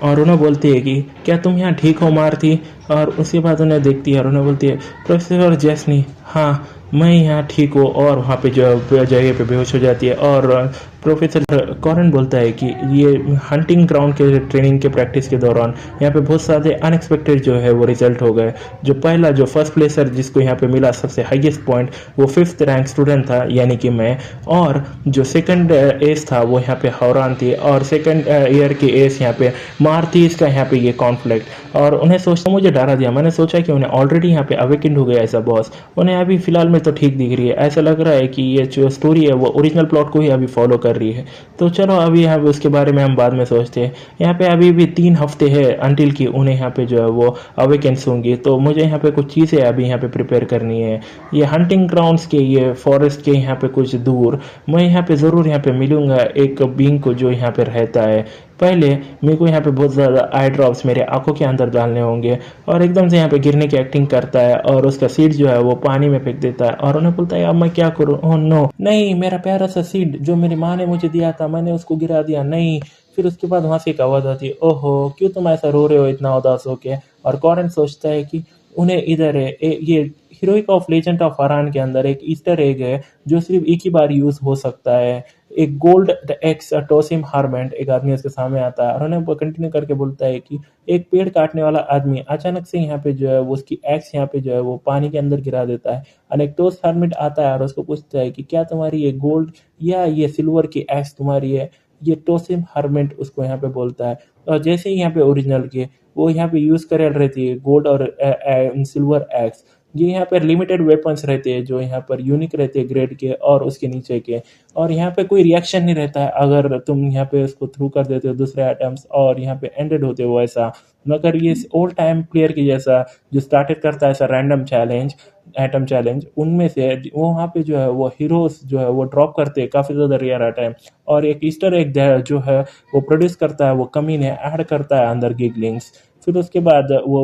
और उन्हें बोलती है कि क्या तुम यहाँ ठीक हो मारती। और उसके बाद उन्हें देखती है और उन्हें बोलती है प्रोफेसर जेस्नी हाँ मैं यहाँ ठीक हूँ, और वहाँ पे जो जगह पे बेहोश हो जाती है। और प्रोफेसर कॉरन बोलता है कि ये हंटिंग ग्राउंड के ट्रेनिंग के प्रैक्टिस के दौरान यहाँ पे बहुत सारे अनएक्सपेक्टेड जो है वो रिजल्ट हो गए। जो पहला जो फर्स्ट प्लेसर जिसको यहाँ पे मिला सबसे हाईएस्ट पॉइंट, वो 5th रैंक स्टूडेंट था यानी कि मैं। और जो सेकंड एस था वो यहाँ पे हौरान थी, और सेकंड ईयर की एस यहाँ पे मार थी। इसका यहाँ पे ये कॉन्फ्लिक्ट, और उन्हें सोचना मुझे डरा दिया। मैंने सोचा कि उन्हें ऑलरेडी यहाँ पे अवेकेंड हो गया ऐसा बॉस, उन्हें अभी फिलहाल में तो ठीक दिख रही है। ऐसा लग रहा है कि ये जो स्टोरी है वो ओरिजिनल प्लॉट को ही अभी फॉलो कर रही है। तो चलो अभी यहाँ पे उसके बारे में हम बाद में सोचते हैं। यहाँ पे अभी भी 3 हफ्ते हैं अंटिल की उन्हें यहाँ पे जो है वो अवेकेंस होंगी। तो मुझे यहाँ पे कुछ चीज़ें अभी यहाँ पे प्रिपेयर करनी है। ये हंटिंग ग्राउंड्स के, ये फॉरेस्ट के यहाँ पे कुछ दूर मैं यहाँ पे ज़रूर यहाँ पे मिलूंगा एक बींग को जो यहाँ पे रहता है। पहले मेरे को यहाँ पे बहुत ज़्यादा आई ड्रॉप्स मेरे आंखों के अंदर डालने होंगे, और एकदम से यहाँ पे गिरने की एक्टिंग करता है, और उसका सीड जो है वो पानी में फेंक देता है, और उन्हें बोलता है अब मैं क्या करूँ, ओह नो नहीं, मेरा प्यारा सा सीड जो मेरी माँ ने मुझे दिया था मैंने उसको गिरा दिया, नहीं। फिर उसके बाद वहाँ से एक आवाज़ आती है, ओहो क्यों तुम ऐसा रो रहे हो इतना उदास होके। और कॉरन सोचता है कि उन्हें इधर है ये heroic of legend of Farhan के अंदर एक ईस्टर एग है जो सिर्फ एक ही बार यूज हो सकता है। एक गोल्ड एक्स टोसिम हारमेंट एक आदमी उसके सामने आता है, और उन्हें कंटिन्यू करके बोलता है कि एक पेड़ काटने वाला आदमी अचानक से यहाँ पे जो है वो उसकी एक्स यहाँ पे जो है वो पानी के अंदर गिरा देता है। और एक टोस हारमेंट आता है और उसको पूछता है कि क्या तुम्हारी ये गोल्ड या ये सिल्वर की एक्स तुम्हारी है। ये टोसिम हारमेंट उसको यहाँ पे बोलता है। और जैसे ही यहाँ पे ओरिजिनल के वो यहाँ पे यूज कर रहती है गोल्ड और सिल्वर एक्स। ये यहाँ पर लिमिटेड वेपन्स रहते हैं जो यहाँ पर यूनिक रहते हैं ग्रेड के और उसके नीचे के। और यहाँ पे कोई रिएक्शन नहीं रहता है अगर तुम यहाँ पे उसको थ्रू कर देते हो दूसरे आइटम्स और यहाँ पे एंडेड होते हो ऐसा। मगर ये ओल्ड टाइम प्लेयर की जैसा जो स्टार्टेड करता है ऐसा रैंडम चैलेंज, आइटम चैलेंज, उनमें से वो वहाँ पे जो है वो हीरोज जो है वो ड्रॉप करते हैं काफ़ी ज़्यादा रेयर आइटम। और एक ईस्टर एग जो है वो प्रोड्यूस करता है वो कमीने ऐड करता है अंदर गिगलिंग्स। फिर उसके बाद वो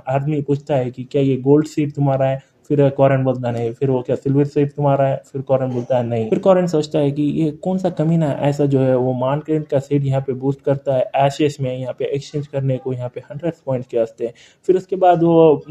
आदमी पूछता है कि क्या ये गोल्ड सीड तुम्हारा है। फिर कॉरन बोलता नहीं। फिर वो क्या सिल्वर सीड तुम्हारा है। फिर कॉरन बोलता है नहीं। फिर कॉरन सोचता है कि ये कौन सा कमीना है ऐसा जो है वो मानक्रेन का सीड यहाँ पे बूस्ट करता है एशेस में यहाँ पे एक्सचेंज करने को यहाँ पे 100 पॉइंट्स के वास्ते। फिर उसके बाद वो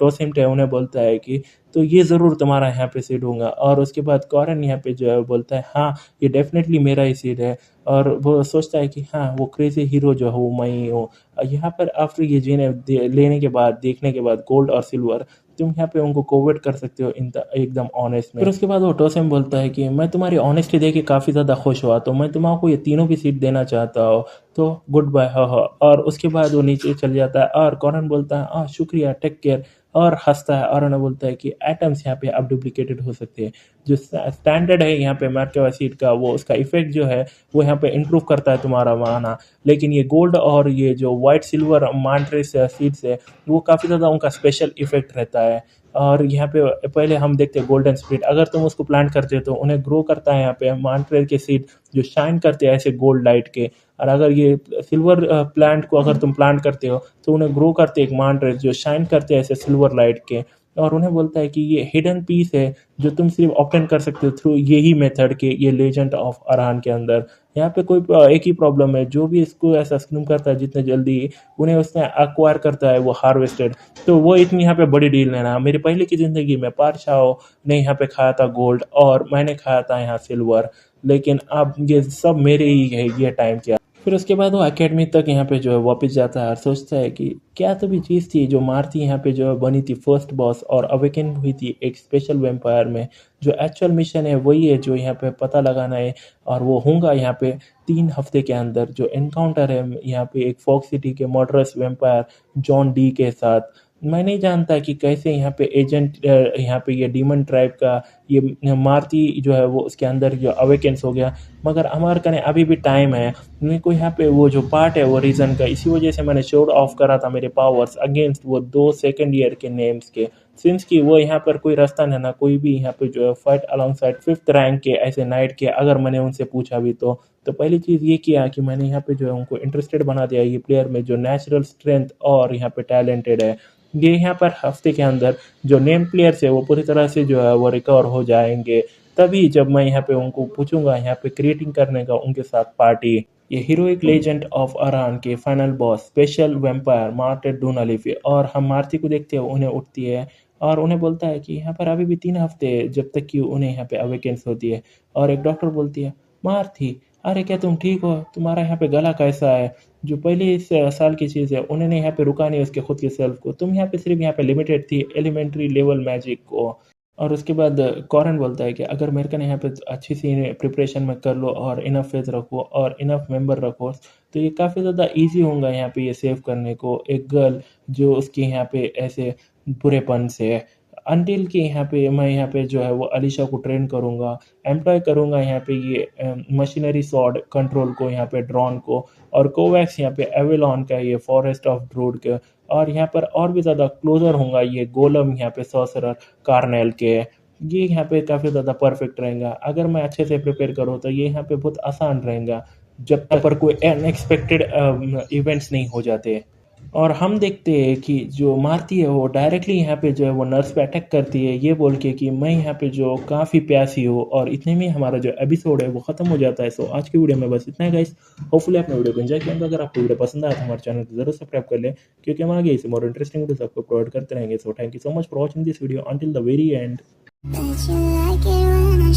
टोसिम टे उन्हें बोलता है कि तो ये ज़रूर तुम्हारा यहाँ पे सीड होगा। और उसके बाद कॉरन यहाँ पे जो है बोलता है हाँ ये डेफिनेटली मेरा ही सीड है। और वो सोचता है कि हाँ वो क्रेजी हीरो जो है वो मैं ही हूँ। यहाँ पर आफ्टर ये लेने के बाद देखने के बाद गोल्ड और सिल्वर तुम यहाँ पे उनको कोवेट कर सकते हो एकदम ऑनेस्ट में। फिर उसके बाद वो टोसेम बोलता है कि मैं तुम्हारी ऑनेस्टी देख के काफ़ी ज़्यादा खुश हुआ तो मैं तुम्हारा ये तीनों की सीट देना चाहता हूँ। तो गुड बाय हा हा। और उसके बाद वो नीचे चल जाता है और कॉरन बोलता है शुक्रिया टेक केयर, और हंसता है। और उन्हें बोलता है कि एटम्स यहाँ पे अब डुप्लीकेटेड हो सकते हैं। जो स्टैंडर्ड है यहाँ पे मैर्केवा सीड का वो उसका इफेक्ट जो है वो यहाँ पे इम्प्रूव करता है तुम्हारा माना। लेकिन ये गोल्ड और ये जो वाइट सिल्वर मांट्रेस सीड्स है वो काफ़ी ज़्यादा उनका स्पेशल इफेक्ट रहता है। और यहाँ पे पहले हम देखते हैं गोल्डन स्प्लिट, अगर तुम उसको प्लांट करते हो तो उन्हें ग्रो करता है यहाँ पे मांट्रेल के सीड जो शाइन करते हैं ऐसे गोल्ड लाइट के। और अगर ये सिल्वर प्लांट को अगर तुम प्लांट करते हो तो उन्हें ग्रो करते हैं एक मांट्रेल जो शाइन करते हैं ऐसे सिल्वर लाइट के। और उन्हें बोलता है कि ये हिडन पीस है जो तुम सिर्फ ऑब्टेन कर सकते हो थ्रू यही मेथड के ये लेजेंड ऑफ अरहान के अंदर। यहाँ पे कोई एक ही प्रॉब्लम है, जो भी इसको ऐसा स्क्रीम करता है जितने जल्दी उन्हें उसने एक्वायर करता है वो हार्वेस्टेड। तो वो इतनी यहाँ पे बड़ी डील लेना। मेरी पहले की ज़िंदगी में पारछाओ ने यहाँ पे खाया था गोल्ड और मैंने खाया था यहाँ सिल्वर, लेकिन अब ये सब मेरे ही है ये टाइम क्या। फिर उसके बाद वो एकेडमी तक यहाँ पे जो है वापस जाता है और सोचता है कि क्या तो भी चीज़ थी जो मारती यहाँ पे जो है बनी थी फर्स्ट बॉस और अवेकन हुई थी एक स्पेशल वेम्पायर में। जो एक्चुअल मिशन है वही है जो यहाँ पे पता लगाना है, और वो होगा यहाँ पे 3 हफ्ते के अंदर। जो एनकाउंटर है यहाँ पे एक फॉक्स सिटी के मर्डरस वेम्पायर जॉन डी के साथ। मैं नहीं जानता कि कैसे यहाँ पे एजेंट यहाँ पे ये डीमन ट्राइब का ये मारती जो है वो उसके अंदर जो अवेकेंस हो गया। मगर अमर का ने अभी भी टाइम है। मेरे को यहाँ पे वो जो पार्ट है वो रीज़न का, इसी वजह से मैंने शोड ऑफ करा था मेरे पावर्स अगेंस्ट वो 2 सेकंड ईयर के नेम्स के। सिंस की वो यहाँ पर कोई रास्ता नहीं ना कोई भी यहाँ पे जो है fight along side 5th rank के ऐसे नाइट के। अगर मैंने उनसे पूछा भी तो पहली चीज़ ये किया कि मैंने यहाँ पे जो है उनको इंटरेस्टेड बना दिया ये प्लेयर में जो नेचुरल स्ट्रेंथ और यहाँ पे टैलेंटेड है। ये यहाँ पर हफ्ते के अंदर जो नेम प्लेयर्स है वो पूरी तरह से जो है वो रिकवर हो जाएंगे, तभी जब मैं यहाँ पे उनको पूछूंगा यहाँ पे क्रिएटिंग करने का उनके साथ पार्टी। ये हीरोइक लेजेंड ऑफ अरान के फाइनल बॉस स्पेशल वेम्पायर मार्टेड डूनालिफी, और हम मार्ती को देखते हैं उन्हें उठती है और उन्हें बोलता है कि यहाँ पर अभी भी 3 हफ्ते जब तक कि उन्हें यहाँ पे अवेकेंस होती है। और एक डॉक्टर बोलती है मारती, अरे क्या तुम ठीक हो, तुम्हारा यहाँ पे गला कैसा है, जो पहले इस साल की चीज़ है उन्होंने यहाँ पे रुका नहीं उसके खुद के सेल्फ को, तुम यहाँ पे सिर्फ यहाँ पे लिमिटेड थी एलिमेंट्री लेवल मैजिक को। और उसके बाद कॉरन बोलता है कि अगर मेरे को ना यहाँ पे अच्छी सी प्रिपरेशन में कर लो और इनफ फेथ रखो और इनफ मेंबर रखो, तो ये काफ़ी ज़्यादा इजी होगा यहाँ पे ये सेव करने को एक गर्ल जो उसके यहाँ पे ऐसे बुरेपन से है। अनटिल कि यहाँ पे मैं यहाँ पे जो है वो अलीशा को ट्रेन करूँगा, एम्प्लॉय करूँगा यहाँ पे ये मशीनरी सॉर्ड कंट्रोल को, यहाँ पे ड्रोन को, और कोवैक्स यहाँ पे एवेलॉन का ये फॉरेस्ट ऑफ ड्रूड के, और यहाँ पर और भी ज़्यादा क्लोजर होगा ये गोलम यहाँ पे सॉसरर कार्नेल के। ये यहाँ पे काफ़ी ज़्यादा परफेक्ट रहेगा, अगर मैं अच्छे से प्रिपेयर करूँ तो ये यहाँ पे बहुत आसान रहेगा जब तक पर कोई अनएक्सपेक्टेड इवेंट्स नहीं हो जाते। और हम देखते हैं कि जो मारती है वो डायरेक्टली यहाँ पे जो है वो नर्स पे अटैक करती है ये बोल के कि मैं यहाँ पे जो काफ़ी प्यासी हूँ, और इतने में हमारा जो एपिसोड है वो ख़त्म हो जाता है। सो आज की वीडियो में बस इतना है गाइस, होपफुली आपने वीडियो को एंजॉय किया होगा। अगर आपको वीडियो पसंद आया तो हमारे चैनल को जरूर सब्सक्राइब कर लें, क्योंकि हम आगे इसे मोर इंटरेस्टिंग वीडियोस आपको प्रोवाइड करते रहेंगे। So thank you so much for watching this video until the very and. Bet you like it when I